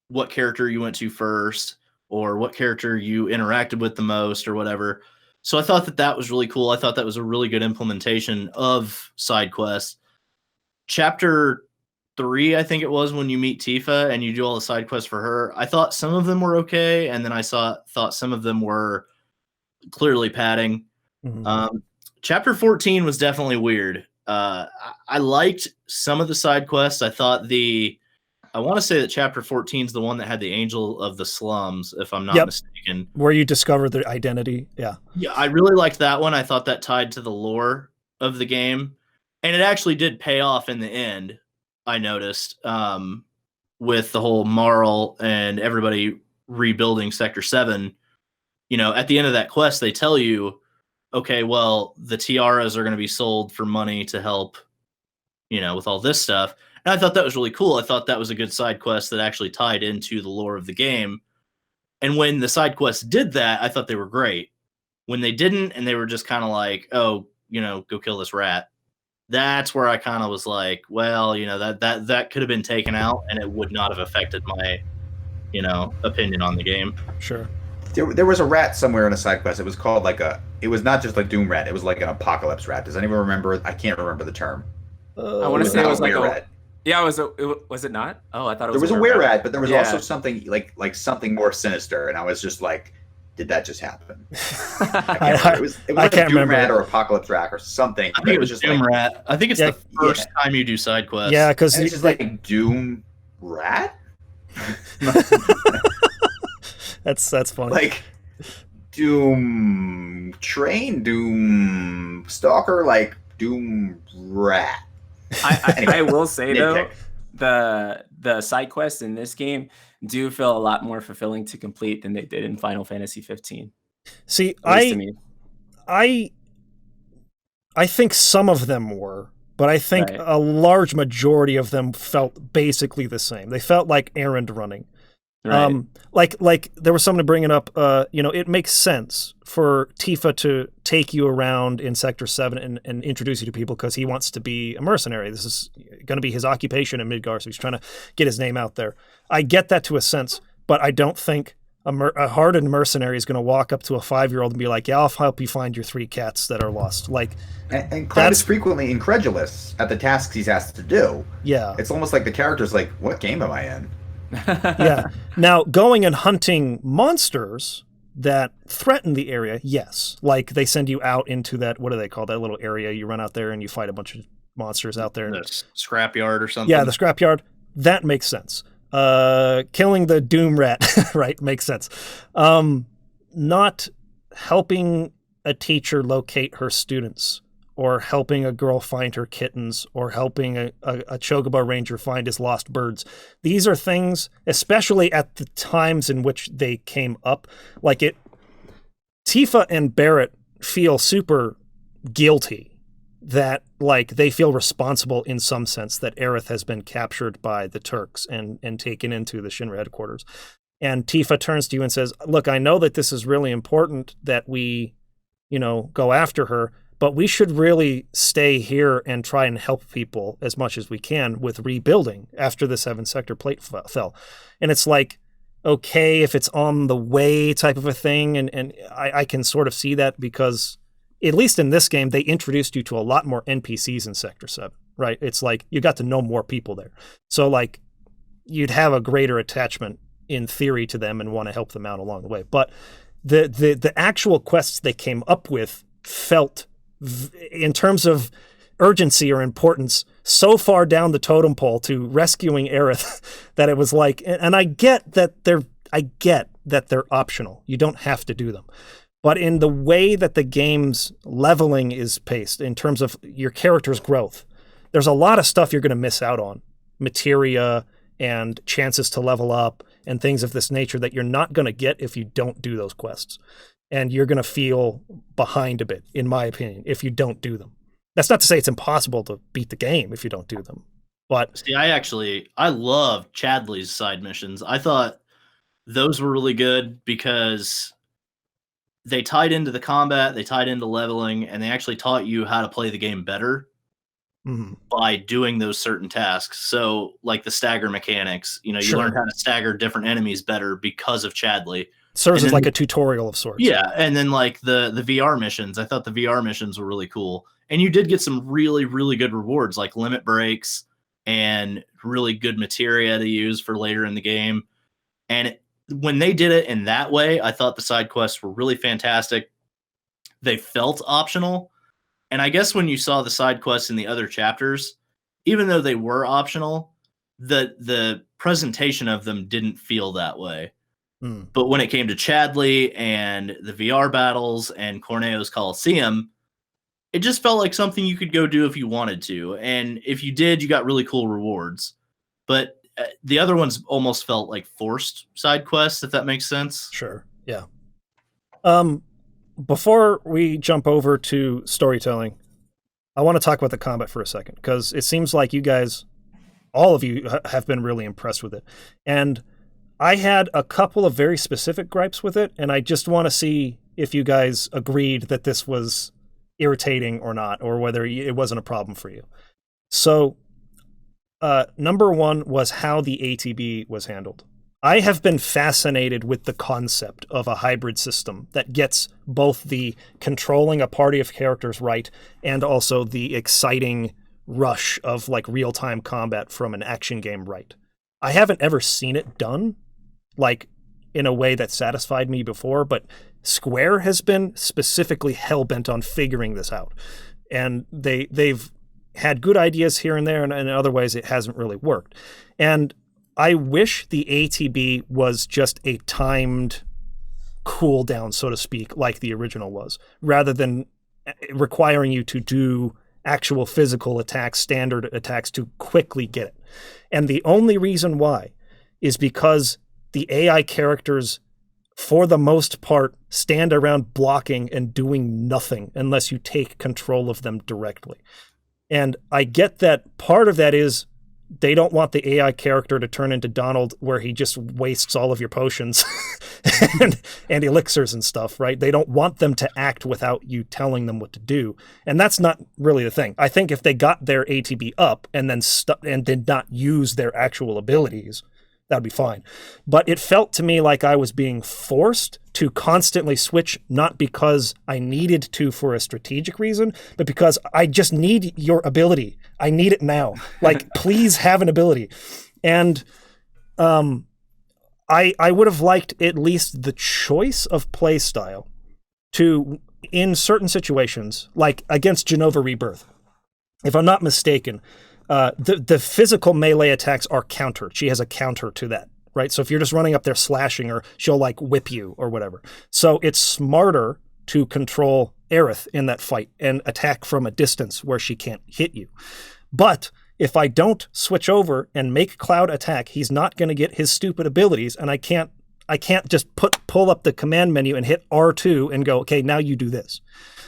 what character you went to first, or what character you interacted with the most, or whatever. So I thought that was really cool. I thought that was a really good implementation of side quests. Chapter 3, I think it was, when you meet Tifa and you do all the side quests for her, I thought some of them were okay, and then I thought some of them were clearly padding. Mm-hmm. Chapter 14 was definitely weird. I liked some of the side quests. I thought I want to say that Chapter 14 is the one that had the Angel of the Slums, if I'm not mistaken. Where you discover their identity. Yeah. Yeah, I really liked that one. I thought that tied to the lore of the game. And it actually did pay off in the end, I noticed, with the whole Marl and everybody rebuilding Sector 7. At the end of that quest, they tell you, okay, well, the tiaras are going to be sold for money to help, with all this stuff. And I thought that was really cool. I thought that was a good side quest that actually tied into the lore of the game. And when the side quests did that, I thought they were great. When they didn't, and they were just kind of like, oh, go kill this rat, that's where I kind of was like, well, that could have been taken out, and it would not have affected my, opinion on the game. Sure. There was a rat somewhere in a side quest. It was called it was not just Doom Rat. It was like an apocalypse rat. Does anyone remember? I can't remember the term. I want to say it was like a rat. Yeah, was it not? Oh, I thought it was. There was a were-rat, but there was also something like something more sinister, and I was just like, did that just happen? It was like a Doom Rat or Apocalypse Rat or something. I think it was just Doom Rat. I think it's the first time you do side quests. Yeah, because it's just like Doom Rat. That's funny. Like Doom Train, Doom Stalker, like Doom Rat. I will say though, the side quests in this game do feel a lot more fulfilling to complete than they did in Final Fantasy 15. See, I think some of them were, but I think Right. a large majority of them felt basically the same. They felt like errand running. Right. Like there was someone bringing up, it makes sense for Tifa to take you around in Sector 7 and introduce you to people because he wants to be a mercenary. This is going to be his occupation in Midgar, so he's trying to get his name out there. I get that to a sense, but I don't think a hardened mercenary is going to walk up to a 5-year-old and be like, yeah, I'll help you find your 3 cats that are lost. Like, and Cloud is frequently incredulous at the tasks he's asked to do. Yeah. It's almost like the character's like, what game am I in? Yeah. Now, going and hunting monsters that threaten the area, yes. Like, they send you out into that, what do they call that little area? You run out there and you fight a bunch of monsters out there. The scrapyard or something. Yeah, the scrapyard. That makes sense. Killing the Doom Rat, right, makes sense. Not helping a teacher locate her students, or helping a girl find her kittens, or helping a Chocobo Ranger find his lost birds. These are things, especially at the times in which they came up, Tifa and Barrett feel super guilty that, like, they feel responsible in some sense that Aerith has been captured by the Turks and taken into the Shinra headquarters. And Tifa turns to you and says, look, I know that this is really important that we, go after her, but we should really stay here and try and help people as much as we can with rebuilding after the 7 sector plate fell. And it's like, okay, if it's on the way type of a thing, and I can sort of see that because, at least in this game, they introduced you to a lot more NPCs in Sector 7, right? It's like you got to know more people there. So, like, you'd have a greater attachment in theory to them and want to help them out along the way. But the actual quests they came up with felt, in terms of urgency or importance, so far down the totem pole to rescuing Aerith that it was like, and I get that they're optional. You don't have to do them. But in the way that the game's leveling is paced, in terms of your character's growth, there's a lot of stuff you're going to miss out on. Materia and chances to level up and things of this nature that you're not going to get if you don't do those quests. And you're going to feel behind a bit, in my opinion, if you don't do them. That's not to say it's impossible to beat the game if you don't do them. But see, I love Chadley's side missions. I thought those were really good because they tied into the combat, they tied into leveling, and they actually taught you how to play the game better by doing those certain tasks. So, like the stagger mechanics, you learned how to stagger different enemies better because of Chadley. Serves as like a tutorial of sorts. Yeah, and then like the VR missions, I thought the VR missions were really cool. And you did get some really, really good rewards, like limit breaks and really good materia to use for later in the game. And when they did it in that way, I thought the side quests were really fantastic. They felt optional. And I guess when you saw the side quests in the other chapters, even though they were optional, the presentation of them didn't feel that way. But when it came to Chadley and the VR battles and Corneo's Coliseum, it just felt like something you could go do if you wanted to. And if you did, you got really cool rewards. But the other ones almost felt like forced side quests, if that makes sense. Sure. Yeah. Before we jump over to storytelling, I want to talk about the combat for a second, because it seems like you guys, all of you, have been really impressed with it. And I had a couple of very specific gripes with it, and I just want to see if you guys agreed that this was irritating or not, or whether it wasn't a problem for you. So, number one was how the ATB was handled. I have been fascinated with the concept of a hybrid system that gets both the controlling a party of characters right and also the exciting rush of like real-time combat from an action game right. I haven't ever seen it done like in a way that satisfied me before, but Square has been specifically hell-bent on figuring this out. And they've had good ideas here and there, and in other ways it hasn't really worked. And I wish the ATB was just a timed cooldown, so to speak, like the original was, rather than requiring you to do actual physical attacks, standard attacks to quickly get it. And the only reason why is because the AI characters for the most part, stand around blocking and doing nothing unless you take control of them directly. And I get that part of that is they don't want the AI character to turn into Donald where he just wastes all of your potions and elixirs and stuff, right? They don't want them to act without you telling them what to do. And that's not really the thing. I think if they got their ATB up and then and did not use their actual abilities, that'd be fine. But it felt to me like I was being forced to constantly switch, not because I needed to for a strategic reason, but because I just need your ability. I need it now. Like, please have an ability. And I would have liked at least the choice of play style to, in certain situations, like against Genova Rebirth. If I'm not mistaken, the physical melee attacks are countered. She has a counter to that, right? So if you're just running up there slashing her, she'll like whip you or whatever. So it's smarter to control Aerith in that fight and attack from a distance where she can't hit you. But if I don't switch over and make Cloud attack, he's not going to get his stupid abilities, and I can't just pull up the command menu and hit R2 and go, okay, now you do this.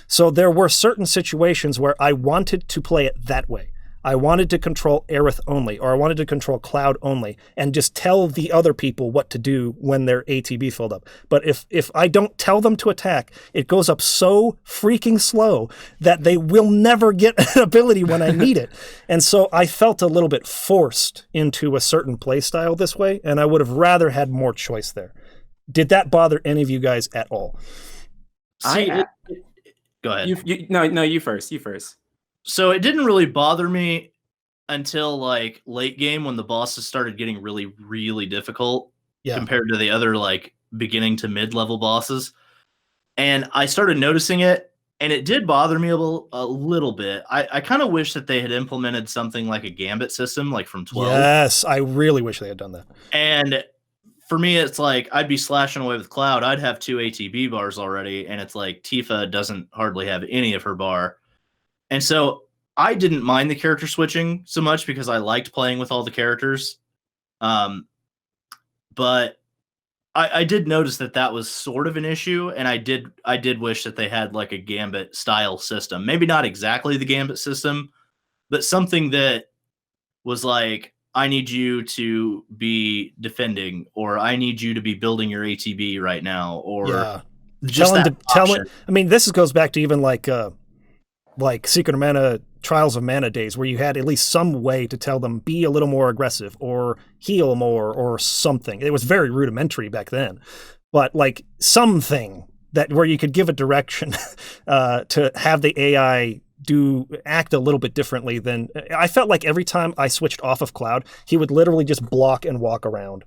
So there were certain situations where I wanted to play it that way. I wanted to control Aerith only, or I wanted to control Cloud only, and just tell the other people what to do when their ATB filled up. But if I don't tell them to attack, it goes up so freaking slow that they will never get an ability when I need it. And so I felt a little bit forced into a certain playstyle this way, and I would have rather had more choice there. Did that bother any of you guys at all? Go ahead. You first. So it didn't really bother me until like late game when the bosses started getting really, really difficult compared to the other like beginning to mid-level bosses. And I started noticing it, and it did bother me a little bit. I kind of wish that they had implemented something like a gambit system, like from 12. Yes, I really wish they had done that. And for me, it's like I'd be slashing away with Cloud. I'd have 2 ATB bars already, and it's like Tifa doesn't hardly have any of her bar. And so I didn't mind the character switching so much because I liked playing with all the characters. But I did notice that was sort of an issue, and I did wish that they had like a Gambit style system. Maybe not exactly the Gambit system, but something that was like, I need you to be defending, or I need you to be building your ATB right now, or just I mean, this goes back to even like Secret of Mana, Trials of Mana days, where you had at least some way to tell them, be a little more aggressive or heal more or something. It was very rudimentary back then, but like something that where you could give a direction to have the AI act a little bit differently than I felt like every time I switched off of Cloud, he would literally just block and walk around.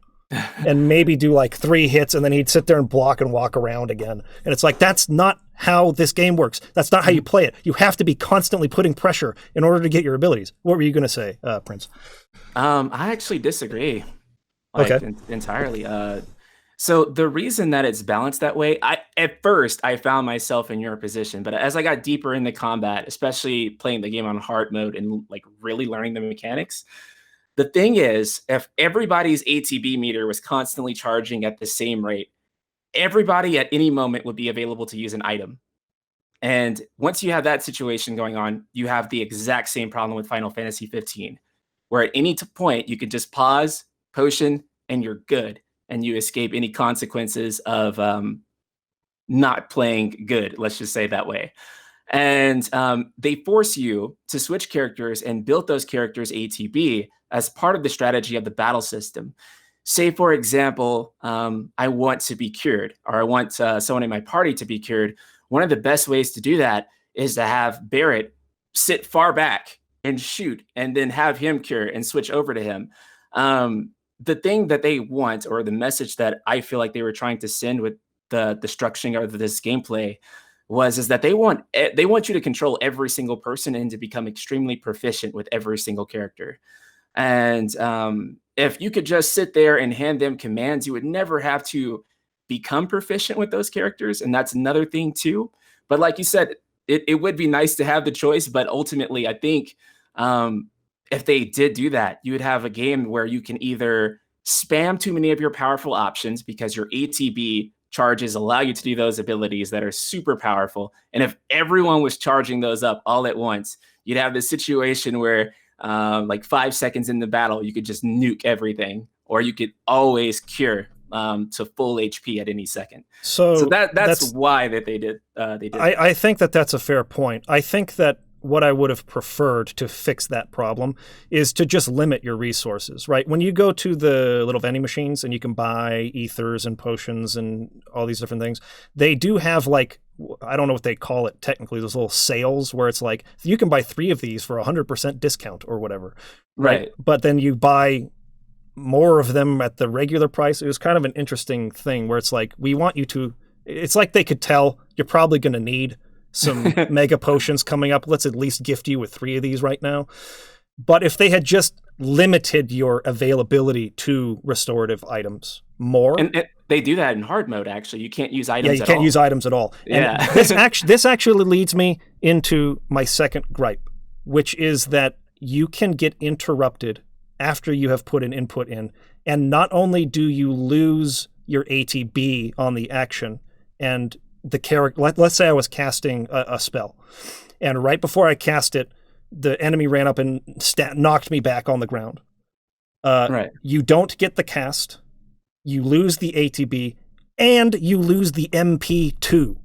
And maybe do like 3 hits, and then he'd sit there and block and walk around again. And it's like, that's not how this game works. That's not how you play it. You have to be constantly putting pressure in order to get your abilities. What were you going to say, Prince? I actually disagree. Entirely. So the reason that it's balanced that way, at first I found myself in your position, but as I got deeper into combat, especially playing the game on hard mode and like really learning the mechanics, the thing is, if everybody's ATB meter was constantly charging at the same rate, everybody at any moment would be available to use an item. And once you have that situation going on, you have the exact same problem with Final Fantasy 15, where at any point you could just pause, potion, and you're good. And you escape any consequences of not playing good, let's just say it that way. And they force you to switch characters and build those characters ATB as part of the strategy of the battle system. Say, for example, I want to be cured, or I want someone in my party to be cured. One of the best ways to do that is to have Barrett sit far back and shoot, and then have him cure and switch over to him. The thing that they want, or the message that I feel like they were trying to send with the structuring of this gameplay, is that they want you to control every single person and to become extremely proficient with every single character. And if you could just sit there and hand them commands, you would never have to become proficient with those characters. And that's another thing too. But like you said, it would be nice to have the choice. But ultimately, I think if they did do that, you would have a game where you can either spam too many of your powerful options because your ATB charges allow you to do those abilities that are super powerful. And if everyone was charging those up all at once, you'd have this situation where like 5 seconds in the battle, you could just nuke everything, or you could always cure to full HP at any second. So that's why that they did. I think that's a fair point. I think that what I would have preferred to fix that problem is to just limit your resources, right? When you go to the little vending machines and you can buy ethers and potions and all these different things, they do have like, I don't know what they call it technically, those little sales where it's like, you can buy 3 of these for 100% discount or whatever. Right. But then you buy more of them at the regular price. It was kind of an interesting thing where it's like, we want you to, it's like they could tell you're probably going to need some mega potions coming up. Let's at least gift you with 3 of these right now. But if they had just limited your availability to restorative items more. And they do that in hard mode, actually. You can't use items at all. Yeah, you can't use items at all. Yeah. And this actually leads me into my second gripe, which is that you can get interrupted after you have put an input in. And not only do you lose your ATB on the action, and the character, let's say I was casting a spell, and right before I cast it, the enemy ran up and knocked me back on the ground. Right. You don't get the cast, you lose the ATB, and you lose the MP too.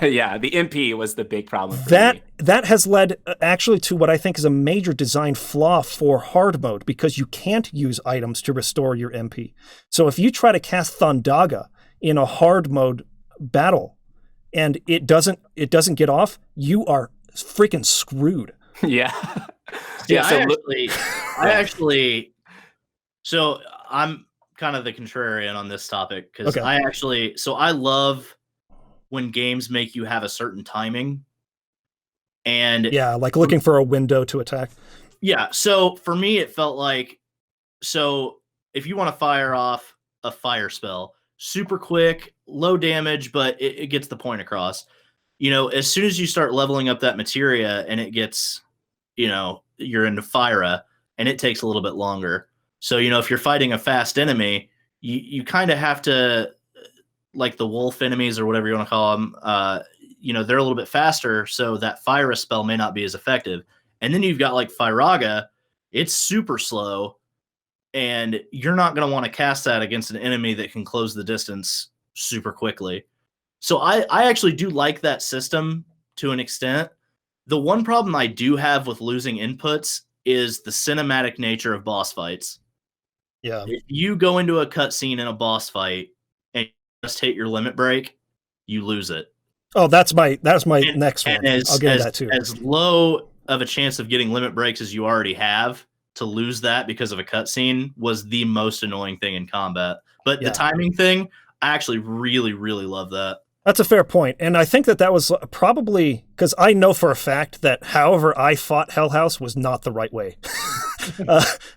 Yeah, the MP was the big problem for me. That has led actually to what I think is a major design flaw for hard mode, because you can't use items to restore your MP. So if you try to cast Thondaga in a hard mode battle and it doesn't get off, you are freaking screwed. Yeah. Yeah, I actually, so I'm kind of the contrarian on this topic, because I love when games make you have a certain timing. And yeah, like looking for a window to attack. Yeah, so for me it felt like, so if you want to fire off a fire spell, super quick, low damage, but it gets the point across. You know, as soon as you start leveling up that materia and it gets, you know, you're into Fyra and it takes a little bit longer. So, you know, if you're fighting a fast enemy, you kind of have to, like the wolf enemies or whatever you want to call them, you know, they're a little bit faster, so that Fyra spell may not be as effective. And then you've got like Fyraga, it's super slow, and you're not going to want to cast that against an enemy that can close the distance super quickly. So I actually do like that system to an extent. The one problem I do have with losing inputs is the cinematic nature of boss fights. Yeah. If you go into a cutscene in a boss fight and just hit your limit break, you lose it. Oh, that's my next one. I'll get that too. As low of a chance of getting limit breaks as you already have, to lose that because of a cutscene was the most annoying thing in combat. But the timing thing, I actually really, really love that. That's a fair point. And I think that was probably, because I know for a fact that however I fought Hell House was not the right way.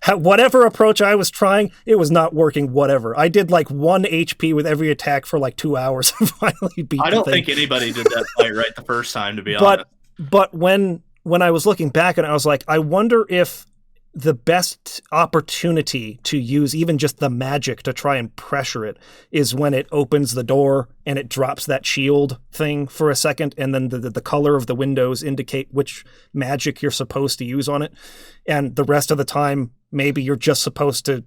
Whatever approach I was trying, it was not working, whatever. I did like 1 HP with every attack for like 2 hours and finally beat I don't think anybody did that fight right the first time, to be honest. But when I was looking back and I was like, I wonder if the best opportunity to use even just the magic to try and pressure it is when it opens the door and it drops that shield thing for a second, and then the color of the windows indicate which magic you're supposed to use on it. And the rest of the time, maybe you're just supposed to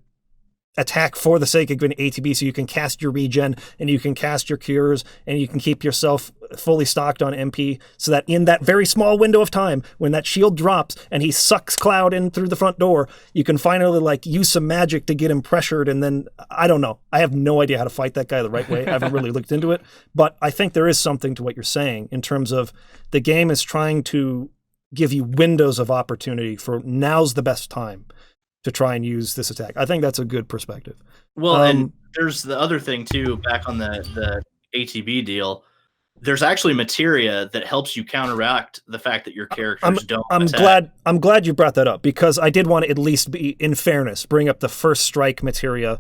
attack for the sake of getting ATB, so you can cast your regen and you can cast your cures and you can keep yourself fully stocked on MP, so that in that very small window of time when that shield drops and he sucks Cloud in through the front door, you can finally like use some magic to get him pressured. And then I don't know, I have no idea how to fight that guy the right way. I haven't really looked into it, but I think there is something to what you're saying in terms of the game is trying to give you windows of opportunity for now's the best time to try and use this attack. I think that's a good perspective. Well, and there's the other thing too, back on the ATB deal, there's actually materia that helps you counteract the fact that your characters don't attack. I'm glad you brought that up, because I did want to at least be, in fairness, bring up the first strike materia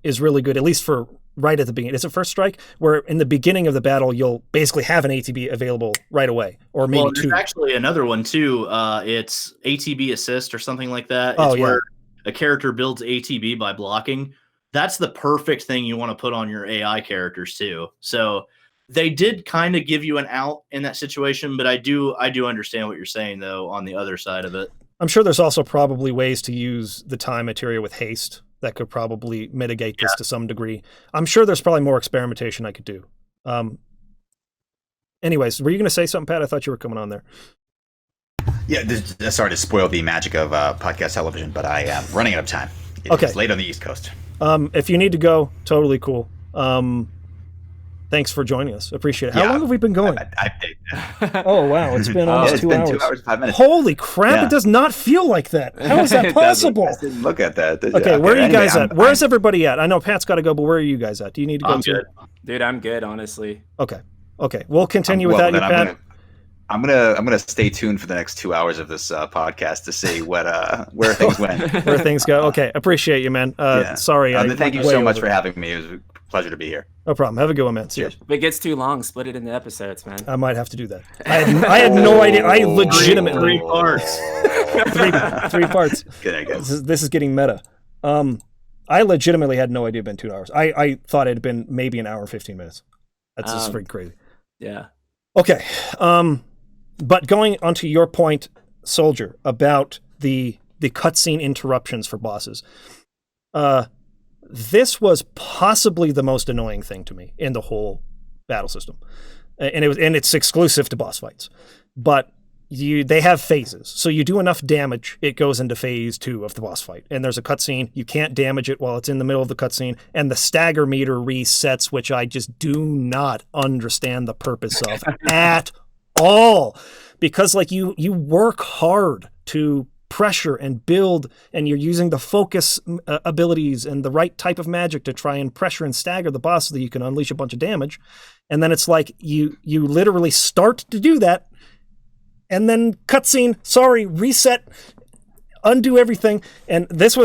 is really good, at least for right at the beginning. Is it first strike? Where in the beginning of the battle, you'll basically have an ATB available right away, or maybe two. There's actually another one too. It's ATB assist or something like that. It's where a character builds ATB by blocking. that's the perfect thing you want to put on your AI characters too. So they did kind of give you an out in that situation, but I do understand what you're saying though on the other side of it. I'm sure there's also probably ways to use the time materia with haste that could probably mitigate this to some degree. I'm sure there's probably more experimentation I could do. Anyways, were you going to say something, Pat? I thought you were coming on there. Yeah, sorry to spoil the magic of podcast television, but I am running out of time. Okay. It's late on the East Coast. If you need to go, totally cool. Thanks for joining us. Appreciate it. How long have we been going? Oh, wow. It's been almost 2 hours. 2 hours, 5 minutes. Holy crap. It does not feel like that. How is that possible? Didn't look at that. Okay, where are you guys at? Where's everybody at? I know Pat's got to go, but where are you guys at? Do you need to go? I'm good. Dude, I'm good, honestly. Okay. We'll continue without you, Pat. I'm gonna stay tuned for the next 2 hours of this podcast to see what where things went, where things go. Okay, appreciate you, man. Sorry. Thank you so much for having me. It was a pleasure to be here. No problem. Have a good one, man. See you. If it gets too long, split it into episodes, man. I might have to do that. I had no idea. I legitimately 3 parts. three parts. Good, I guess. This is getting meta. I legitimately had no idea it'd been 2 hours. I thought it'd been maybe an hour and 15 minutes. That's just freaking crazy. Yeah. Okay. But going onto your point, Soldier, about the cutscene interruptions for bosses, this was possibly the most annoying thing to me in the whole battle system, and it's exclusive to boss fights. But they have phases, so you do enough damage, it goes into phase 2 of the boss fight, and there's a cutscene. You can't damage it while it's in the middle of the cutscene, and the stagger meter resets, which I just do not understand the purpose of at all, because like you work hard to pressure and build, and you're using the focus abilities and the right type of magic to try and pressure and stagger the boss so that you can unleash a bunch of damage, and then it's like you literally start to do that, and then cutscene, reset, undo everything. And this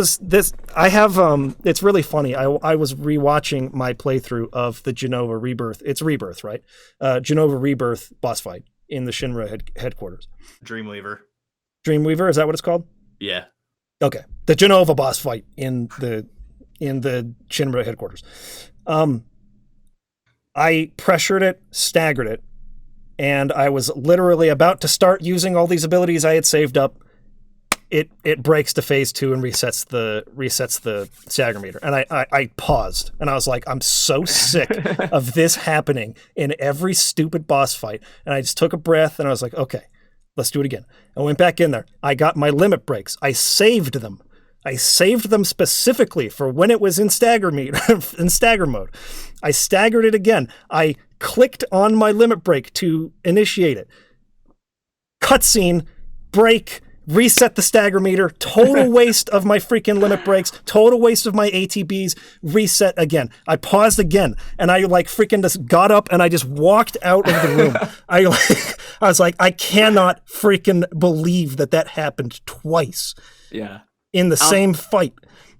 I have it's really funny. I was rewatching my playthrough of the Genova Rebirth. It's Rebirth, right? Genova Rebirth boss fight in the Shinra headquarters. Dreamweaver, is that what it's called? Yeah. Okay. The Genova boss fight in the Shinra headquarters. I pressured it, staggered it, and I was literally about to start using all these abilities I had saved up. It breaks to phase 2 and resets the stagger meter. And I paused, and I was like, I'm so sick of this happening in every stupid boss fight. And I just took a breath, and I was like, okay, let's do it again. I went back in there. I got my limit breaks. I saved them. I saved them specifically for when it was in stagger mode. I staggered it again. I clicked on my limit break to initiate it. Cutscene, break, reset the stagger meter, total waste of my freaking limit breaks, total waste of my ATBs, reset again. I paused again, and I freaking just got up and I just walked out of the room. I was like, I cannot freaking believe that happened twice. Yeah. In the same fight.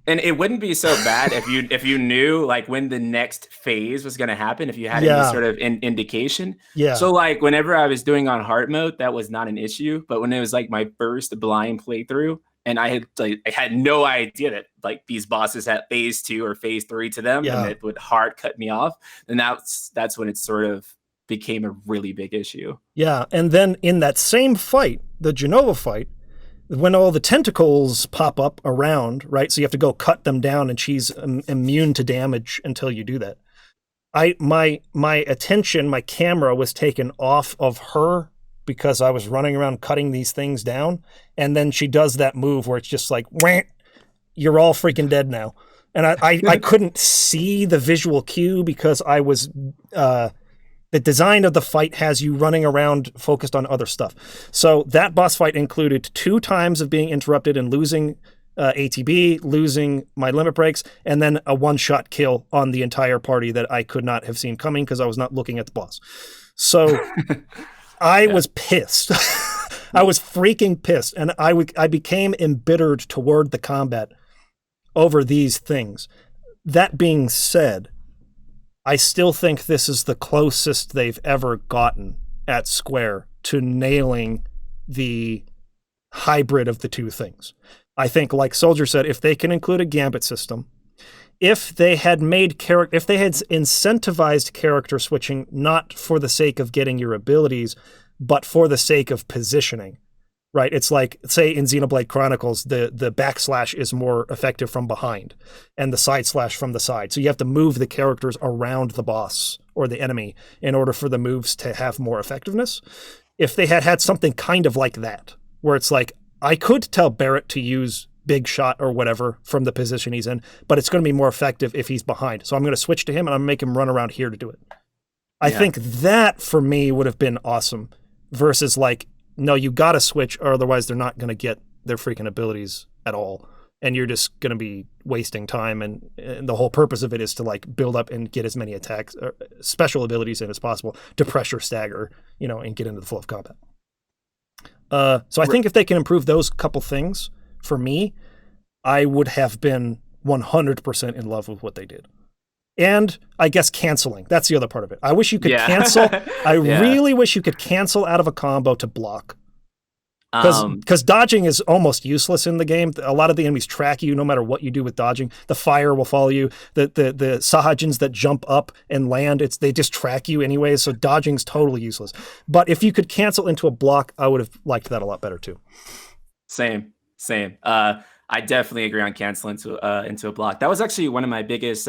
And it wouldn't be so bad if you knew when the next phase was going to happen, if you had any sort of indication. Yeah. So whenever I was doing on hard mode, that was not an issue. But when it was my first blind playthrough, and I had no idea that these bosses had phase 2 or phase 3 to them, and it would hard cut me off, then that's when it sort of became a really big issue. Yeah, and then in that same fight, the Genova fight, when all the tentacles pop up around, right? So you have to go cut them down, and she's immune to damage until you do that. My attention, my camera was taken off of her because I was running around cutting these things down, and then she does that move where it's just like, wah, you're all freaking dead now. And I couldn't see the visual cue because I was the design of the fight has you running around focused on other stuff. So that boss fight included 2 times of being interrupted and losing ATB, losing my limit breaks, and then a one-shot kill on the entire party that I could not have seen coming because I was not looking at the boss. So I was pissed. I was freaking pissed, and I became embittered toward the combat over these things. That being said, I still think this is the closest they've ever gotten at Square to nailing the hybrid of the two things. I think, like Soldier said, if they can include a gambit system, if they had incentivized character switching not for the sake of getting your abilities, but for the sake of positioning, right? It's like, say in Xenoblade Chronicles, the backslash is more effective from behind and the side slash from the side. So you have to move the characters around the boss or the enemy in order for the moves to have more effectiveness. If they had something kind of like that, where it's like, I could tell Barrett to use big shot or whatever from the position he's in, but it's going to be more effective if he's behind. So I'm going to switch to him and I'm going to make him run around here to do it. I think that for me would have been awesome versus like, no, you got to switch or otherwise they're not going to get their freaking abilities at all. And you're just going to be wasting time. And the whole purpose of it is to like build up and get as many attacks or special abilities in as possible to pressure stagger, and get into the flow of combat. So I think if they can improve those couple things, for me, I would have been 100% in love with what they did. And I guess canceling. That's the other part of it. I wish you could cancel. I really wish you could cancel out of a combo to block. Because dodging is almost useless in the game. A lot of the enemies track you no matter what you do with dodging. The fire will follow you. The Sahajins that jump up and land, they just track you anyways, so dodging's totally useless. But if you could cancel into a block, I would have liked that a lot better too. Same. I definitely agree on canceling into a block. That was actually one of my biggest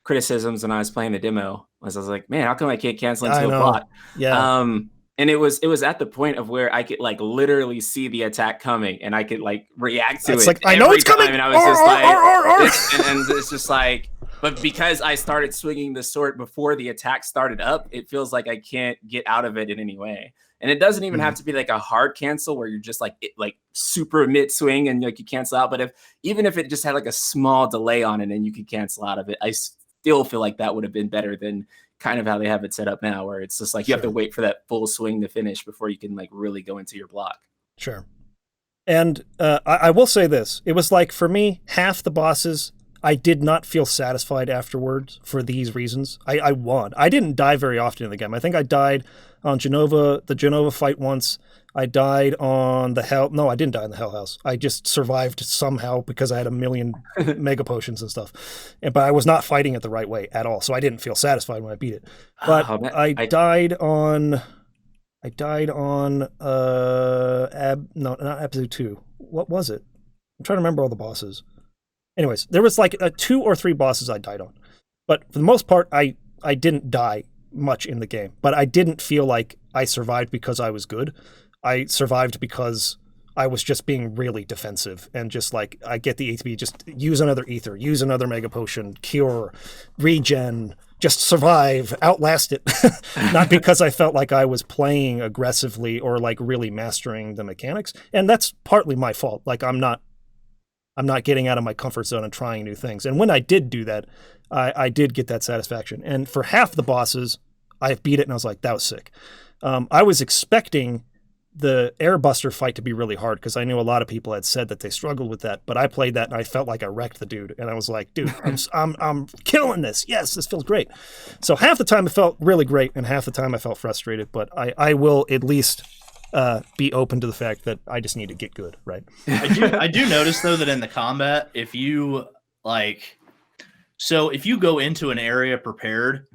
criticisms when I was playing the demo. I was like, man, how come I can't cancel into a block? Yeah. And it was at the point of where I could like literally see the attack coming and I could like react to it. Like, I know it's coming. And I was just like, and it's just like, but because I started swinging the sword before the attack started up, it feels like I can't get out of it in any way. And it doesn't even have to be like a hard cancel where you're just like super mid swing and like you cancel out. But even if it just had like a small delay on it and you could cancel out of it, I still feel like that would have been better than kind of how they have it set up now, where it's just like you have to wait for that full swing to finish before you can like really go into your block. Sure. And I will say this. It was like, for me, half the bosses, I did not feel satisfied afterwards for these reasons. I won. I didn't die very often in the game. I think I died on the Genova fight once. I died on I didn't die in the Hell House. I just survived somehow because I had a million mega potions and stuff. But I was not fighting it the right way at all, so I didn't feel satisfied when I beat it. But I died on not Episode 2. What was it? I'm trying to remember all the bosses. Anyways, there was like 2 or 3 bosses I died on. But for the most part, I didn't die much in the game. But I didn't feel like I survived because I was good. I survived because I was just being really defensive and just like, I get the HP, just use another ether, use another mega potion, cure, regen, just survive, outlast it. Not because I felt like I was playing aggressively or like really mastering the mechanics. And that's partly my fault. Like I'm not getting out of my comfort zone and trying new things. And when I did do that, I did get that satisfaction. And for half the bosses, I beat it and I was like, that was sick. I was expecting the Airbuster fight to be really hard because I knew a lot of people had said that they struggled with that, but I played that and I felt like I wrecked the dude. And I was like, dude, I'm killing this. Yes, this feels great. So half the time it felt really great and half the time I felt frustrated, but I will at least be open to the fact that I just need to get good, right? I do notice though that in the combat, if you go into an area prepared,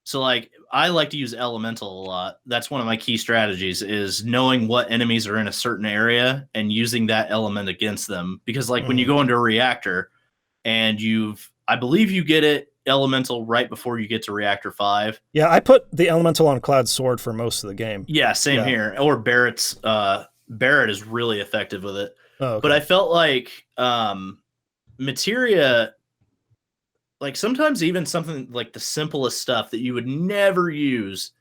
so like I like to use elemental a lot. That's one of my key strategies, is knowing what enemies are in a certain area and using that element against them. Because like when you go into a reactor and I believe you get it elemental right before you get to reactor 5. Yeah, I put the elemental on Cloud's sword for most of the game. Yeah, same here. Or Barrett is really effective with it. Oh, okay. But I felt like materia, like sometimes even something like the simplest stuff that you would never use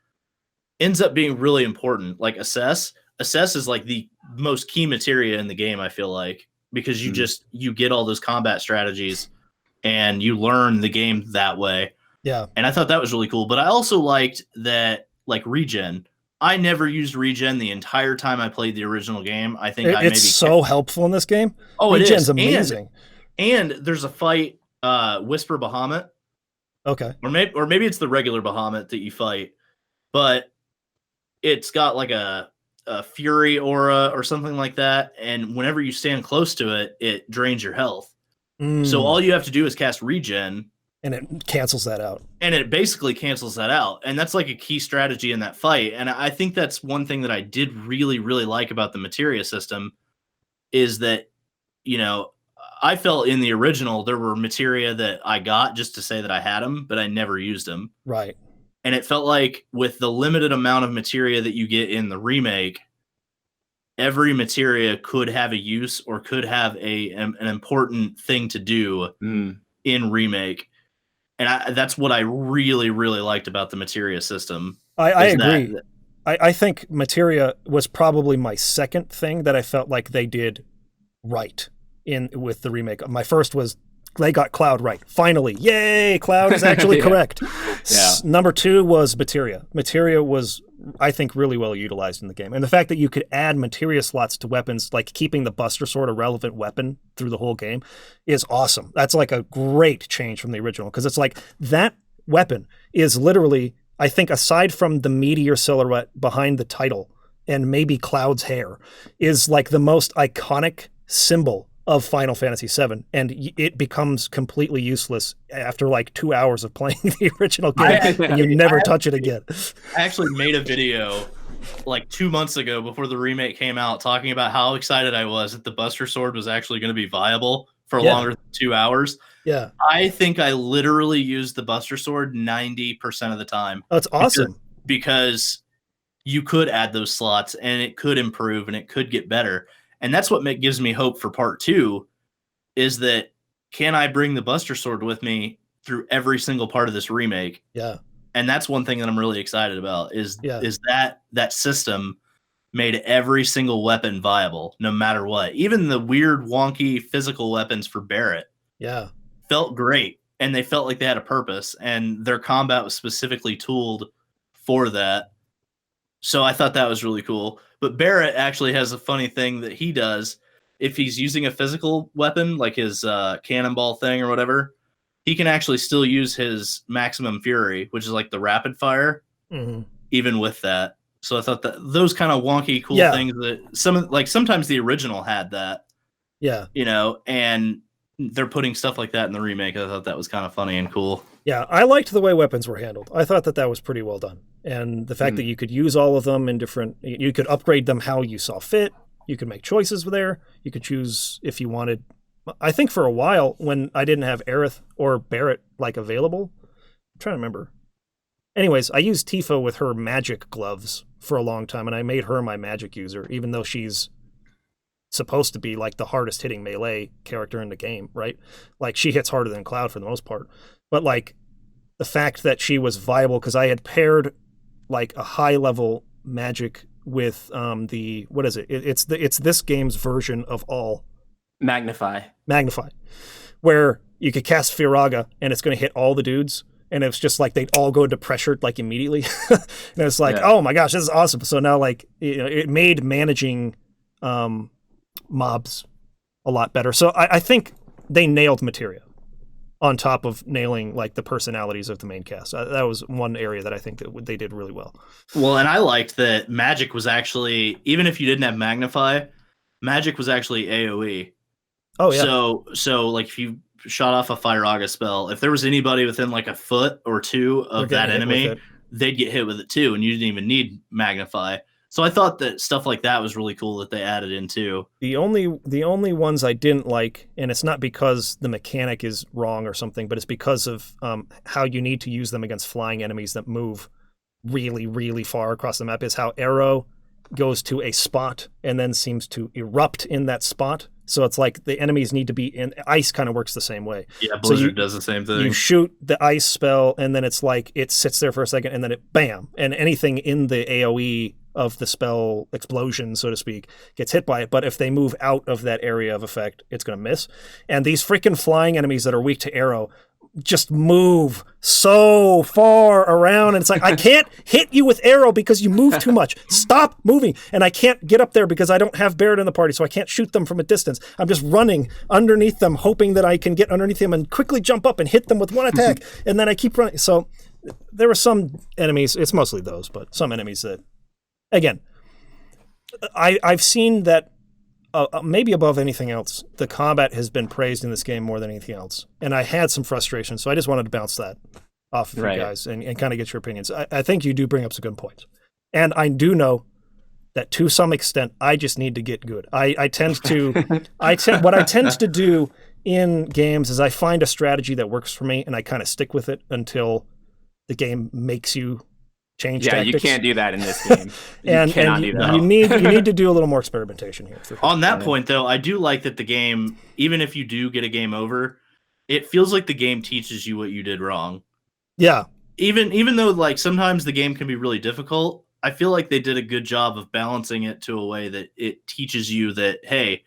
ends up being really important. Like assess is like the most key materia in the game, I feel like, because you get all those combat strategies and you learn the game that way. Yeah. And I thought that was really cool. But I also liked that, like, regen. I never used regen the entire time I played the original game. I think it's so helpful in this game. Oh, Regen's amazing. And there's a fight, Whisper Bahamut. Okay. Or maybe it's the regular Bahamut that you fight, but it's got like a Fury aura or something like that. And whenever you stand close to it, it drains your health. So all you have to do is cast regen, and it cancels that out. And it basically cancels that out. And that's like a key strategy in that fight. And I think that's one thing that I did really, really like about the materia system is that, you know, I felt in the original there were materia that I got just to say that I had them, but I never used them. Right. And it felt like with the limited amount of materia that you get in the remake, every materia could have a use or could have an important thing to do in remake. And that's what I really, really liked about the materia system. I agree. I think materia was probably my second thing that I felt like they did right with the remake. My first was they got Cloud right. Finally. Yay! Cloud is actually correct. Number 2 was materia. Materia was, I think, really well utilized in the game. And the fact that you could add materia slots to weapons, like keeping the Buster Sword a relevant weapon through the whole game, is awesome. That's like a great change from the original, because it's like that weapon is literally, I think, aside from the meteor silhouette behind the title and maybe Cloud's hair, is like the most iconic symbol of Final Fantasy VII, and it becomes completely useless after like 2 hours of playing the original game, and you never touch it again. I actually made a video like 2 months ago before the remake came out talking about how excited I was that the Buster Sword was actually going to be viable for longer than 2 hours. Yeah. I think I literally used the Buster Sword 90% of the time. Oh, it's awesome. Because you could add those slots and it could improve and it could get better. And that's what gives me hope for part 2, is that can I bring the Buster Sword with me through every single part of this remake? Yeah. And that's one thing that I'm really excited about is that system made every single weapon viable, no matter what. Even the weird, wonky physical weapons for Barrett felt great, and they felt like they had a purpose, and their combat was specifically tooled for that. So I thought that was really cool. But Barrett actually has a funny thing that he does. If he's using a physical weapon, like his cannonball thing or whatever, he can actually still use his maximum fury, which is like the rapid fire, even with that. So I thought that those kind of wonky, cool things that sometimes the original had that, you know, and they're putting stuff like that in the remake. I thought that was kind of funny and cool. Yeah, I liked the way weapons were handled. I thought that was pretty well done. And the fact that you could use all of them in different, you could upgrade them how you saw fit. You could make choices there. You could choose if you wanted. I think for a while when I didn't have Aerith or Barrett like available, I'm trying to remember. Anyways, I used Tifa with her magic gloves for a long time, and I made her my magic user, even though she's supposed to be like the hardest hitting melee character in the game, right? Like she hits harder than Cloud for the most part. But like the fact that she was viable, because I had paired like a high level magic with what is it? It's this game's version of all Magnify, where you could cast Firaga and it's going to hit all the dudes, and it's just like they'd all go into pressured like immediately. And it's like, oh my gosh, this is awesome. So now like, you know, it made managing mobs a lot better. So I think they nailed materia on top of nailing like the personalities of the main cast. That was one area that I think that they did really well. Well, and I liked that magic was actually, even if you didn't have magnify, magic was actually AoE. Oh yeah. So like if you shot off a Firaga spell, if there was anybody within like a foot or two of that enemy, they'd get hit with it too, and you didn't even need magnify. So I thought that stuff like that was really cool that they added in too. The only ones I didn't like, and it's not because the mechanic is wrong or something, but it's because of how you need to use them against flying enemies that move really, really far across the map, is how Arrow goes to a spot and then seems to erupt in that spot. So it's like the enemies need to be in. Ice kind of works the same way. Yeah, Blizzard does the same thing. You shoot the ice spell, and then it's like it sits there for a second, and then it bam, and anything in the AoE of the spell explosion, so to speak, gets hit by it. But if they move out of that area of effect, it's going to miss. And these freaking flying enemies that are weak to arrow just move so far around, and it's like, I can't hit you with arrow because you move too much. Stop moving. And I can't get up there because I don't have Barrett in the party, so I can't shoot them from a distance. I'm just running underneath them, hoping that I can get underneath them and quickly jump up and hit them with one attack, and then I keep running. So there were some enemies, it's mostly those, but some enemies that, again, I've seen that maybe above anything else, the combat has been praised in this game more than anything else. And I had some frustration, so I just wanted to bounce that off of you guys and kind of get your opinions. I think you do bring up some good points. And I do know that to some extent, I just need to get good. What I tend to do in games is I find a strategy that works for me, and I kind of stick with it until the game makes you change tactics. You can't do that in this game. You need to do a little more experimentation here. On that point, though, I do like that the game, even if you do get a game over, it feels like the game teaches you what you did wrong. Yeah. Even though like sometimes the game can be really difficult, I feel like they did a good job of balancing it to a way that it teaches you that, hey,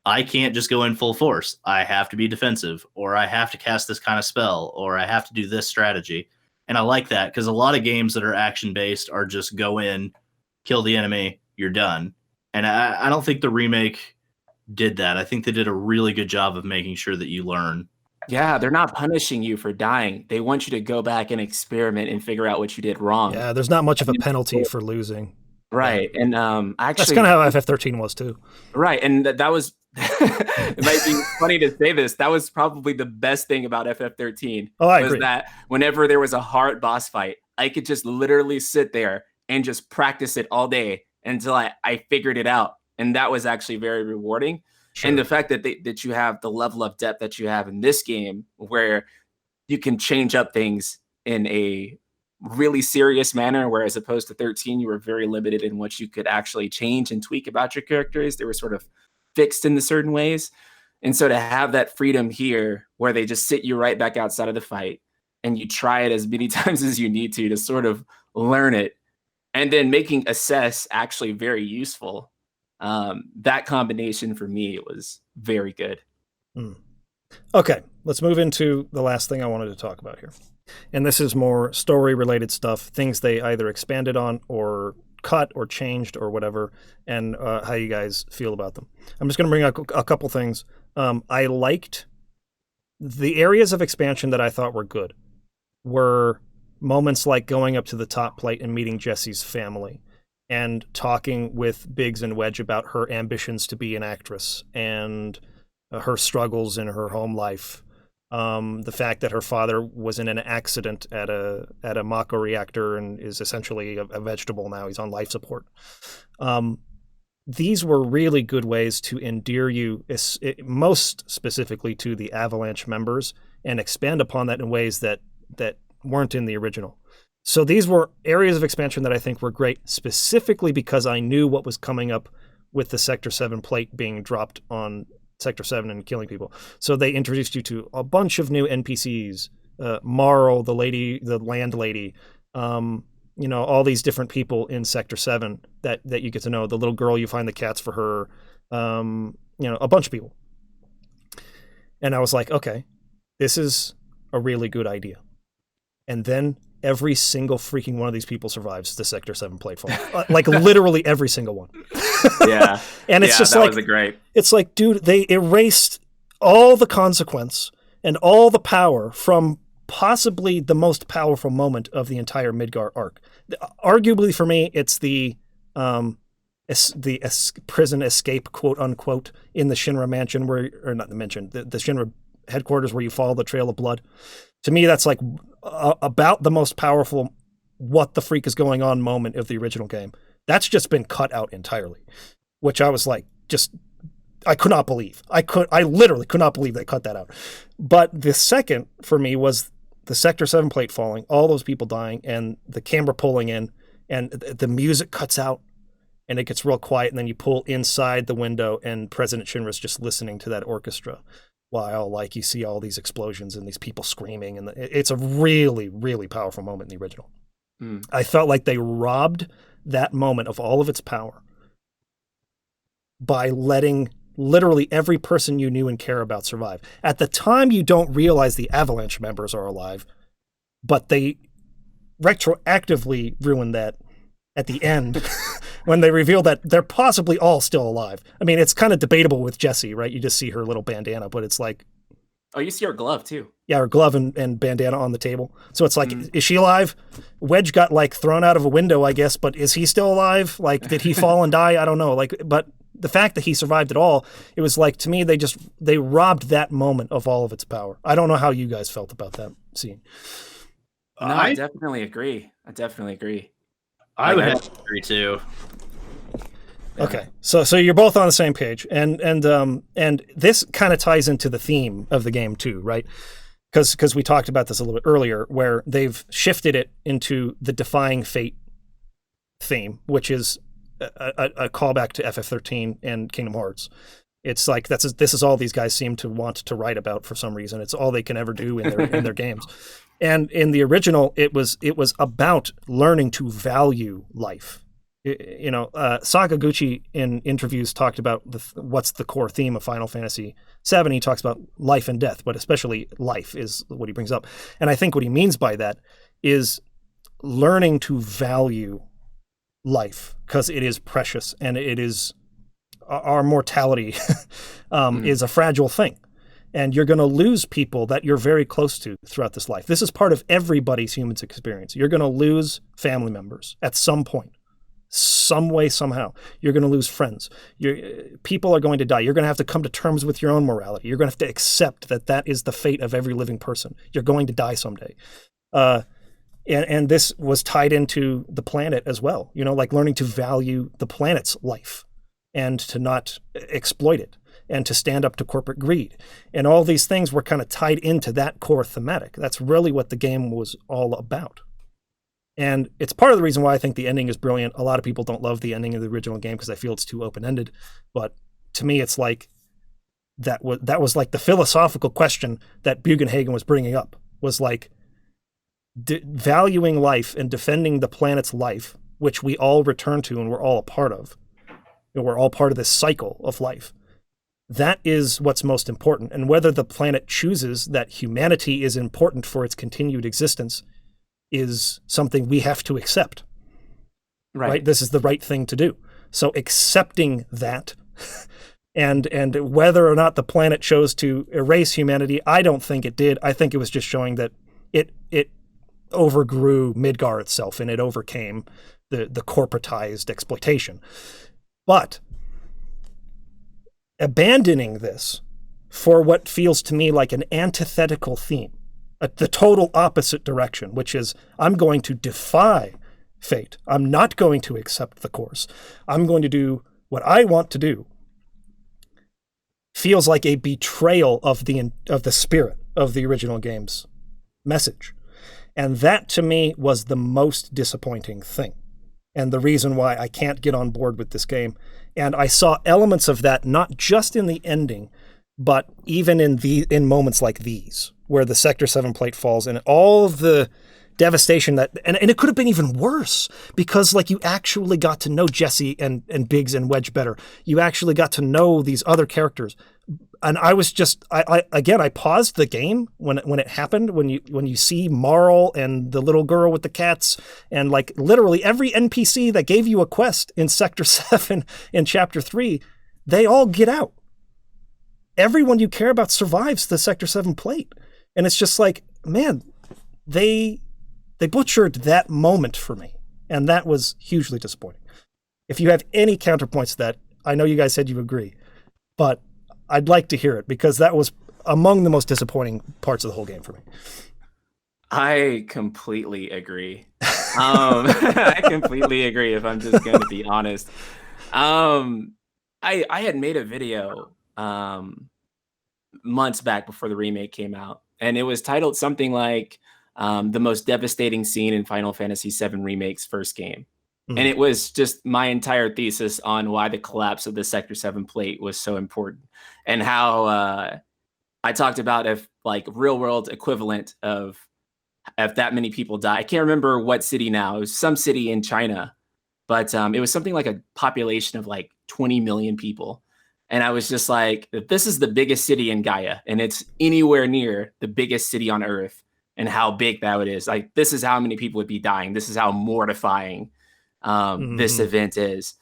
I can't just go in full force. I have to be defensive, or I have to cast this kind of spell, or I have to do this strategy. And I like that because a lot of games that are action-based are just go in, kill the enemy, you're done. And I don't think the remake did that. I think they did a really good job of making sure that you learn. Yeah, they're not punishing you for dying. They want you to go back and experiment and figure out what you did wrong. Yeah, there's not much of a penalty for losing. Right. And actually, that's kind of how FF13 was too. Right. And that was, it might be funny to say this, that was probably the best thing about FF13. Oh, I was agree. That whenever there was a hard boss fight, I could just literally sit there and just practice it all day until I figured it out. And that was actually very rewarding. Sure. And the fact that you have the level of depth that you have in this game, where you can change up things in a really serious manner, where as opposed to 13, you were very limited in what you could actually change and tweak about your characters. They were sort of fixed in certain ways. And so to have that freedom here, where they just sit you right back outside of the fight and you try it as many times as you need to sort of learn it, and then making assess actually very useful. That combination for me was very good. Okay, let's move into the last thing I wanted to talk about here. And this is more story-related stuff, things they either expanded on or cut or changed or whatever, and how you guys feel about them. I'm just going to bring up a couple things. I liked the areas of expansion that I thought were good were moments like going up to the top plate and meeting Jessie's family, and talking with Biggs and Wedge about her ambitions to be an actress and her struggles in her home life. The fact that her father was in an accident at a Mako reactor and is essentially a vegetable now. He's on life support. These were really good ways to endear you, most specifically to the Avalanche members, and expand upon that in ways that weren't in the original. So these were areas of expansion that I think were great, specifically because I knew what was coming up with the Sector 7 plate being dropped on Sector 7 and killing people. So they introduced you to a bunch of new NPCs, Marl, the land lady, all these different people in Sector 7 that you get to know. The little girl, you find the cats for her, a bunch of people. And I was like, okay, this is a really good idea. And then every single freaking one of these people survives the Sector 7 platefall. Like literally every single one. Yeah. And it's just like, it's like, dude, they erased all the consequence and all the power from possibly the most powerful moment of the entire Midgar arc. Arguably for me, it's the prison escape, quote unquote, in the Shinra mansion the Shinra headquarters where you follow the trail of blood. To me, that's like about the most powerful what the freak is going on moment of the original game. That's just been cut out entirely, which I was like, I could not believe. I literally could not believe they cut that out. But the second for me was the Sector 7 plate falling, all those people dying, and the camera pulling in, and the music cuts out, and it gets real quiet, and then you pull inside the window, and President Shinra's just listening to that orchestra while you see all these explosions and these people screaming, and it's a really, really powerful moment in the original. I felt like they robbed that moment of all of its power by letting literally every person you knew and care about survive. At the time, you don't realize the Avalanche members are alive, but they retroactively ruined that at the end when they reveal that they're possibly all still alive. I mean, it's kind of debatable with Jessie, right? You just see her little bandana, but it's like... Oh, you see her glove, too. Yeah, her glove and bandana on the table. So it's like, is she alive? Wedge got, thrown out of a window, I guess, but is he still alive? Did he fall and die? I don't know. But the fact that he survived it all, it was like, to me, they robbed that moment of all of its power. I don't know how you guys felt about that scene. No, I definitely agree. I would have to agree too. Okay, so you're both on the same page, and this kind of ties into the theme of the game too, right? Because we talked about this a little bit earlier, where they've shifted it into the defying fate theme, which is a callback to FF13 and Kingdom Hearts. It's like this is all these guys seem to want to write about for some reason. It's all they can ever do in their games. And in the original, it was about learning to value life. Sakaguchi in interviews talked about what's the core theme of Final Fantasy VII. He talks about life and death, but especially life is what he brings up. And I think what he means by that is learning to value life, because it is precious, and it is our mortality is a fragile thing. And you're going to lose people that you're very close to throughout this life. This is part of everybody's human experience. You're going to lose family members at some point. Some way, somehow. You're going to lose friends. People are going to die. You're going to have to come to terms with your own morality. You're going to have to accept that is the fate of every living person. You're going to die someday. And this was tied into the planet as well. Like learning to value the planet's life and to not exploit it and to stand up to corporate greed. And all these things were kind of tied into that core thematic. That's really what the game was all about. And it's part of the reason why I think the ending is brilliant. A lot of people don't love the ending of the original game because I feel it's too open-ended. But to me, it's like that was like the philosophical question that Bugenhagen was bringing up, was like valuing life and defending the planet's life, which we all return to and we're all a part of. We're all part of this cycle of life. That is what's most important. And whether the planet chooses that humanity is important for its continued existence is something we have to accept. Right? This is the right thing to do. So accepting that, and whether or not the planet chose to erase humanity, I don't think it did. I think it was just showing that it overgrew Midgar itself, and it overcame the corporatized exploitation. But abandoning this for what feels to me like an antithetical theme, the total opposite direction, which is I'm going to defy fate. I'm not going to accept the course. I'm going to do what I want to do. Feels like a betrayal of the spirit of the original game's message. And that to me was the most disappointing thing, and the reason why I can't get on board with this game. And I saw elements of that not just in the ending, but even in moments like these, where the Sector 7 plate falls and all of the devastation and it could have been even worse, because like you actually got to know Jesse and Biggs and Wedge better. You actually got to know these other characters. And I was just, I paused the game when it happened, when you see Marl and the little girl with the cats, and like literally every NPC that gave you a quest in Sector 7 in Chapter 3, they all get out. Everyone you care about survives the Sector 7 plate. And it's just like, man, they butchered that moment for me. And that was hugely disappointing. If you have any counterpoints to that, I know you guys said you agree, but I'd like to hear it, because that was among the most disappointing parts of the whole game for me. I completely agree. I completely agree, if I'm just going to be honest. I had made a video months back before the remake came out, and it was titled something like the most devastating scene in Final Fantasy VII Remake's first game. Mm-hmm. And it was just my entire thesis on why the collapse of the Sector 7 plate was so important, and how I talked about if like real world equivalent of if that many people die. I can't remember what city now. It was some city in China, but it was something like a population of like 20 million people. And I was just like, if this is the biggest city in Gaia, and it's anywhere near the biggest city on Earth, and how big that is, like, this is how many people would be dying. This is how mortifying this event is.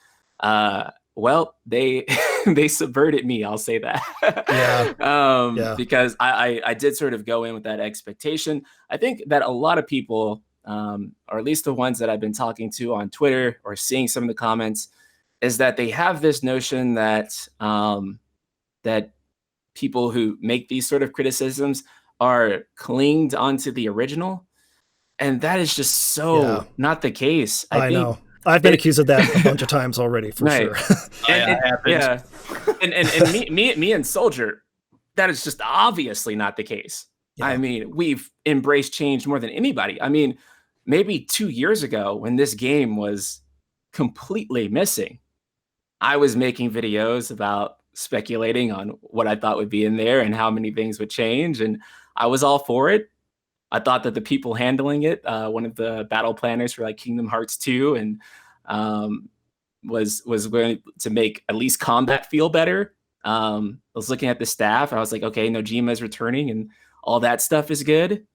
Well, they they subverted me. I'll say that. Because I did sort of go in with that expectation. I think that a lot of people, or at least the ones that I've been talking to on Twitter or seeing some of the comments, is that they have this notion that that people who make these sort of criticisms are clinged onto the original, and that is just so not the case. I know. I've been accused of that a bunch of times already, for sure. Yeah, and me and Soldier, that is just obviously not the case. Yeah. I mean, we've embraced change more than anybody. I mean, maybe 2 years ago when this game was completely missing, I was making videos about speculating on what I thought would be in there and how many things would change, and I was all for it. I thought that the people handling it, one of the battle planners for like Kingdom Hearts 2, and was going to make at least combat feel better. I was looking at the staff. I was like, okay, Nojima is returning, and all that stuff is good.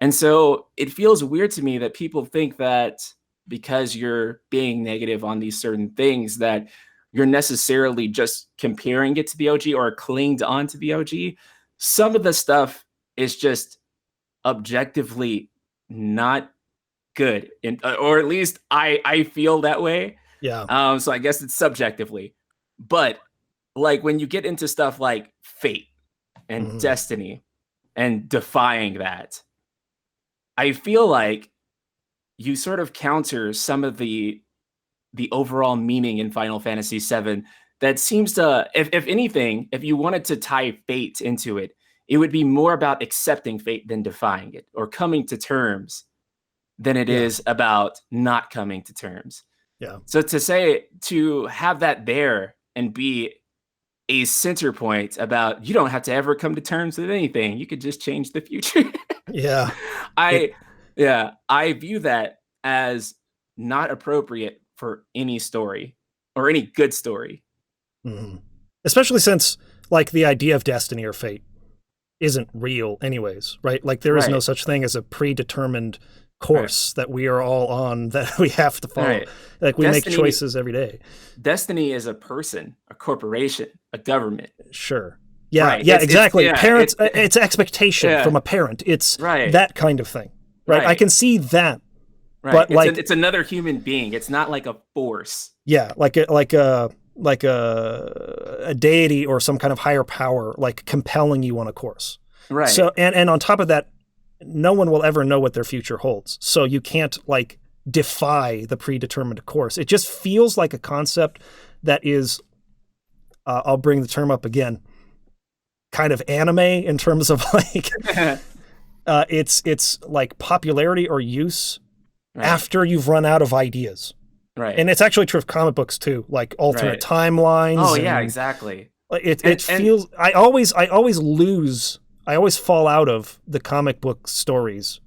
And so it feels weird to me that people think that because you're being negative on these certain things, that you're necessarily just comparing it to the OG or clinged on to the OG. Some of the stuff is just objectively not good, or at least I feel that way. Yeah. So I guess it's subjectively, but like when you get into stuff like Fate and Destiny and defying that, I feel like you sort of counter some of the overall meaning in Final Fantasy VII that seems to, if anything, if you wanted to tie Fate into it, it would be more about accepting fate than defying it, or coming to terms, than it is about not coming to terms. Yeah. So to have that there and be a center point about, you don't have to ever come to terms with anything, you could just change the future. Yeah. I view that as not appropriate for any story or any good story. Mm-hmm. Especially since like the idea of destiny or fate isn't real anyways, right? Like there is no such thing as a predetermined course that we are all on that we have to follow. Like we make choices every day. Destiny is a person, a corporation, a government. Sure. Yeah. Yeah, exactly. Parents, it's expectation from a parent. It's that kind of thing, right? I can see that. Right. But like it's another human being. It's not like a force. Yeah, like a deity or some kind of higher power, like compelling you on a course. Right. So, and on top of that, no one will ever know what their future holds. So you can't like defy the predetermined course. It just feels like a concept that is, I'll bring the term up again, kind of anime in terms of like, it's like popularity or use after you've run out of ideas. Right. And it's actually true of comic books too, like alternate timelines. Oh yeah, exactly. It feels, I always fall out of the comic book stories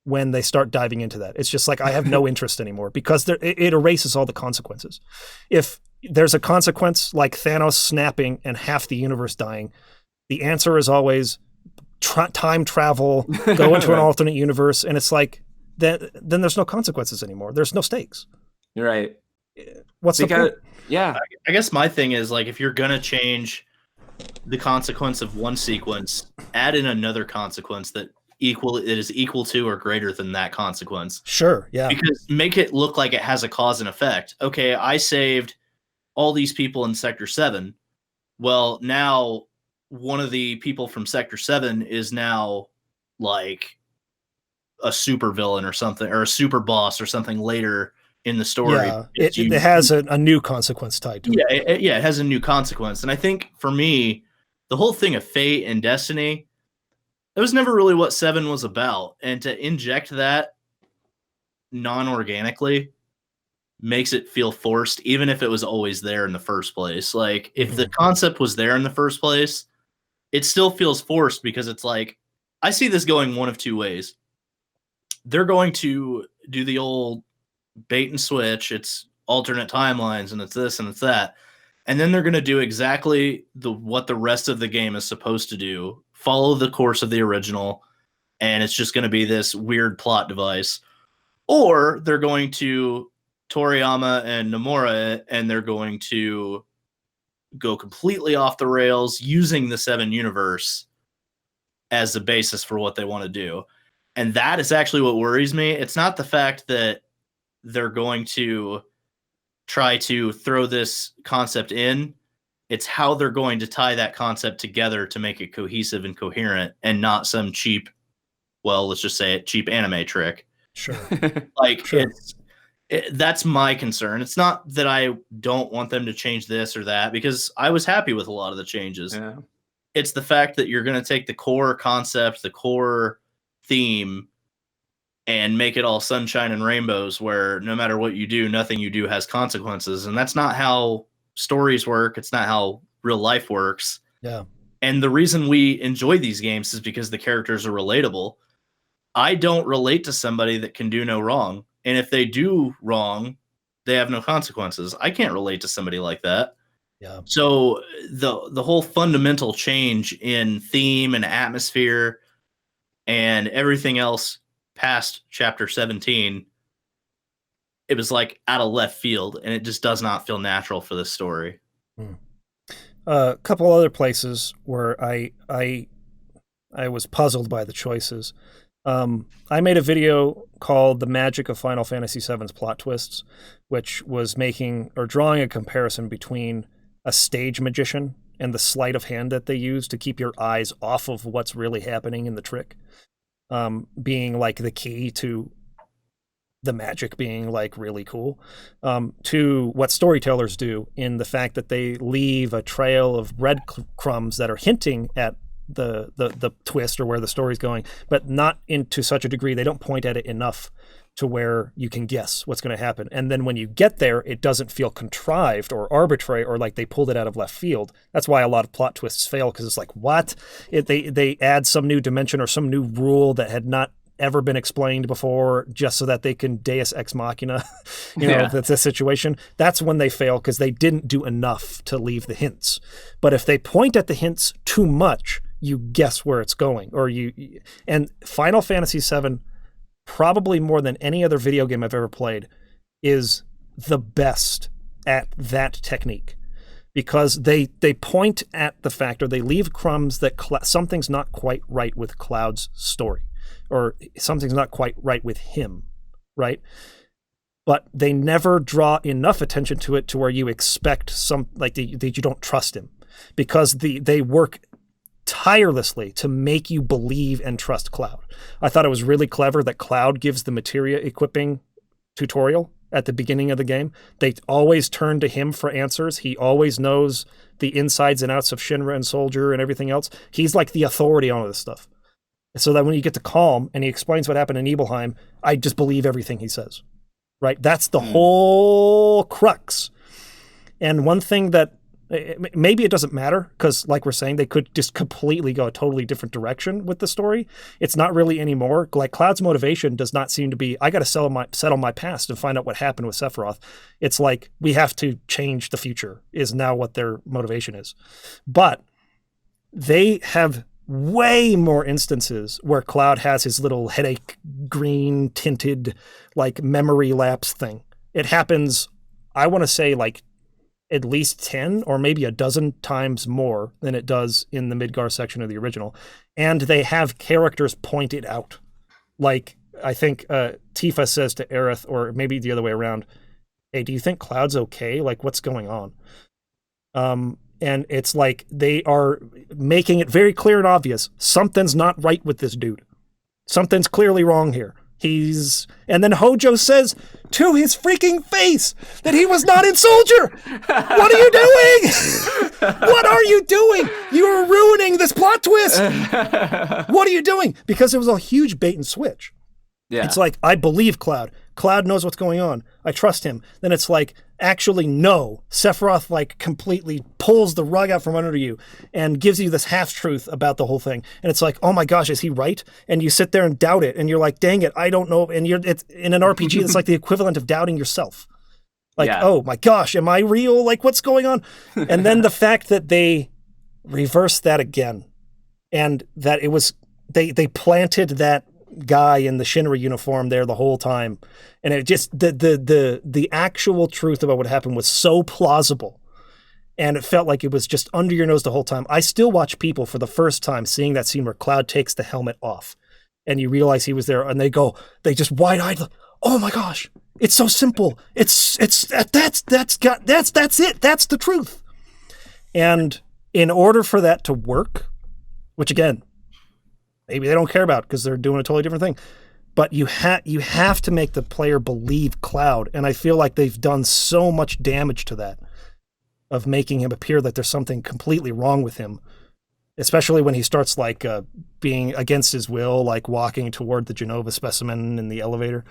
when they start diving into that. It's just like, I have no interest anymore because it erases all the consequences. If there's a consequence like Thanos snapping and half the universe dying, the answer is always time travel, go into an alternate universe. And it's like, then there's no consequences anymore. There's no stakes. You're right. What's the point? Yeah. I guess my thing is like, if you're going to change the consequence of one sequence, add in another consequence that is equal to or greater than that consequence. Sure. Yeah. Because make it look like it has a cause and effect. Okay, I saved all these people in Sector 7. Well, now one of the people from Sector 7 is now like a super villain or something, or a super boss or something later in the story. Yeah, it has a new consequence tied to it. Yeah, it has a new consequence. And I think for me, the whole thing of fate and destiny, that was never really what 7 was about. And to inject that non-organically makes it feel forced, even if it was always there in the first place. Like, if the concept was there in the first place, it still feels forced because it's like, I see this going one of two ways. They're going to do the old bait and switch. It's alternate timelines and it's this and it's that. And then they're going to do exactly what the rest of the game is supposed to do, follow the course of the original, and it's just going to be this weird plot device. Or they're going to Toriyama and Nomura, and they're going to go completely off the rails using the 7 universe as the basis for what they want to do. And that is actually what worries me. It's not the fact that they're going to try to throw this concept in. It's how they're going to tie that concept together to make it cohesive and coherent, and not some cheap, well, let's just say it, cheap anime trick. Sure. Like, Sure. that's my concern. It's not that I don't want them to change this or that, because I was happy with a lot of the changes. Yeah. It's the fact that you're going to take the core concept, the core theme, and make it all sunshine and rainbows, where no matter what you do, nothing you do has consequences. And that's not how stories work. It's not how real life works. Yeah. And the reason we enjoy these games is because the characters are relatable. I don't relate to somebody that can do no wrong. And if they do wrong, they have no consequences. I can't relate to somebody like that. Yeah. So the whole fundamental change in theme and atmosphere and everything else past chapter 17, it was like out of left field, and it just does not feel natural for this story. A couple other places where I was puzzled by the choices. I made a video called "The Magic of Final Fantasy VII's Plot Twists," which was making or drawing a comparison between a stage magician and the sleight of hand that they use to keep your eyes off of what's really happening in the trick, being like the key to the magic being like really cool, to what storytellers do in the fact that they leave a trail of breadcrumbs that are hinting at the twist or where the story's going, but not into such a degree. They don't point at it enough to where you can guess what's going to happen. And then when you get there, it doesn't feel contrived or arbitrary or like they pulled it out of left field. That's why a lot of plot twists fail, because it's like, what? They add some new dimension or some new rule that had not ever been explained before, just so that they can Deus Ex Machina, that's a situation. That's when they fail, because they didn't do enough to leave the hints. But if they point at the hints too much, you guess where it's going, and Final Fantasy VII, probably more than any other video game I've ever played, is the best at that technique, because they point at the fact, or they leave crumbs that something's not quite right with Cloud's story, or something's not quite right with him, right? But they never draw enough attention to it to where you expect that you don't trust him, because they work tirelessly to make you believe and trust Cloud. I thought it was really clever that Cloud gives the materia equipping tutorial at the beginning of the game. They always turn to him for answers. He always knows the insides and outs of Shinra and Soldier and everything else. He's like the authority on all this stuff. So that when you get to Calm and he explains what happened in Nibelheim, I just believe everything he says, right? That's the whole crux. And one thing that maybe it doesn't matter, because like we're saying, they could just completely go a totally different direction with the story. It's not really anymore. Like Cloud's motivation does not seem to be, I got to settle my past and find out what happened with Sephiroth. It's like, we have to change the future is now what their motivation is. But they have way more instances where Cloud has his little headache green tinted like memory lapse thing. It happens, I want to say, like at least 10 or maybe a dozen times more than it does in the Midgar section of the original. And they have characters point it out. Like, I think Tifa says to Aerith, or maybe the other way around, hey, do you think Cloud's okay? Like, what's going on? And it's like they are making it very clear and obvious. Something's not right with this dude. Something's clearly wrong here. And then Hojo says to his freaking face that he was not in Soldier. What are you doing? What are you doing? You are ruining this plot twist. What are you doing? Because it was a huge bait and switch. Yeah. It's like, I believe Cloud. Cloud knows what's going on. I trust him. Then it's like, actually, no. Sephiroth like completely pulls the rug out from under you and gives you this half-truth about the whole thing. And it's like, oh my gosh, is he right? And you sit there and doubt it. And you're like, dang it, I don't know. And it's in an RPG, it's like the equivalent of doubting yourself. Like, oh my gosh, am I real? Like, what's going on? And then the fact that they reversed that again, and that it was, they planted that guy in the Shinra uniform there the whole time, and it just the actual truth about what happened was so plausible, and it felt like it was just under your nose the whole time. I still watch people for the first time seeing that scene where Cloud takes the helmet off and you realize he was there, and they just wide-eyed, oh my gosh, it's so simple. That's it. That's the truth. And in order for that to work, which again, maybe they don't care about because they're doing a totally different thing, but you have to make the player believe Cloud, and I feel like they've done so much damage to that, of making him appear that there's something completely wrong with him, especially when he starts like being against his will, like walking toward the Genova specimen in the elevator,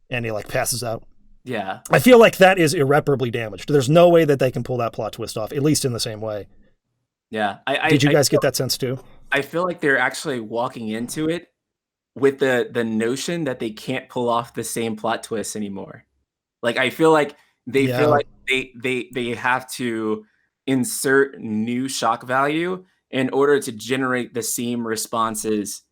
and he like passes out. Yeah. I feel like that is irreparably damaged. There's no way that they can pull that plot twist off, at least in the same way. Yeah. Did you guys get that sense too? I feel like they're actually walking into it with the notion that they can't pull off the same plot twists anymore. Like, I feel like they feel like they have to insert new shock value in order to generate the same responses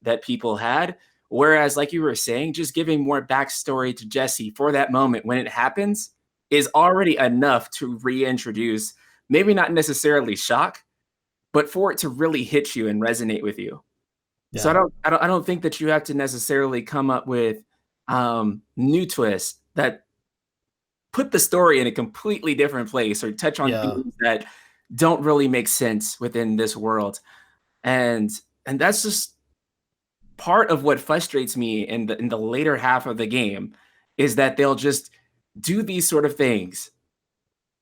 that people had. Whereas, like you were saying, just giving more backstory to Jesse for that moment when it happens is already enough to reintroduce, maybe not necessarily shock, but for it to really hit you and resonate with you. Yeah. So I don't think that you have to necessarily come up with new twists that put the story in a completely different place or touch on themes that don't really make sense within this world. And that's just part of what frustrates me in the later half of the game, is that they'll just do these sort of things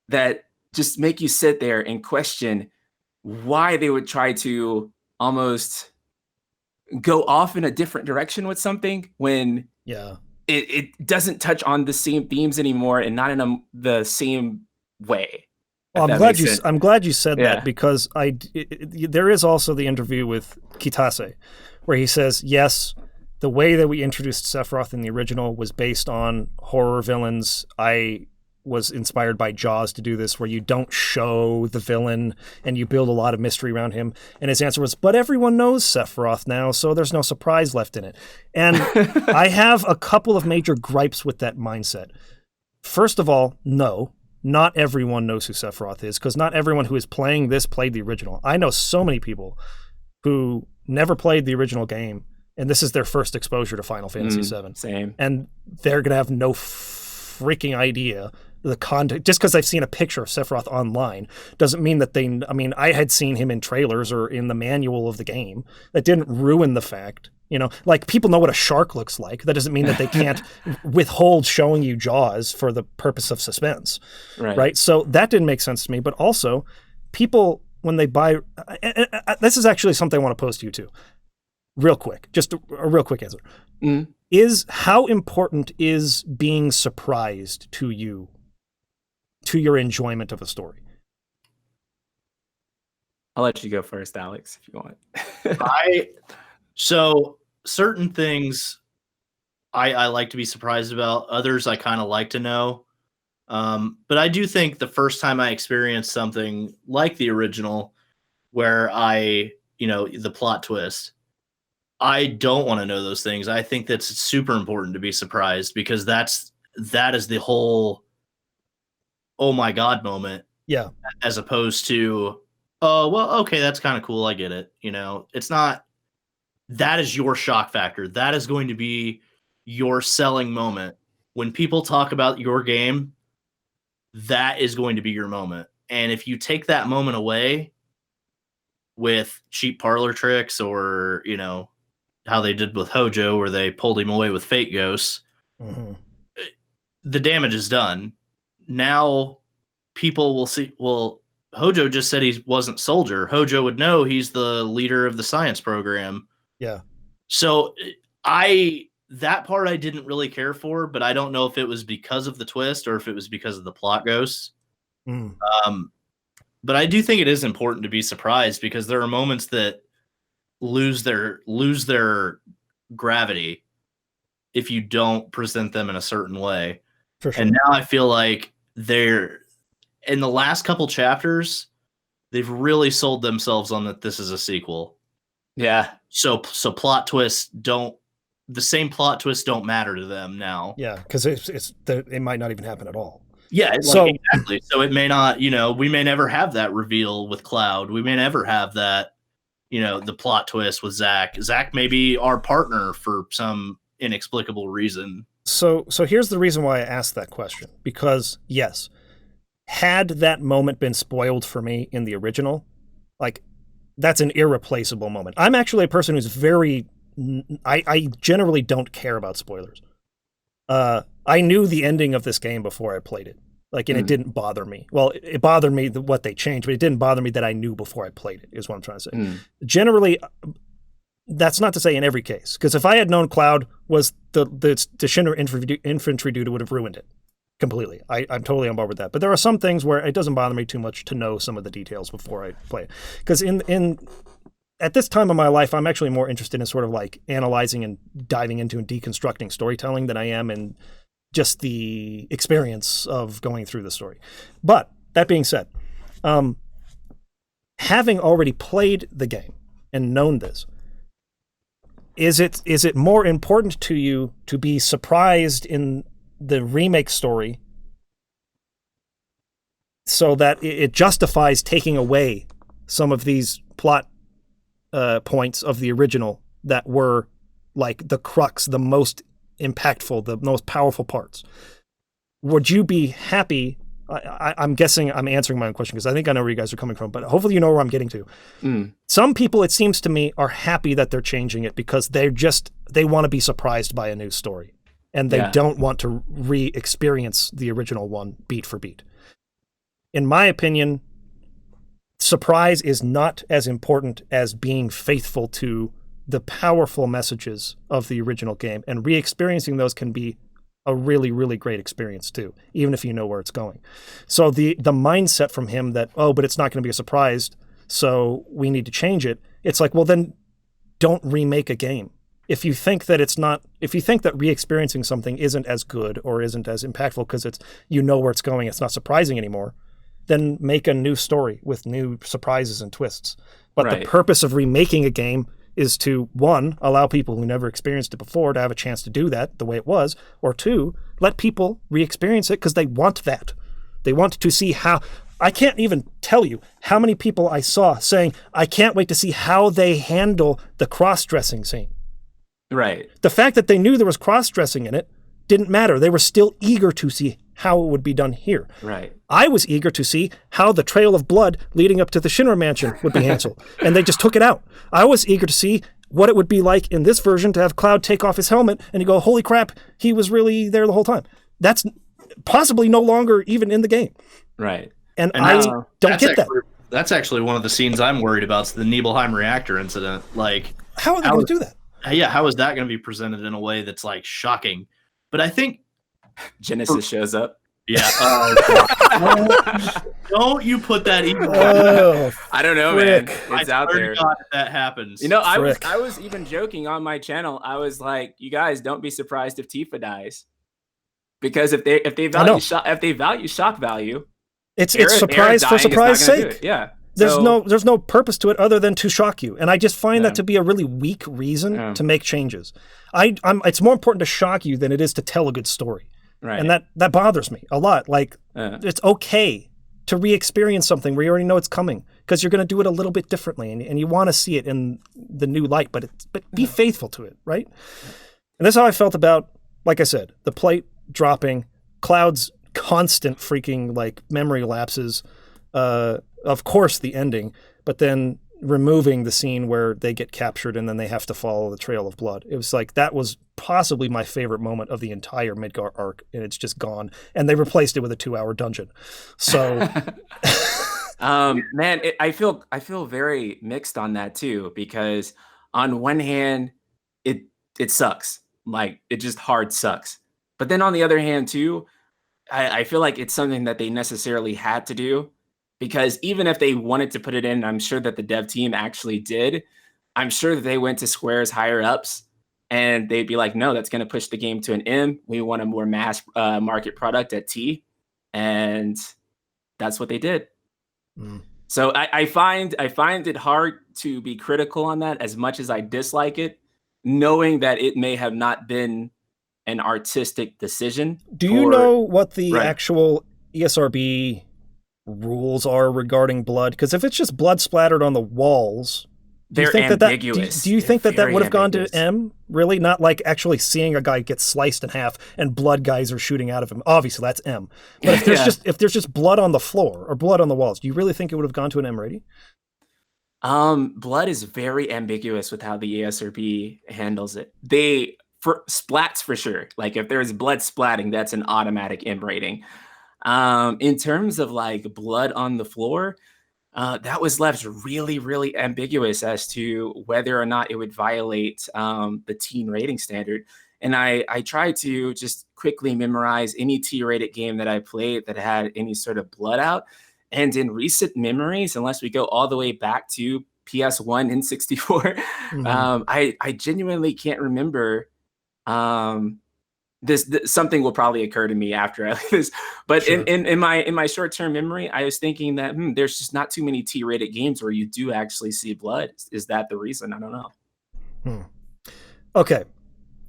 that just make you sit there and question why they would try to almost go off in a different direction with something when it doesn't touch on the same themes anymore, and not in the same way. Well, I'm glad you said that, because there is also the interview with Kitase where he says, yes, the way that we introduced Sephiroth in the original was based on horror villains. I was inspired by Jaws to do this, where you don't show the villain and you build a lot of mystery around him. And his answer was, but everyone knows Sephiroth now, so there's no surprise left in it. And I have a couple of major gripes with that mindset. First of all, no, not everyone knows who Sephiroth is, because not everyone who is playing this played the original. I know so many people who never played the original game, and this is their first exposure to Final Fantasy VII. Same. And they're going to have no freaking idea the context. Just because I've seen a picture of Sephiroth online doesn't mean that I had seen him in trailers or in the manual of the game. That didn't ruin the fact. Like, people know what a shark looks like. That doesn't mean that they can't withhold showing you Jaws for the purpose of suspense. Right? So that didn't make sense to me. But also, people, when they buy... this is actually something I want to pose to you, too. Real quick. Just a real quick answer. Is how important is being surprised to you, to your enjoyment of a story? I'll let you go first, Alex, if you want. So certain things I like to be surprised about. Others I kind of like to know. But I do think the first time I experienced something like the original, where the plot twist, I don't want to know those things. I think that's super important to be surprised, because that is the whole oh my god moment. Yeah. As opposed to, oh, well, okay, that's kind of cool. I get it. It's not, that is your shock factor. That is going to be your selling moment. When people talk about your game, that is going to be your moment. And if you take that moment away with cheap parlor tricks, or, how they did with Hojo, where they pulled him away with fake ghosts, the damage is done. Now people will see, well, Hojo just said he wasn't Soldier. Hojo would know he's the leader of the science program. Yeah. So that part I didn't really care for, but I don't know if it was because of the twist or if it was because of the plot ghosts. But I do think it is important to be surprised, because there are moments that lose their gravity if you don't present them in a certain way. For sure. And now I feel like they're, in the last couple chapters, they've really sold themselves on that this is a sequel. Yeah. So plot twists the same plot twists don't matter to them now. Yeah, because it might not even happen at all. Yeah, exactly. So it may not, we may never have that reveal with Cloud. We may never have that, the plot twist with Zack. Zack may be our partner for some inexplicable reason. So here's the reason why I asked that question. Because, yes, had that moment been spoiled for me in the original, like, that's an irreplaceable moment. I'm actually a person who's very... I generally don't care about spoilers. I knew the ending of this game before I played it. Like, and it didn't bother me. Well, it bothered me what they changed, but it didn't bother me that I knew before I played it, is what I'm trying to say. Generally, that's not to say in every case, because if I had known Cloud was the Shinra infantry dude, it would have ruined it completely. I'm totally on board with that. But there are some things where it doesn't bother me too much to know some of the details before I play it. Because at this time of my life, I'm actually more interested in sort of like analyzing and diving into and deconstructing storytelling than I am in just the experience of going through the story. But that being said, having already played the game and known this, is it more important to you to be surprised in the remake story so that it justifies taking away some of these plot points of the original that were like the crux, the most impactful, the most powerful parts? Would you be happy? I'm guessing I'm answering my own question because I think I know where you guys are coming from, but hopefully you know where I'm getting to. Some people, it seems to me, are happy that they're changing it because they want to be surprised by a new story and they don't want to re-experience the original one beat for beat. In my opinion, surprise is not as important as being faithful to the powerful messages of the original game, and re-experiencing those can be a really, really great experience too, even if you know where it's going. So the mindset from him that, oh, but it's not going to be a surprise, so we need to change it. It's like, well, then don't remake a game. If you think that re-experiencing something isn't as good or isn't as impactful because you know where it's going, it's not surprising anymore, then make a new story with new surprises and twists. But the purpose of remaking a game is to, one, allow people who never experienced it before to have a chance to do that the way it was, or two, let people re-experience it because they want that. They want to see how... I can't even tell you how many people I saw saying, I can't wait to see how they handle the cross-dressing scene. Right. The fact that they knew there was cross-dressing in it didn't matter. They were still eager to see how it would be done here. Right. I was eager to see how the trail of blood leading up to the Shinra mansion would be handled, and they just took it out. I was eager to see what it would be like in this version to have Cloud take off his helmet and you go, holy crap, he was really there the whole time. That's possibly no longer even in the game. Right. And I don't get that. That's actually one of the scenes I'm worried about, is the Nibelheim reactor incident. Like, how are they going to do that? Yeah, how is that going to be presented in a way that's like shocking? But I think Genesis shows up. Yeah. Don't you put that even. I don't know, man. It's out there. God, if that happens. You know, I was even joking on my channel. I was like, you guys, don't be surprised if Tifa dies, because if they value shock value, it's surprise for surprise sake. Yeah. There's no purpose to it other than to shock you, and I just find that to be a really weak reason to make changes. It's more important to shock you than it is to tell a good story. Right. And that bothers me a lot. Like, it's okay to re-experience something where you already know it's coming because you're going to do it a little bit differently and you want to see it in the new light, but be faithful to it, right? And that's how I felt about, like I said, the plate dropping, Cloud's constant freaking like memory lapses, of course the ending, but then removing the scene where they get captured and then they have to follow the trail of blood. It was like, that was possibly my favorite moment of the entire Midgar arc, and it's just gone. And they replaced it with a 2-hour dungeon. So, man, I feel very mixed on that too, because on one hand, it sucks. Like, it just hard sucks. But then on the other hand too, I feel like it's something that they necessarily had to do. Because even if they wanted to put it in, I'm sure that the dev team actually did. I'm sure that they went to Square's higher ups and they'd be like, no, that's going to push the game to an M. We want a more mass market product at T. And that's what they did. So I find it hard to be critical on that as much as I dislike it, knowing that it may have not been an artistic decision. Do you know what the actual ESRB rules are regarding blood? Because if it's just blood splattered on the walls, They're ambiguous. Do you think that Very would have gone to ambiguous. M? Really? Not like actually seeing a guy get sliced in half and blood guys are shooting out of him. Obviously, that's M. But if there's if there's just blood on the floor or blood on the walls, do you really think it would have gone to an M rating? Blood is very ambiguous with how the ESRB handles it. For splats for sure. Like if there's blood splatting, that's an automatic M rating. In terms of like blood on the floor, that was left really, really ambiguous as to whether or not it would violate the teen rating standard. And I tried to just quickly memorize any T-rated game that I played that had any sort of blood out. And in recent memories, unless we go all the way back to PS1 and 64, I genuinely can't remember. Something will probably occur to me after I leave this. But sure. in my short-term memory, I was thinking that there's just not too many T-rated games where you do actually see blood. Is that the reason? I don't know. Okay.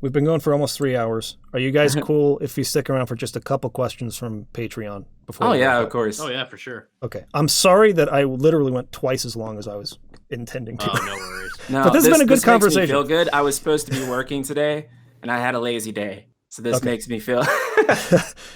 We've been going for almost 3 hours. Are you guys cool if you stick around for just a couple questions from Patreon before? Oh yeah, of course. Oh yeah, for sure. Okay. I'm sorry that I literally went twice as long as I was intending to. Oh, no worries. No, but this has been a good conversation. Makes me feel good. I was supposed to be working today, and I had a lazy day. So this makes me feel.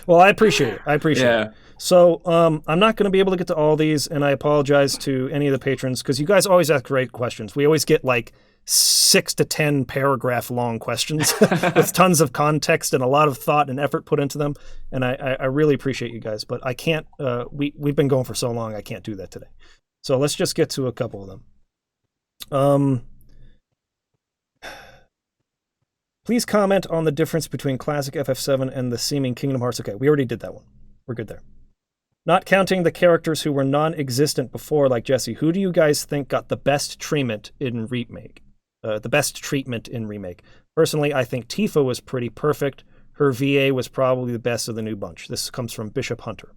Well, I appreciate it. It. So I'm not going to be able to get to all these, and I apologize to any of the patrons because you guys always ask great questions. We always get like 6 to 10 paragraph long questions with tons of context and a lot of thought and effort put into them. And I really appreciate you guys, but I can't, we've been going for so long, I can't do that today. So let's just get to a couple of them. Please comment on the difference between classic FF7 and the seeming Kingdom Hearts. Okay, we already did that one. We're good there. Not counting the characters who were non-existent before, like Jesse, who do you guys think got the best treatment in Remake? Personally, I think Tifa was pretty perfect. Her VA was probably the best of the new bunch. This comes from Bishop Hunter.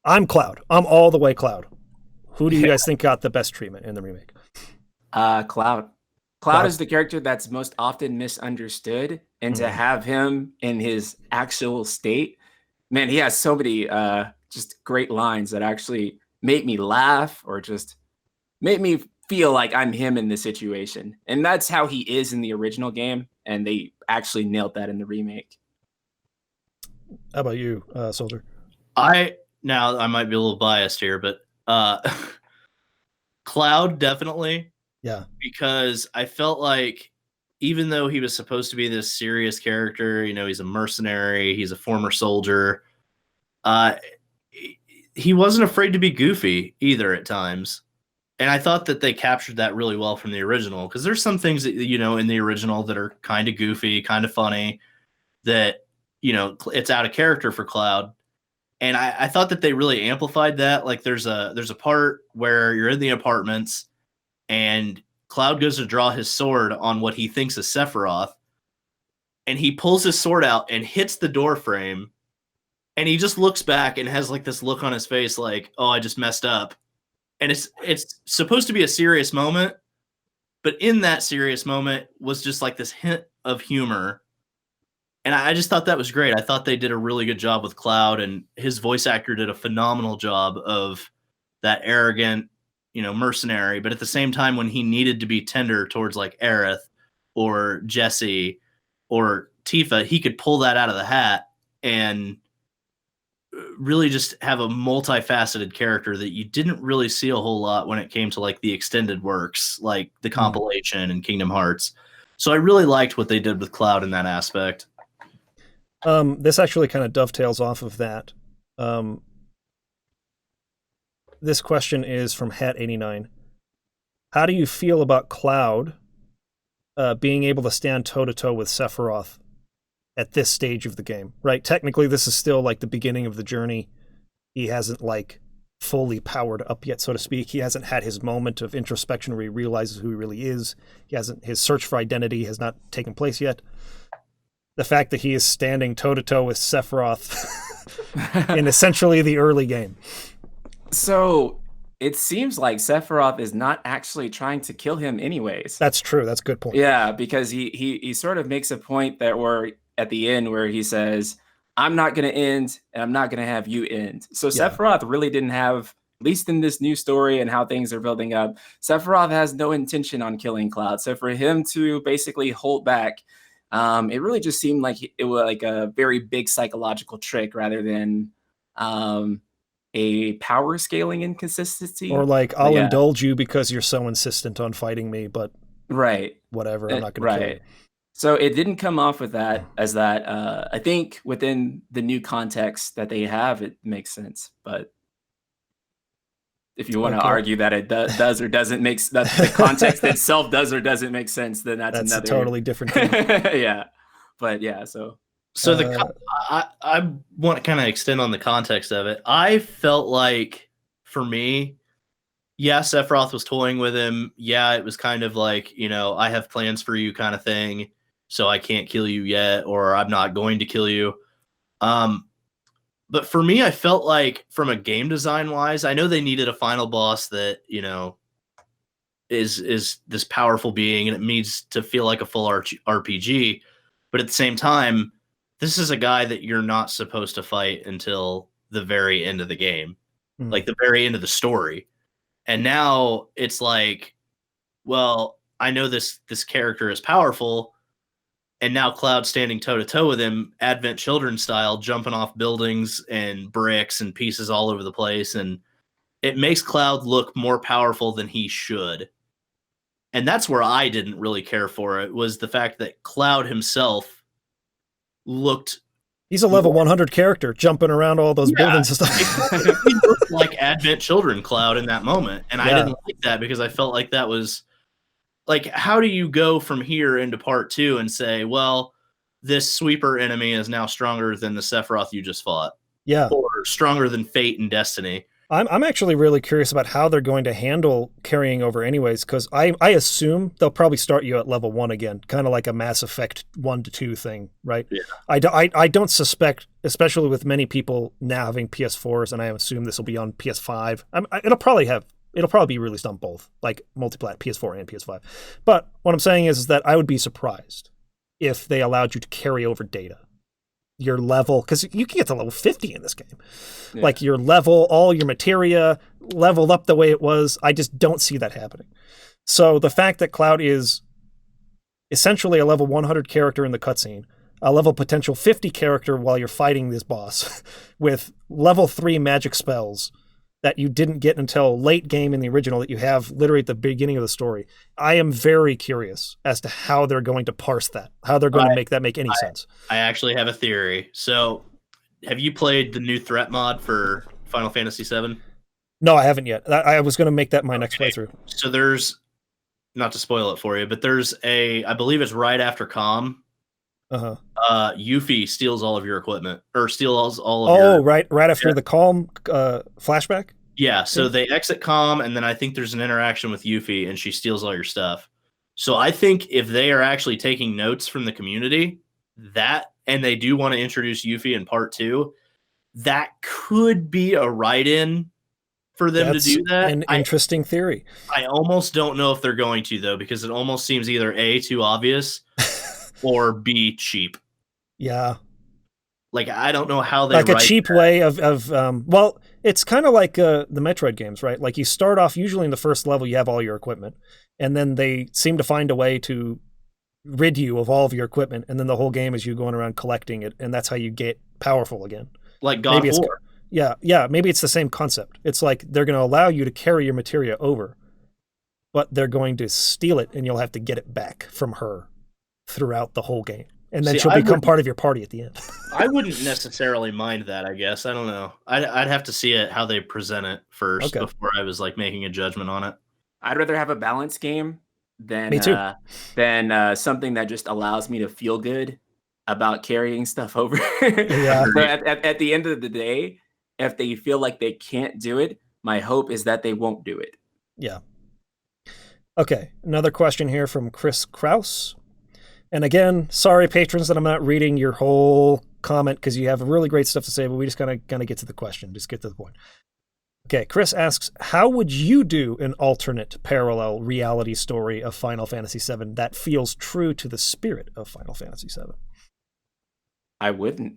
I'm Cloud. I'm all the way Cloud. Who do you guys think got the best treatment in the remake? Cloud. Cloud is the character that's most often misunderstood, and to have him in his actual state, man, he has so many just great lines that actually make me laugh or just make me feel like I'm him in the situation. And that's how he is in the original game, and they actually nailed that in the remake. How about you, Soldier? Now I might be a little biased here, but Cloud definitely. Yeah. Because I felt like even though he was supposed to be this serious character, you know, he's a mercenary, he's a former soldier, he wasn't afraid to be goofy either at times. And I thought that they captured that really well from the original, because there's some things that, you know, in the original that are kind of goofy, kind of funny, that, you know, it's out of character for Cloud. And I thought that they really amplified that. Like there's a part where you're in the apartments and Cloud goes to draw his sword on what he thinks is Sephiroth, and he pulls his sword out and hits the door frame, and he just looks back and has like this look on his face like, oh, I just messed up. And it's supposed to be a serious moment, but in that serious moment was just like this hint of humor. And I just thought that was great. I thought they did a really good job with Cloud, and his voice actor did a phenomenal job of that arrogant, you know, mercenary, but at the same time, when he needed to be tender towards like Aerith or Jesse or Tifa, he could pull that out of the hat and really just have a multifaceted character that you didn't really see a whole lot when it came to like the extended works, like the compilation and Kingdom Hearts. So I really liked what they did with Cloud in that aspect. This actually kind of dovetails off of that. This question is from Hat89. How do you feel about Cloud being able to stand toe-to-toe with Sephiroth at this stage of the game? Right? Technically, this is still like the beginning of the journey. He hasn't like fully powered up yet, so to speak. He hasn't had his moment of introspection where he realizes who he really is. His search for identity has not taken place yet. The fact that he is standing toe-to-toe with Sephiroth in essentially the early game. So it seems like Sephiroth is not actually trying to kill him anyways. That's true. That's a good point. Yeah, because he sort of makes a point that we're at the end where he says, I'm not going to end and I'm not going to have you end. So Sephiroth really didn't have least in this new story and how things are building up, Sephiroth has no intention on killing Cloud. So for him to basically hold back, it really just seemed like it was like a very big psychological trick rather than a power scaling inconsistency. Or like, I'll indulge you because you're so insistent on fighting me, but whatever, I'm not going to kill you. So it didn't come off with that as that. I think within the new context that they have, it makes sense. But if you want to argue that it does or doesn't make that the context itself does or doesn't make sense, then that's another a totally different thing. Yeah, but yeah, so I want to kind of extend on the context of it. I felt like, for me, yeah, Sephiroth was toying with him. Yeah, it was kind of like, I have plans for you kind of thing, so I can't kill you yet, or I'm not going to kill you. But for me, I felt like, from a game design wise, I know they needed a final boss that, is this powerful being, and it needs to feel like a full RPG. But at the same time, this is a guy that you're not supposed to fight until the very end of the game, like the very end of the story. And now it's like, well, I know this character is powerful, and now Cloud standing toe-to-toe with him, Advent Children style, jumping off buildings and bricks and pieces all over the place, and it makes Cloud look more powerful than he should. And that's where I didn't really care for it, was the fact that Cloud himself looked... He's a level 100 character, jumping around all those buildings and stuff. He looked like Advent Children Cloud in that moment, and I didn't like that, because I felt like that was... Like, how do you go from here into part 2 and say, well, this sweeper enemy is now stronger than the Sephiroth you just fought? Yeah. Or stronger than Fate and Destiny? I'm actually really curious about how they're going to handle carrying over anyways, because I assume they'll probably start you at level 1 again, kind of like a Mass Effect 1 to 2 thing, right? Yeah. I don't suspect, especially with many people now having PS4s, and I assume this will be on PS5. It'll probably be released on both, like multiplat, PS4 and PS5. But what I'm saying is that I would be surprised if they allowed you to carry over data. Your level, because you can get to level 50 in this game. Yeah. Like your level, all your materia, leveled up the way it was. I just don't see that happening. So the fact that Cloud is essentially a level 100 character in the cutscene, a level potential 50 character while you're fighting this boss, with level 3 magic spells that you didn't get until late game in the original, that you have literally at the beginning of the story. I am very curious as to how they're going to parse that, how they're going to make that make any sense. I actually have a theory. So, have you played the new threat mod for Final Fantasy VII? No, I haven't yet. I was going to make that my next playthrough. So there's, not to spoil it for you, but there's I believe it's right after Calm. Yuffie steals all of your equipment, or steals all of your... right after the Calm flashback? Yeah, so they exit Calm, and then I think there's an interaction with Yuffie, and she steals all your stuff. So I think if they are actually taking notes from the community, and they do want to introduce Yuffie in part 2, that could be a write-in for them to do that. An interesting theory. I almost don't know if they're going to, though, because it almost seems either A, too obvious, or be cheap. Yeah. Like, I don't know how they like a cheap way of well, it's kind of like the Metroid games, right? Like you start off, usually in the first level, you have all your equipment, and then they seem to find a way to rid you of all of your equipment, and then the whole game is you going around collecting it, and that's how you get powerful again. Like God of War. Yeah, maybe it's the same concept. It's like they're going to allow you to carry your materia over, but they're going to steal it, and you'll have to get it back from her throughout the whole game. And then she'll become part of your party at the end. I wouldn't necessarily mind that, I guess. I don't know. I'd have to see it, how they present it first before I was like making a judgment on it. I'd rather have a balanced game than something that just allows me to feel good about carrying stuff over. Yeah. But at the end of the day, if they feel like they can't do it, my hope is that they won't do it. Yeah. Okay, another question here from Chris Kraus. And again, sorry, patrons, that I'm not reading your whole comment because you have really great stuff to say, but we just gotta get to the question. Just get to the point. Okay, Chris asks, how would you do an alternate parallel reality story of Final Fantasy VII that feels true to the spirit of Final Fantasy VII? I wouldn't.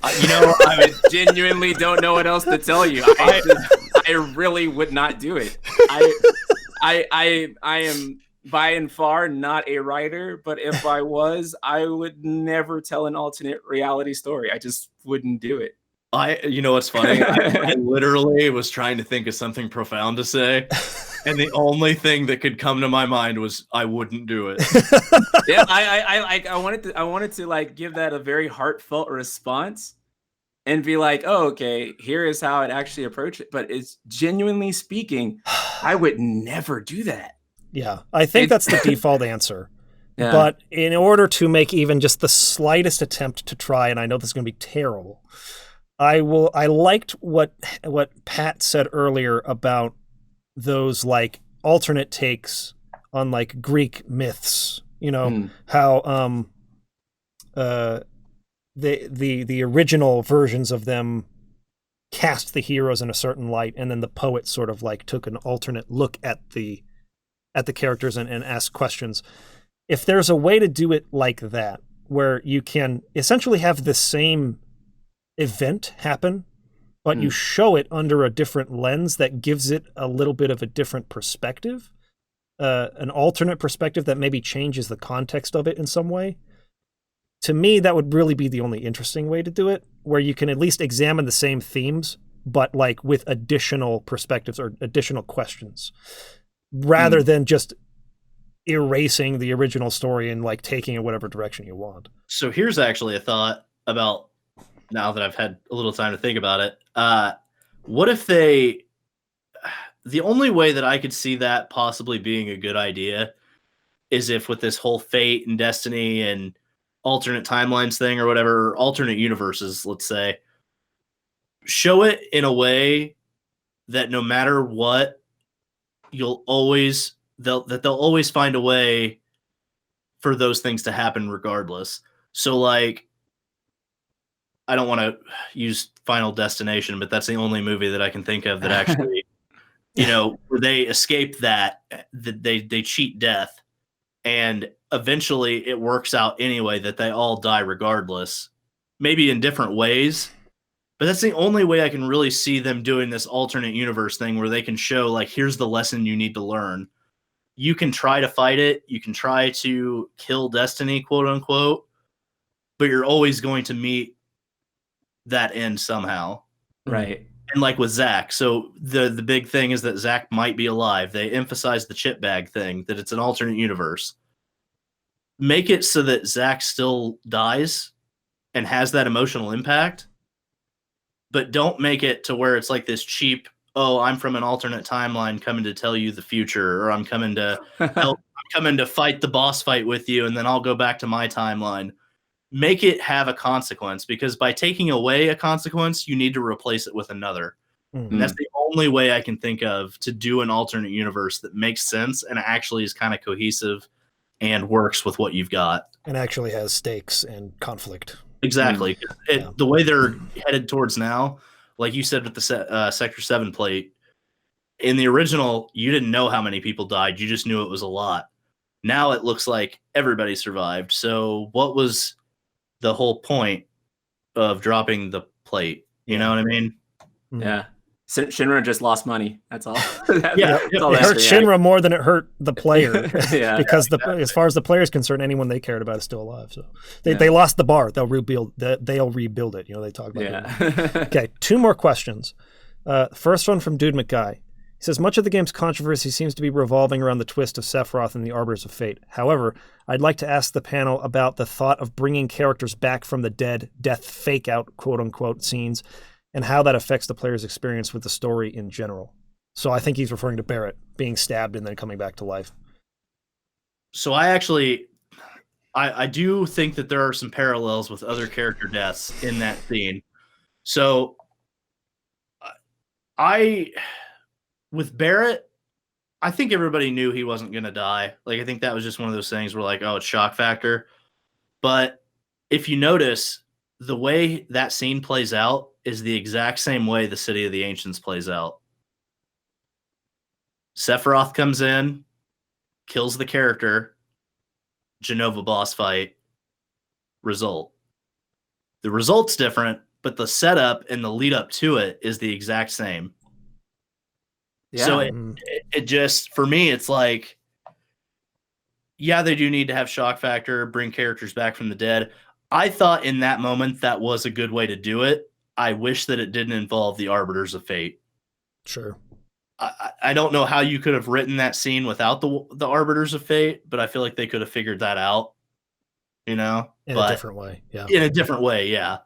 I genuinely don't know what else to tell you. I really would not do it. I am by and far not a writer, but if I was, I would never tell an alternate reality story. I just wouldn't do it. You know what's funny? I literally was trying to think of something profound to say, and the only thing that could come to my mind was I wouldn't do it. Yeah, I wanted to like give that a very heartfelt response and be like, oh, okay, here is how I'd actually approach it. But it's genuinely speaking, I would never do that. Yeah, I think that's the default answer. Yeah. But in order to make even just the slightest attempt to try, and I know this is going to be terrible, I liked what Pat said earlier about those like alternate takes on like Greek myths. You know, how the original versions of them cast the heroes in a certain light, and then the poet sort of like took an alternate look at the characters and asked questions. If there's a way to do it like that, where you can essentially have the same event happen, but you show it under a different lens that gives it a little bit of a different perspective, an alternate perspective that maybe changes the context of it in some way. To me, that would really be the only interesting way to do it, where you can at least examine the same themes, but like with additional perspectives or additional questions, rather than just erasing the original story and like taking it whatever direction you want. So here's actually a thought about, now that I've had a little time to think about it. What if the only way that I could see that possibly being a good idea is if with this whole fate and destiny and alternate timelines thing or whatever, alternate universes, let's say, show it in a way that no matter what, they'll always find a way for those things to happen regardless. So like, I don't want to use Final Destination, but that's the only movie that I can think of that actually, where they escape that they cheat death, and eventually it works out anyway that they all die regardless, maybe in different ways. But that's the only way I can really see them doing this alternate universe thing, where they can show like, here's the lesson you need to learn. You can try to fight it. You can try to kill destiny, quote unquote, but you're always going to meet that end somehow. Right. And like with Zach, so the big thing is that Zach might be alive. They emphasize the chip bag thing, that it's an alternate universe. Make it so that Zach still dies and has that emotional impact, but don't make it to where it's like this cheap, oh, I'm from an alternate timeline coming to tell you the future, or I'm coming to help, I'm coming to fight the boss fight with you, and then I'll go back to my timeline. Make it have a consequence, because by taking away a consequence, you need to replace it with another. And that's the only way I can think of to do an alternate universe that makes sense and actually is kind of cohesive and works with what you've got. And actually has stakes and conflict. Exactly. The way they're headed towards now, like you said with the Sector 7 plate, in the original, you didn't know how many people died. You just knew it was a lot. Now it looks like everybody survived. So what was the whole point of dropping the plate? You know what I mean? Yeah. Shinra just lost money. That's all. It hurt Shinra more than it hurt the player. Because as far as the player is concerned, anyone they cared about is still alive. So they lost the bar. They'll rebuild it. They talk about it. Okay, 2 more questions. First one from Dude McGuy. He says, much of the game's controversy seems to be revolving around the twist of Sephiroth and the Arbiters of Fate. However, I'd like to ask the panel about the thought of bringing characters back from the death fake-out, quote-unquote, scenes, and how that affects the player's experience with the story in general. So I think he's referring to Barrett being stabbed and then coming back to life. So I do think that there are some parallels with other character deaths in that scene. So with Barrett, I think everybody knew he wasn't going to die. Like, I think that was just one of those things where like, oh, it's shock factor. But if you notice, the way that scene plays out is the exact same way the City of the Ancients plays out. Sephiroth comes in, kills the character, Genova boss fight, result. The result's different, but the setup and the lead up to it is the exact same. Yeah. So it just, for me, it's like, yeah, they do need to have shock factor, bring characters back from the dead. I thought in that moment that was a good way to do it. I wish that it didn't involve the Arbiters of Fate. Sure. I don't know how you could have written that scene without the Arbiters of Fate, but I feel like they could have figured that out, you know? In a different way, yeah. In a different way, yeah.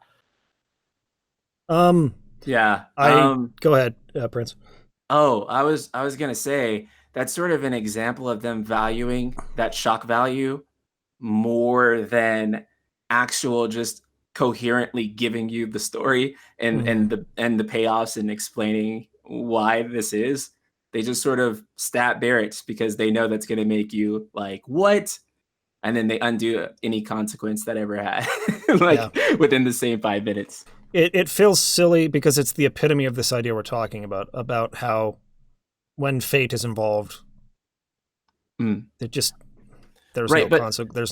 Yeah. Go ahead, Prince. Oh, I was gonna say that's sort of an example of them valuing that shock value more than actual just coherently giving you the story and the payoffs and explaining why this is. They just sort of stat Barrett because they know that's gonna make you like, what? And then they undo any consequence that ever had within the same 5 minutes. It feels silly because it's the epitome of this idea we're talking about how when fate is involved, it just there's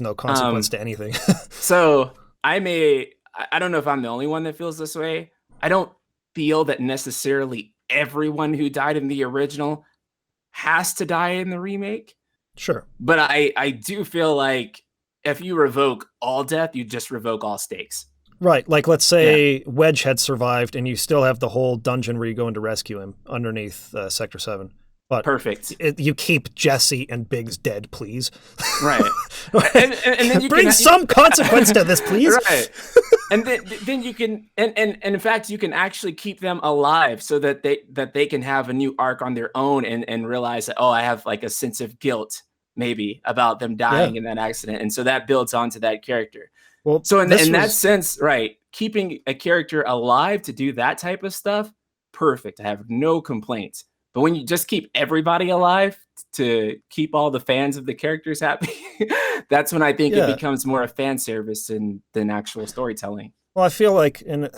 no consequence to anything. So I don't know if I'm the only one that feels this way. I don't feel that necessarily everyone who died in the original has to die in the remake. Sure. But I do feel like if you revoke all death, you just revoke all stakes. Right. Like, let's say Wedge had survived and you still have the whole dungeon where you go in to rescue him underneath Sector 7. But perfect. You keep Jesse and Biggs dead, please. Right. and then you bring some consequence to this, please. Right. And then you can, and in fact, you can actually keep them alive so that they can have a new arc on their own and realize that, oh, I have like a sense of guilt maybe about them dying in that accident. And so that builds onto that character. Well, so in that sense, right, keeping a character alive to do that type of stuff, perfect. I have no complaints. But when you just keep everybody alive to keep all the fans of the characters happy, that's when I think it becomes more a fan service than actual storytelling. Well, I feel like, and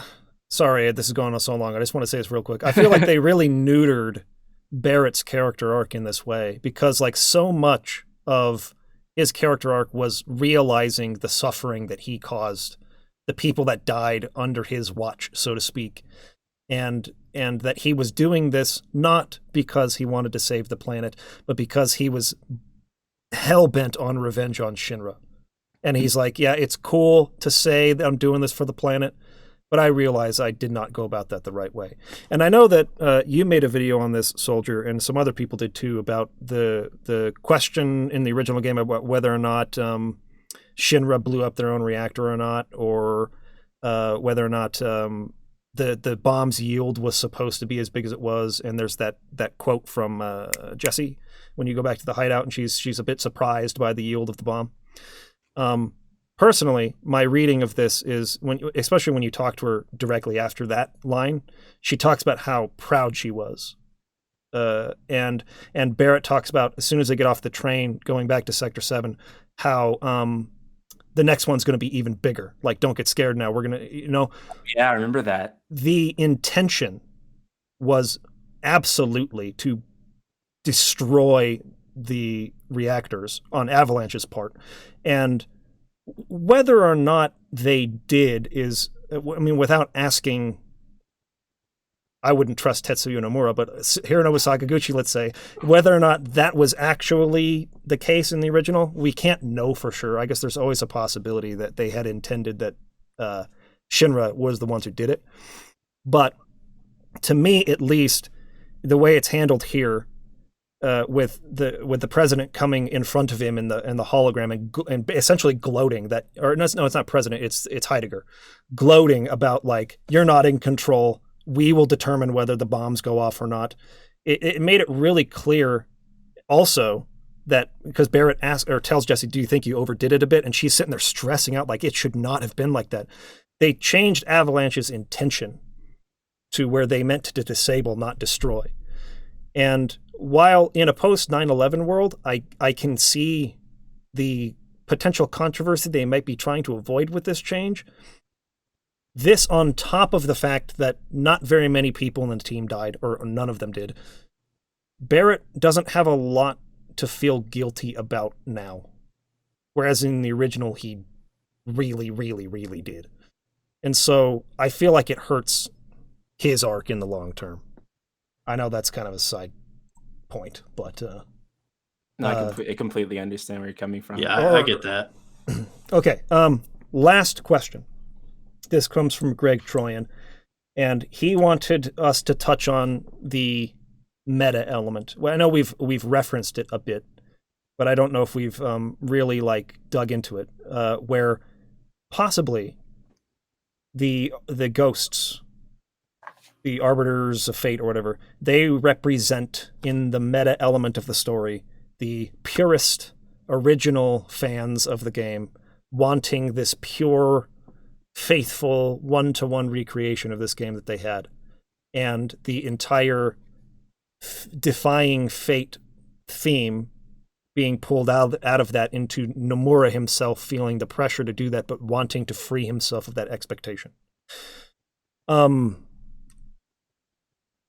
sorry, this is going on so long. I just want to say this real quick. I feel like they really neutered Barrett's character arc in this way because like so much of his character arc was realizing the suffering that he caused, the people that died under his watch, so to speak. And that he was doing this not because he wanted to save the planet, but because he was hell-bent on revenge on Shinra. And he's like, yeah, it's cool to say that I'm doing this for the planet, but I realize I did not go about that the right way. And I know that you made a video on this, Soldier, and some other people did too, about the question in the original game about whether or not Shinra blew up their own reactor or not, or whether or not the bomb's yield was supposed to be as big as it was. And there's that quote from Jessie when you go back to the hideout, and she's a bit surprised by the yield of the bomb. Personally, my reading of this is especially when you talk to her directly after that line, she talks about how proud she was. And Barrett talks about as soon as they get off the train going back to Sector 7, how the next one's going to be even bigger. Like, don't get scared now. We're going to, Yeah, I remember that. The intention was absolutely to destroy the reactors on Avalanche's part. And whether or not they did is, I mean, without asking, I wouldn't trust Tetsuya Nomura, but Hironobu Sakaguchi, let's say, whether or not that was actually the case in the original, we can't know for sure. I guess there's always a possibility that they had intended that Shinra was the ones who did it. But to me, at least, the way it's handled here, with the president coming in front of him in the hologram and essentially gloating that, or no, it's not president, it's Heidegger, gloating about like, you're not in control. We will determine whether the bombs go off or not. It made it really clear also that, because Barrett tells Jesse, do you think you overdid it a bit? And she's sitting there stressing out like it should not have been like that. They changed Avalanche's intention to where they meant to disable, not destroy. And while in a post 9/11 world, I can see the potential controversy they might be trying to avoid with this change. This on top of the fact that not very many people in the team died, or none of them did. Barrett doesn't have a lot to feel guilty about now. Whereas in the original, he really, really, really did. And so I feel like it hurts his arc in the long term. I know that's kind of a side point, but No, I completely understand where you're coming from. Yeah, I get that. Okay. Last question. This comes from Greg Troyan, and he wanted us to touch on the meta element. Well, I know we've referenced it a bit, but I don't know if we've really like dug into it. Where possibly the ghosts, the arbiters of fate or whatever, they represent in the meta element of the story the purest original fans of the game wanting this pure, faithful one-to-one recreation of this game that they had, and the entire defying fate theme being pulled out of that into Nomura himself feeling the pressure to do that, but wanting to free himself of that expectation.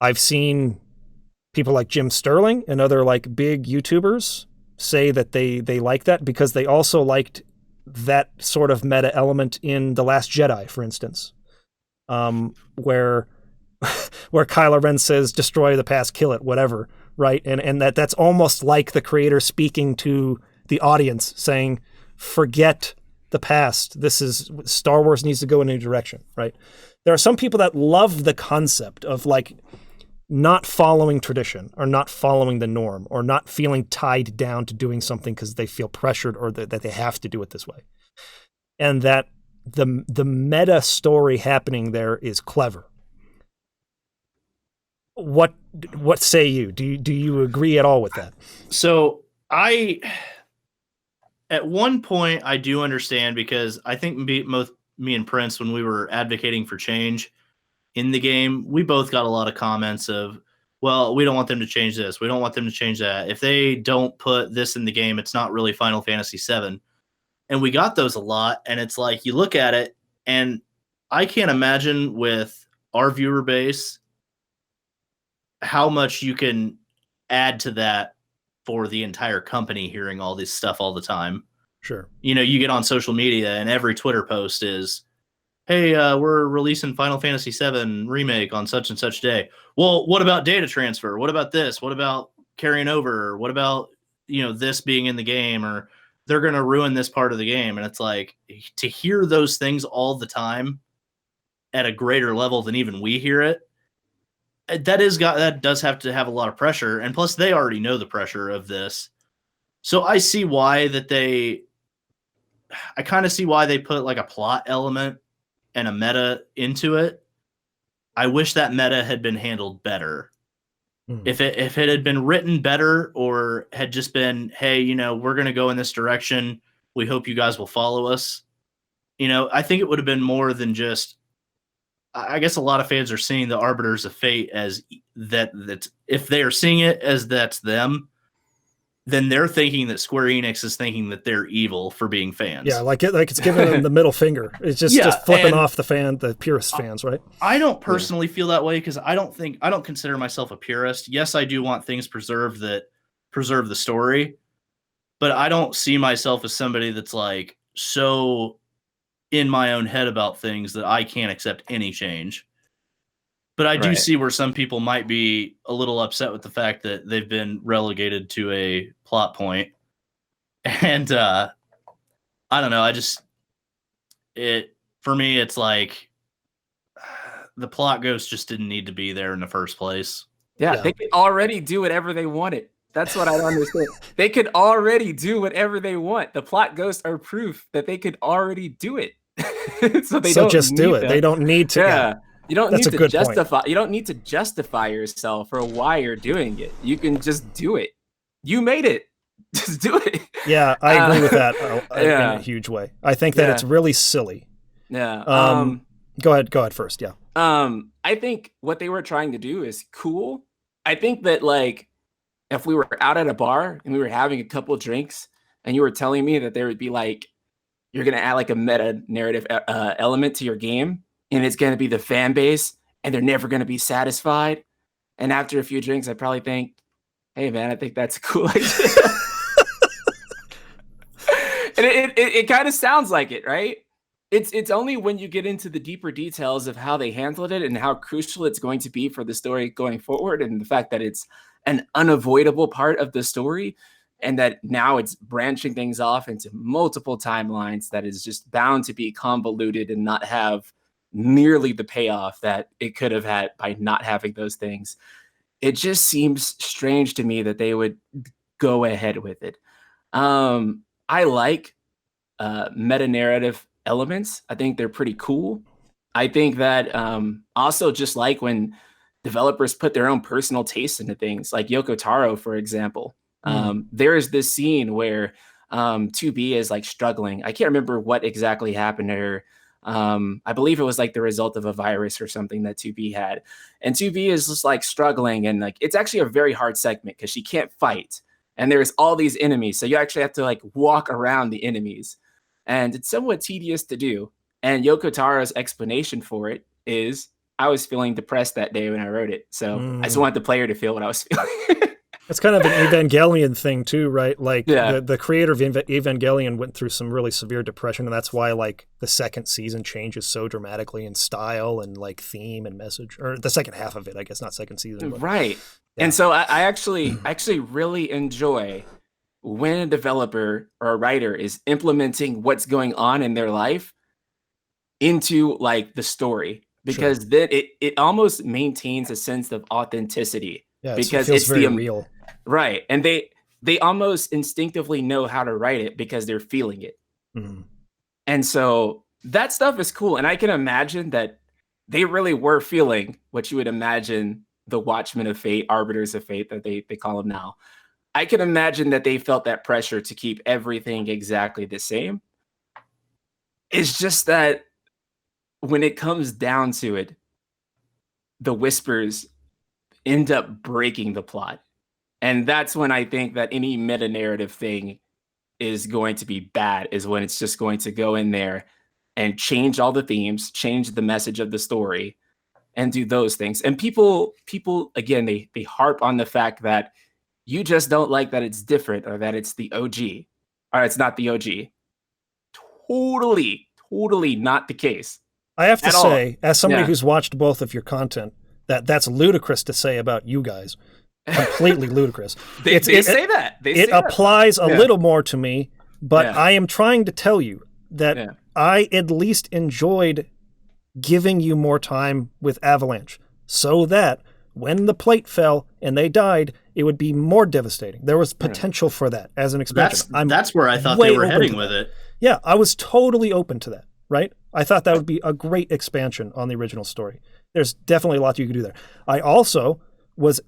I've seen people like Jim Sterling and other like big YouTubers say that they like that because they also liked that sort of meta element in The Last Jedi, for instance, where Kylo Ren says, "Destroy the past, kill it," whatever, right? And that's almost like the creator speaking to the audience, saying, "Forget the past. This is Star Wars needs to go in a new direction," right? There are some people that love the concept of like not following tradition or not following the norm or not feeling tied down to doing something because they feel pressured or that they have to do it this way. And that the meta story happening there is clever. What say you? Do you agree at all with that? So at one point I do understand, because I think me and Prince, when we were advocating for change in the game, we both got a lot of comments of, well, we don't want them to change this. We don't want them to change that. If they don't put this in the game, it's not really Final Fantasy VII. And we got those a lot. And it's like, you look at it, and I can't imagine with our viewer base how much you can add to that for the entire company hearing all this stuff all the time. Sure. You know, you get on social media and every Twitter post is, "Hey, we're releasing Final Fantasy VII Remake on such and such day." Well, what about data transfer? What about this? What about carrying over? What about, this being in the game? Or they're going to ruin this part of the game. And it's like, to hear those things all the time at a greater level than even we hear it, that does have to have a lot of pressure. And plus, they already know the pressure of this. So I see why I kind of see why they put like a plot element and a meta into it. I wish that meta had been handled better. If it had been written better, or had just been, "Hey, we're going to go in this direction. We hope you guys will follow us." I think it would have been more than just, I guess a lot of fans are seeing the Arbiters of Fate as that if they are seeing it as that's them, then they're thinking that Square Enix is thinking that they're evil for being fans. Yeah, like it's giving them the middle finger. It's just flipping off the purist fans, right? I don't personally feel that way, because I don't consider myself a purist. Yes, I do want things preserved that preserve the story, but I don't see myself as somebody that's like so in my own head about things that I can't accept any change. But I do see where some people might be a little upset with the fact that they've been relegated to a plot point. And I don't know. For me, it's like the plot ghost just didn't need to be there in the first place. Yeah, they could already do whatever they wanted. That's what I don't understand. They could already do whatever they want. The plot ghosts are proof that they could already do it. so don't just do it. They don't need to. Yeah. You don't That's need to justify. You don't need to justify yourself for why you're doing it. You can just do it. You made it. Just do it. Yeah, I agree with that in a huge way. I think that it's really silly. Yeah. Go ahead first. Yeah. I think what they were trying to do is cool. I think that like if we were out at a bar and we were having a couple of drinks and you were telling me that there would be like, you're gonna add like a meta narrative element to your game, and it's going to be the fan base, and they're never going to be satisfied. And after a few drinks, I probably think, "Hey, man, I think that's a cool idea." And it kind of sounds like it, right? It's only when you get into the deeper details of how they handled it and how crucial it's going to be for the story going forward, and the fact that it's an unavoidable part of the story, and that now it's branching things off into multiple timelines that is just bound to be convoluted and not have nearly the payoff that it could have had by not having those things. It just seems strange to me that they would go ahead with it. I like meta narrative elements. I think they're pretty cool. I think that also just like when developers put their own personal taste into things, like Yoko Taro, for example. There is this scene where 2B is like struggling. I can't remember what exactly happened to her. I believe it was like the result of a virus or something that 2B had. And 2B is just like struggling, and like it's actually a very hard segment because she can't fight. And there's all these enemies. So you actually have to like walk around the enemies. And it's somewhat tedious to do. And Yoko Taro's explanation for it is, I was feeling depressed that day when I wrote it. So I just wanted the player to feel what I was feeling. It's kind of an Evangelion thing too, right? Like the creator of Evangelion went through some really severe depression, and that's why like the second season changes so dramatically in style and like theme and message, or the second half of it, I guess, not second season. But, right. Yeah. And so I actually really enjoy when a developer or a writer is implementing what's going on in their life into like the story, because then it almost maintains a sense of authenticity. Yeah, because it feels it's very real. Right. And they almost instinctively know how to write it because they're feeling it. And so that stuff is cool. And I can imagine that they really were feeling what you would imagine the Watchmen of Fate, Arbiters of Fate that they call them now. I can imagine that they felt that pressure to keep everything exactly the same. It's just that when it comes down to it, the whispers end up breaking the plot. And that's when I think that any meta-narrative thing is going to be bad, is when it's just going to go in there and change all the themes, change the message of the story, and do those things. And people again, they harp on the fact that you just don't like that it's different, or that it's the OG, or it's not the OG. Totally not the case. I have to say, as somebody who's watched both of your content, that's ludicrous to say about you guys. Completely ludicrous. They say that. It applies a little more to me, but I am trying to tell you that I at least enjoyed giving you more time with Avalanche, so that when the plate fell and they died, it would be more devastating. There was potential for that as an expansion. That's where I thought they were heading with it. Yeah, I was totally open to that, right? I thought that would be a great expansion on the original story. There's definitely a lot you could do there. I also was,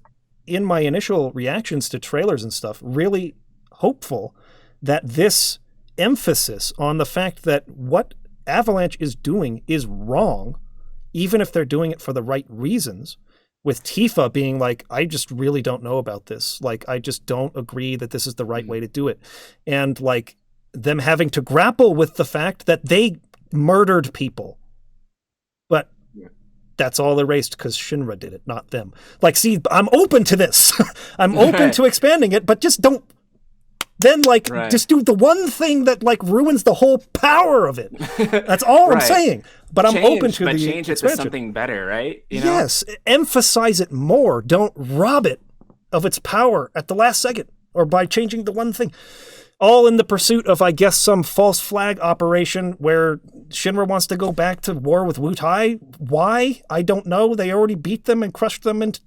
in my initial reactions to trailers and stuff, really hopeful that this emphasis on the fact that what Avalanche is doing is wrong, even if they're doing it for the right reasons, with Tifa being like, I just really don't know about this. Like, I just don't agree that this is the right way to do it. And like them having to grapple with the fact that they murdered people. But that's all erased because Shinra did it, not them. Like, see, I'm open to this. I'm open to expanding it, but just don't then just do the one thing that like ruins the whole power of it. That's all I'm saying. But I'm open to the change it to something better, right? You know? Yes, emphasize it more. Don't rob it of its power at the last second, or by changing the one thing. All in the pursuit of, I guess, some false flag operation where Shinra wants to go back to war with Wutai. Why? I don't know. They already beat them and crushed them and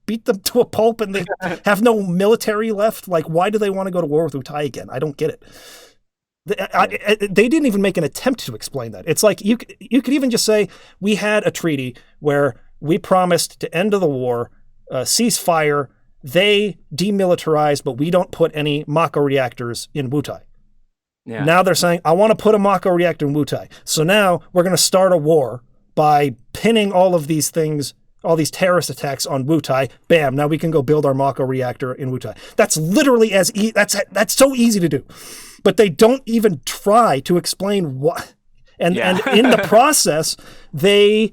beat them to a pulp, and they have no military left. Like, why do they want to go to war with Wutai again? I don't get it. They didn't even make an attempt to explain that. It's like you could even just say, we had a treaty where we promised to end the war, ceasefire. They demilitarized, but we don't put any Mako reactors in Wutai. Yeah. Now they're saying, I want to put a Mako reactor in Wutai. So now we're going to start a war by pinning all of these things, all these terrorist attacks on Wutai. Bam, now we can go build our Mako reactor in Wutai. That's literally that's so easy to do. But they don't even try to explain what. And in the process, they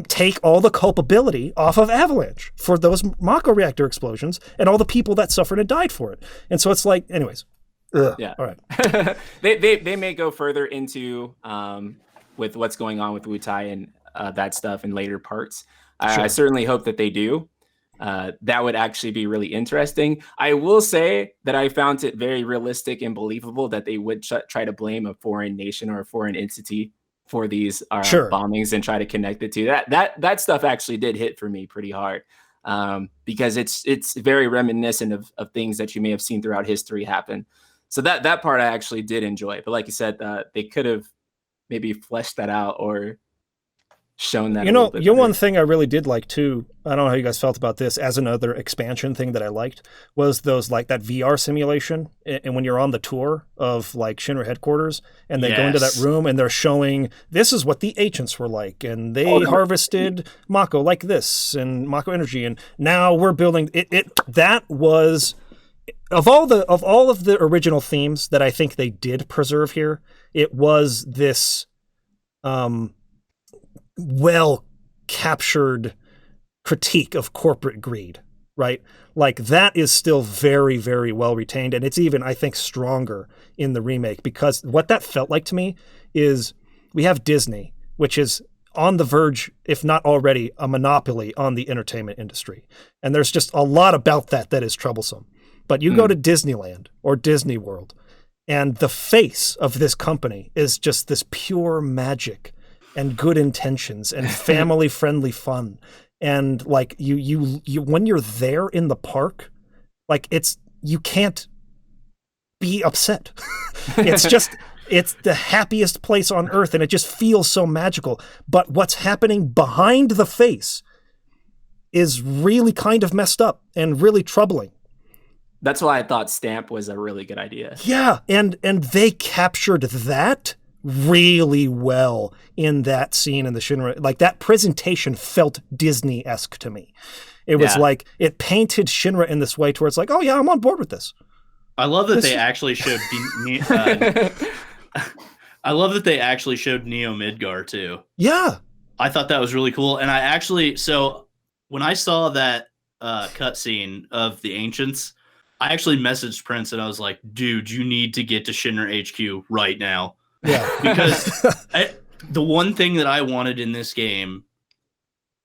take all the culpability off of Avalanche for those Mako reactor explosions and all the people that suffered and died for it. And so it's like, anyways. Yeah. All right. they may go further into with what's going on with Wutai and that stuff in later parts. Sure. I certainly hope that they do. That would actually be really interesting. I will say that I found it very realistic and believable that they would try to blame a foreign nation or a foreign entity for these Sure. bombings and try to connect it to that stuff. Actually did hit for me pretty hard, because it's very reminiscent of things that you may have seen throughout history happen. So that part I actually did enjoy. But like you said, they could have maybe fleshed that out or shown that. One thing I really did like too, I don't know how you guys felt about this as another expansion thing that I liked, was those like that VR simulation. And when you're on the tour of like Shinra headquarters and they go into that room and they're showing this is what the ancients were like, and they harvested Mako like this and Mako energy, and now we're building it. That was of all of the original themes that I think they did preserve here, it was this well captured critique of corporate greed, right? Like that is still very, very well retained. And it's even, I think, stronger in the remake, because what that felt like to me is we have Disney, which is on the verge, if not already, a monopoly on the entertainment industry. And there's just a lot about that is troublesome. But you go to Disneyland or Disney World, and the face of this company is just this pure magic and good intentions and family-friendly fun. And like you when you're there in the park, like you can't be upset. It's the happiest place on earth, and it just feels so magical. But what's happening behind the face is really kind of messed up and really troubling. That's why I thought Stamp was a really good idea. Yeah, and they captured that really well in that scene in the Shinra. Like that presentation felt Disney-esque to me. It was like it painted Shinra in this way towards like, oh yeah, I'm on board with this. I love that they actually showed. I love that they actually showed Neo Midgar too. Yeah, I thought that was really cool, and I actually when I saw that cutscene of the Ancients, I actually messaged Prince and I was like, dude, you need to get to Shinra HQ right now. Yeah. Because the one thing that I wanted in this game,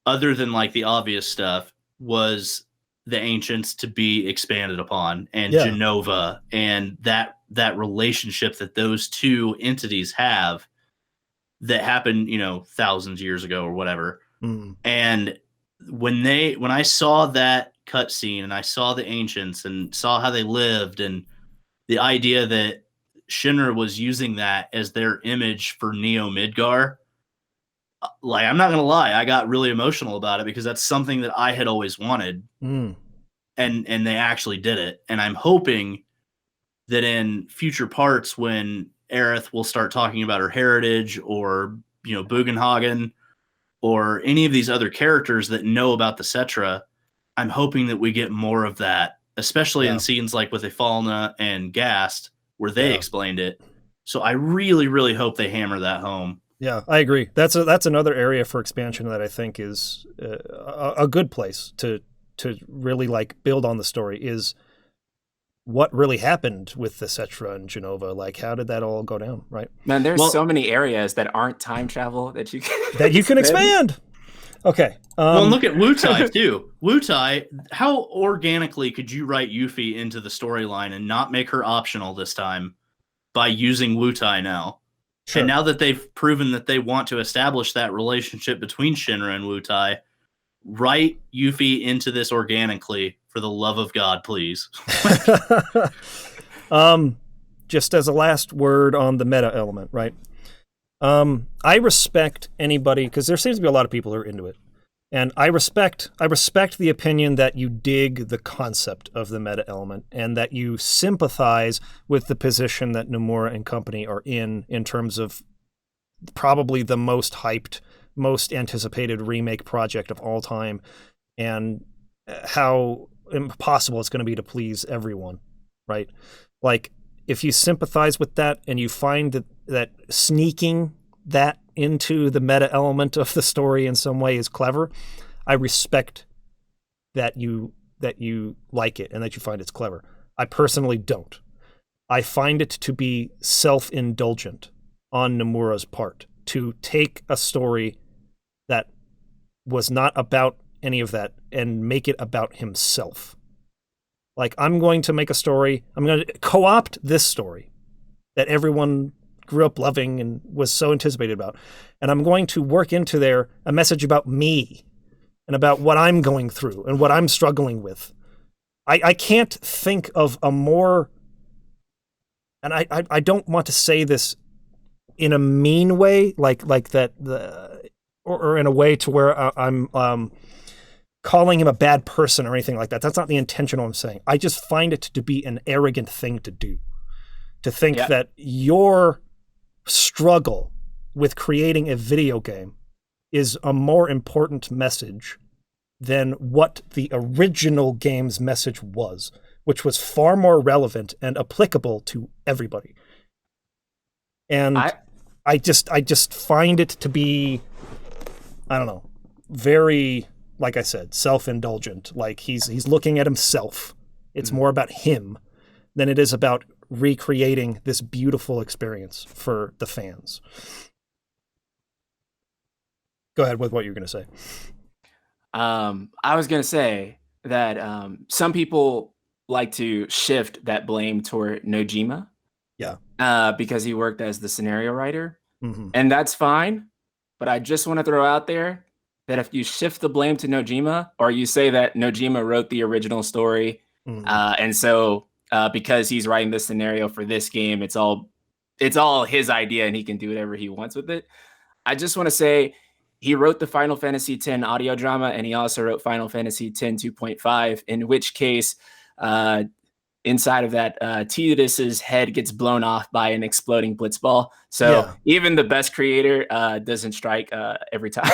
other than like the obvious stuff, was the Ancients to be expanded upon, and Genova, and that relationship that those two entities have that happened, thousands of years ago or whatever. And when I saw that cutscene and I saw the Ancients and saw how they lived, and the idea that Shinra was using that as their image for Neo Midgar, like, I'm not gonna lie, I got really emotional about it, because that's something that I had always wanted. And they actually did it. And I'm hoping that in future parts, when Aerith will start talking about her heritage, or Bugenhagen, or any of these other characters that know about the Cetra, I'm hoping that we get more of that, especially in scenes like with Ifalna and Gast, where they explained it. So I really, really hope they hammer that home. Yeah, I agree. That's another area for expansion that I think is a good place to really like build on the story, is what really happened with the Cetra and Genova. Like, how did that all go down, right? Man, there's so many areas that aren't time travel that you can expand. Okay. Well, look at Wutai too. Wutai, how organically could you write Yuffie into the storyline and not make her optional this time by using Wutai now? Sure. And now that they've proven that they want to establish that relationship between Shinra and Wutai, write Yuffie into this organically, for the love of God, please. Just as a last word on the meta element, right? I respect anybody, because there seems to be a lot of people who are into it. And I respect the opinion that you dig the concept of the meta element, and that you sympathize with the position that Nomura and company are in terms of probably the most hyped, most anticipated remake project of all time, and how impossible it's going to be to please everyone, right? Like, if you sympathize with that and you find that sneaking that into the meta element of the story in some way is clever, I respect that you like it and that you find it's clever. I personally don't. I find it to be self-indulgent on Nomura's part. to take a story that was not about any of that and make it about himself. Like, I'm going to make a story, I'm going to co-opt this story that everyone grew up loving and was so anticipated about, and I'm going to work into there a message about me and about what I'm going through and what I'm struggling with. I can't think of a more, and I don't want to say this in a mean way, like that, or in a way to where I'm calling him a bad person or anything like that. That's not the intention of what I'm saying. I just find it to be an arrogant thing to do, to think that your struggle with creating a video game is a more important message than what the original game's message was, which was far more relevant and applicable to everybody. And I just find it to be, I don't know, very, like I said, self-indulgent. Like he's looking at himself. It's more about him than it is about recreating this beautiful experience for the fans. Go ahead with what you're going to say. I was going to say that some people like to shift that blame toward Nojima. Yeah. Because he worked as the scenario writer. Mm-hmm. And that's fine. But I just want to throw out there that if you shift the blame to Nojima, or you say that Nojima wrote the original story, and so because he's writing this scenario for this game, it's all his idea and he can do whatever he wants with it. I just want to say he wrote the Final Fantasy X audio drama, and he also wrote Final Fantasy X 2.5, in which case inside of that, Tidus's head gets blown off by an exploding blitzball. So even the best creator doesn't strike every time.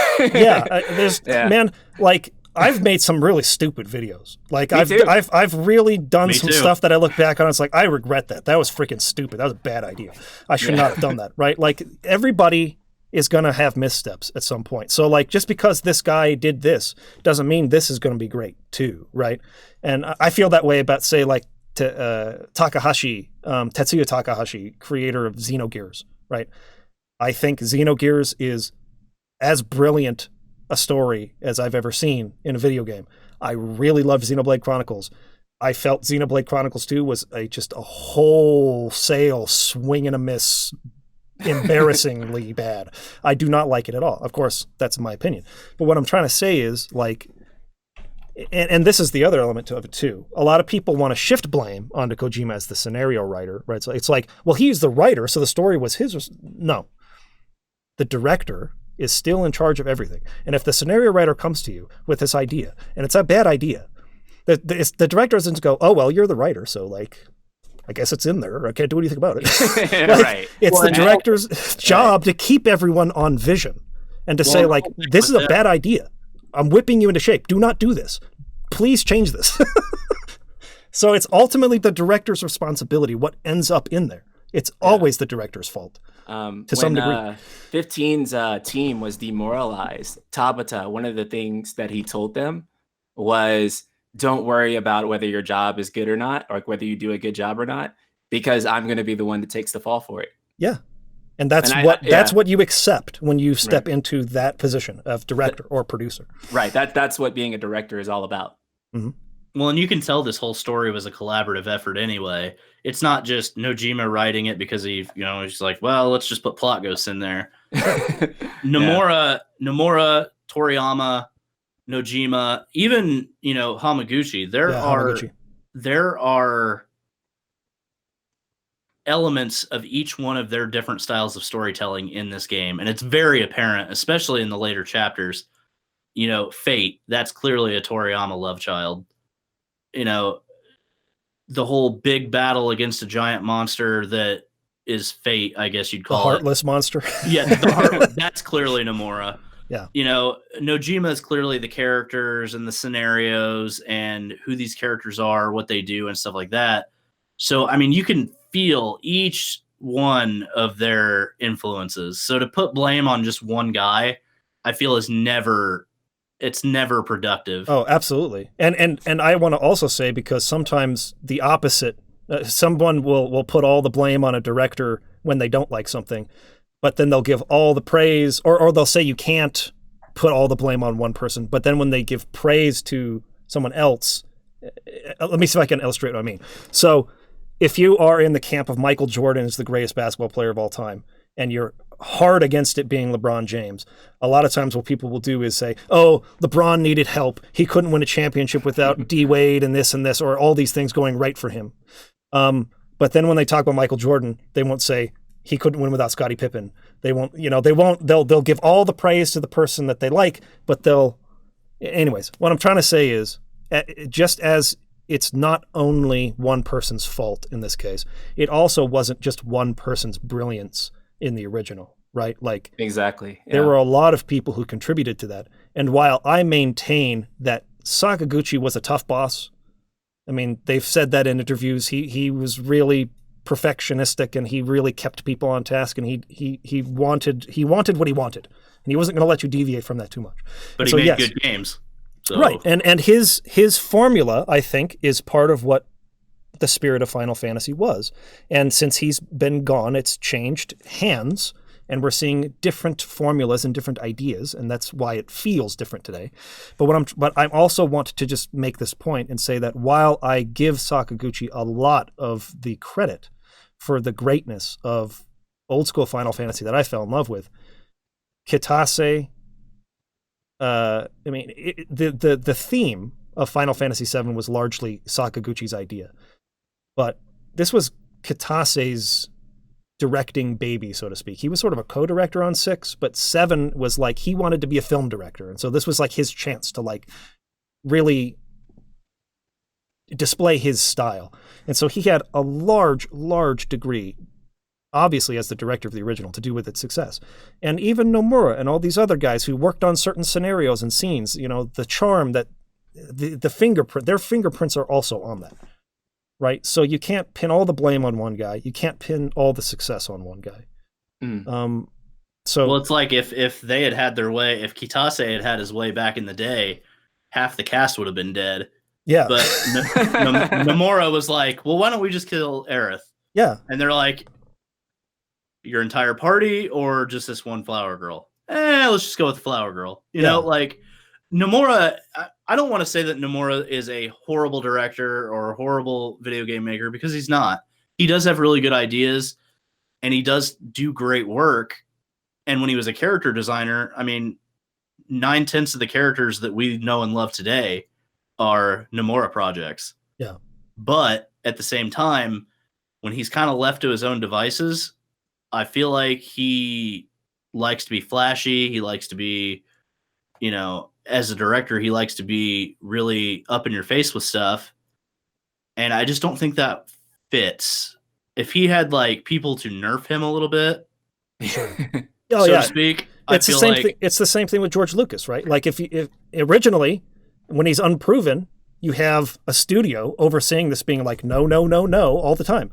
Man, like, I've made some really stupid videos. Like I've really done some stuff that I look back on. It's like, I regret that. That was freaking stupid. That was a bad idea. I should not have done that. Right? Like, everybody is going to have missteps at some point. So, like, just because this guy did this doesn't mean this is going to be great too. Right? And I feel that way about, say, like, Takahashi, Tetsuya Takahashi, creator of Xenogears, right? I think Xenogears is as brilliant a story as I've ever seen in a video game. I really love Xenoblade Chronicles. I felt Xenoblade Chronicles 2 was just a wholesale swing and a miss, embarrassingly bad. I do not like it at all. Of course, that's my opinion. But what I'm trying to say is, like, and this is the other element of it too. A lot of people want to shift blame onto Kojima as the scenario writer, right? So it's like, well, he's the writer, so the story was his. No. The director is still in charge of everything. And if the scenario writer comes to you with this idea, and it's a bad idea, the director doesn't go, oh, well, you're the writer, so, like, I guess it's in there. I can't do anything about it. Like, right. It's the director's job to keep everyone on vision and to say, like, this is a bad idea. I'm whipping you into shape. Do not do this. Please change this. So it's ultimately the director's responsibility what ends up in there. It's always the director's fault to some degree. 15's team was demoralized, Tabata, one of the things that he told them was, don't worry about whether your job is good or not, or whether you do a good job or not, because I'm going to be the one that takes the fall for it. Yeah. And that's what you accept when you step into that position of director or producer. Right. That's what being a director is all about. Mm-hmm. Well, and you can tell this whole story was a collaborative effort anyway. It's not just Nojima writing it because he's like, well, let's just put plot ghosts in there. Nomura, Toriyama, Nojima, even, Hamaguchi. There are elements of each one of their different styles of storytelling in this game, and it's very apparent, especially in the later chapters. Fate, that's clearly a Toriyama love child. The whole big battle against a giant monster that is Fate, I guess you'd call it. The heartless monster. Yeah, that's clearly Nomura. Yeah. Nojima is clearly the characters and the scenarios and who these characters are, what they do, and stuff like that. So, I mean, you can feel each one of their influences. So to put blame on just one guy, I feel it's never productive. Oh, absolutely. And I want to also say, because sometimes the opposite, someone will put all the blame on a director when they don't like something. but then they'll give all the praise, or they'll say you can't put all the blame on one person. But then when they give praise to someone else, let me see if I can illustrate what I mean. So if you are in the camp of Michael Jordan is the greatest basketball player of all time, and you're hard against it being LeBron James, a lot of times what people will do is say, oh, LeBron needed help. He couldn't win a championship without D Wade and this, or all these things going right for him. But then when they talk about Michael Jordan, they won't say he couldn't win without Scottie Pippen. They'll give all the praise to the person that they like, but anyways, what I'm trying to say is, just as it's not only one person's fault in this case, it also wasn't just one person's brilliance in the original, right? Like, exactly. Yeah. There were a lot of people who contributed to that. And while I maintain that Sakaguchi was a tough boss, I mean, they've said that in interviews, he was really perfectionistic, and he really kept people on task, and he wanted what he wanted, and he wasn't going to let you deviate from that too much. But he made good games. So. Right. And his formula, I think, is part of what the spirit of Final Fantasy was. And since he's been gone, it's changed hands, and we're seeing different formulas and different ideas, and that's why it feels different today. But I also want to just make this point and say that while I give Sakaguchi a lot of the credit for the greatness of old school Final Fantasy that I fell in love with, Kitase, the theme of Final Fantasy VII was largely Sakaguchi's idea, but this was Kitase's directing baby, so to speak. He was sort of a co-director on 6, but 7 was like, he wanted to be a film director, and so this was like his chance to like really display his style. And so he had a large degree, obviously as the director of the original, to do with its success. And even Nomura and all these other guys who worked on certain scenarios and scenes, the charm that the fingerprint, their fingerprints are also on that, right? So you can't pin all the blame on one guy. You can't pin all the success on one guy. Well, it's like if they had their way, if Kitase had his way back in the day, half the cast would have been dead. Yeah. But Nomura was like, well, why don't we just kill Aerith? Yeah. And they're like, your entire party or just this one flower girl? Let's just go with the flower girl. You know, like Nomura, I don't want to say that Nomura is a horrible director or a horrible video game maker, because he's not. He does have really good ideas, and he does do great work. And when he was a character designer, I mean, 9/10 of the characters that we know and love today are Nomura projects. Yeah. But at the same time, when he's kind of left to his own devices, I feel like he likes to be flashy. He likes to be, as a director, he likes to be really up in your face with stuff. And I just don't think that fits. If he had like people to nerf him a little bit, so to speak, it's the same thing. It's the same thing with George Lucas, right? Like if originally, when he's unproven, you have a studio overseeing this being like, no, all the time.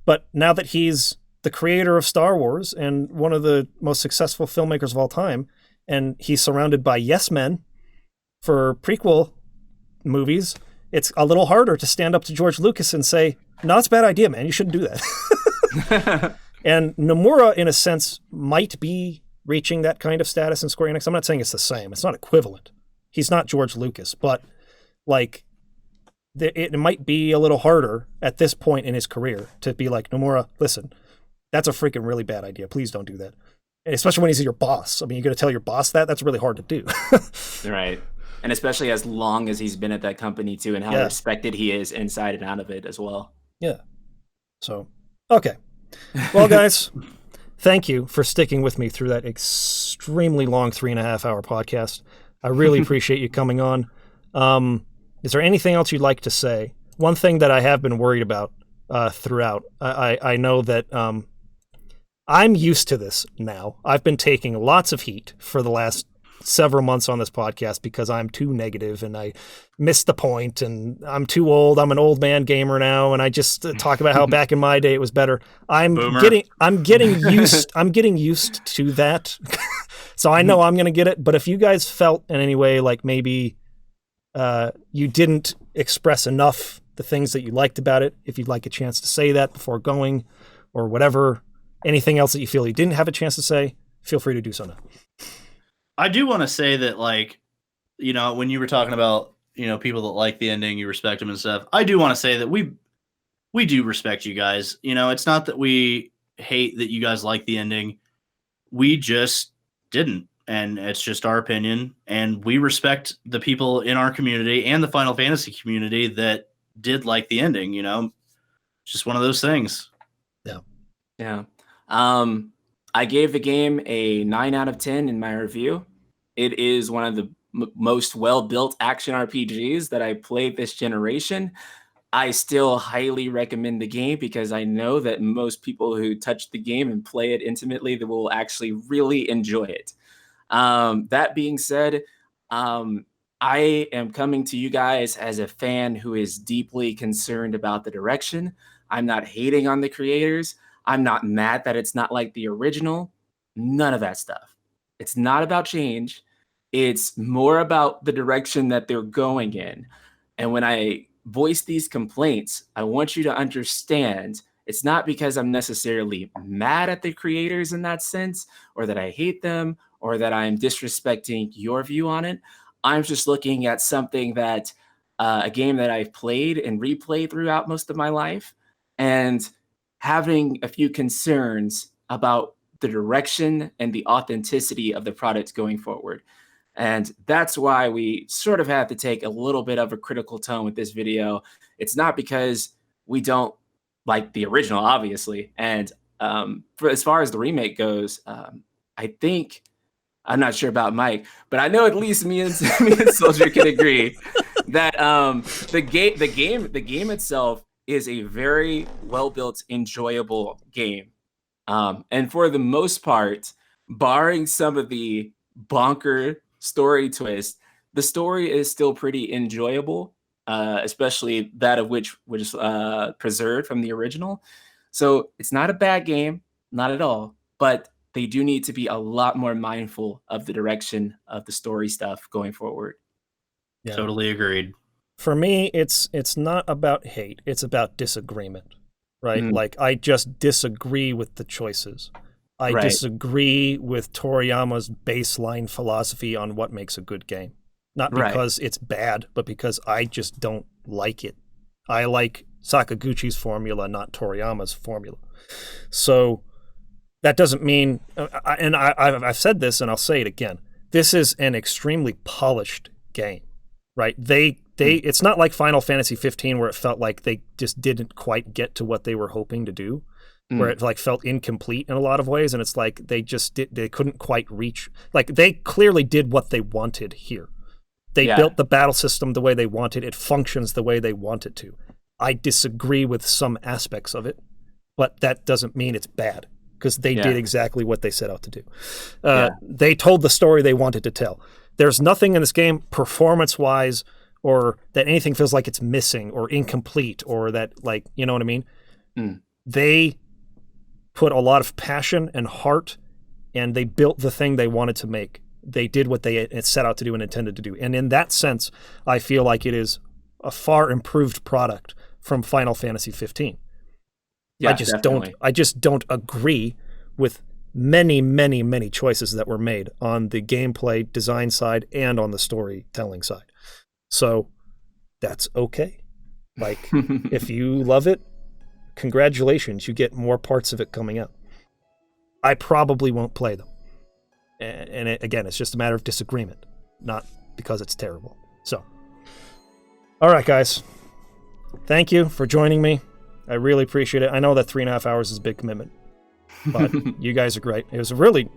But now that he's the creator of Star Wars and one of the most successful filmmakers of all time, and he's surrounded by yes men for prequel movies, it's a little harder to stand up to George Lucas and say, no, it's a bad idea, man. You shouldn't do that. And Nomura, in a sense, might be reaching that kind of status in Square Enix. I'm not saying it's the same. It's not equivalent. He's not George Lucas, but like it might be a little harder at this point in his career to be like, Nomura, listen, that's a freaking really bad idea. Please don't do that. And especially when he's your boss. I mean, you're going to tell your boss that? That's really hard to do. Right. And especially as long as he's been at that company too, and how respected he is inside and out of it as well. Yeah. So, okay. Well, guys, thank you for sticking with me through that extremely long 3.5-hour podcast. I really appreciate you coming on. Is there anything else you'd like to say? One thing that I have been worried about throughout, I know that I'm used to this now. I've been taking lots of heat for the last several months on this podcast because I'm too negative and I missed the point and I'm too old. I'm an old man gamer now, and I just talk about how back in my day it was better. I'm getting used to that. So I know I'm going to get it, but if you guys felt in any way like maybe you didn't express enough the things that you liked about it, if you'd like a chance to say that before going or whatever, anything else that you feel you didn't have a chance to say, feel free to do so now. I do want to say that, like, you know, when you were talking about, you know, people that like the ending, you respect them and stuff. I do want to say that we do respect you guys. You know, it's not that we hate that you guys like the ending. We just didn't. And it's just our opinion. And we respect the people in our community and the Final Fantasy community that did like the ending, you know. It's just one of those things. Yeah. I gave the game a 9 out of 10 in my review. It is one of the most well-built action RPGs that I played this generation. I still highly recommend the game because I know that most people who touch the game and play it intimately, they will actually really enjoy it. That being said, I am coming to you guys as a fan who is deeply concerned about the direction. I'm not hating on the creators. I'm not mad that it's not like the original. None of that stuff. It's not about change. It's more about the direction that they're going in. And when I voice these complaints, I want you to understand it's not because I'm necessarily mad at the creators in that sense, or that I hate them, or that I'm disrespecting your view on it. I'm just looking at something that a game that I've played and replayed throughout most of my life, and having a few concerns about the direction and the authenticity of the product going forward. And that's why we sort of have to take a little bit of a critical tone with this video. It's not because we don't like the original, obviously. And as far as the remake goes, I think, I'm not sure about Mike, but I know at least me and Soldier can agree that the game itself is a very well-built, enjoyable game. And for the most part, barring some of the bonker story twists, the story is still pretty enjoyable, especially that of which was preserved from the original. So it's not a bad game, not at all, but they do need to be a lot more mindful of the direction of the story stuff going forward. Yeah. Totally agreed. For me, it's not about hate. It's about disagreement, right? Mm. Like, I just disagree with the choices. I Right. disagree with Toriyama's baseline philosophy on what makes a good game. Not Right. because it's bad, but because I just don't like it. I like Sakaguchi's formula, not Toriyama's formula. So that doesn't mean, I've said this and I'll say it again, this is an extremely polished game, right? It's not like Final Fantasy 15 where it felt like they just didn't quite get to what they were hoping to do, where it like felt incomplete in a lot of ways, and it's like they couldn't quite reach, like they clearly did what they wanted here. They built the battle system the way they wanted. It functions the way they want it to. I disagree with some aspects of it, but that doesn't mean it's bad, because they did exactly what they set out to do. They told the story they wanted to tell. There's nothing in this game performance-wise or that anything feels like it's missing or incomplete or that, like, you know what I mean? They put a lot of passion and heart, and they built the thing they wanted to make. They did what they set out to do and intended to do. And in that sense, I feel like it is a far improved product from Final Fantasy 15. Yeah, I just don't agree with many, many, many choices that were made on the gameplay design side and on the storytelling side. So that's okay. Like, if you love it, congratulations, you get more parts of it coming out. I probably won't play them. And again, it's just a matter of disagreement, not because it's terrible. So, all right, guys. Thank you for joining me. I really appreciate it. I know that 3.5 hours is a big commitment, but you guys are great. It was a really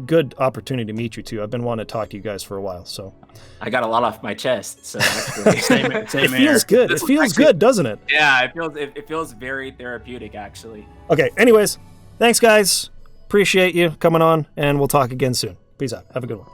good opportunity to meet you two. I've been wanting to talk to you guys for a while, so I got a lot off my chest, so that's great. Same it feels good. It feels good, doesn't it? Yeah, it feels very therapeutic, actually. Okay, anyways, thanks guys. Appreciate you coming on, and we'll talk again soon. Peace out. Have a good one.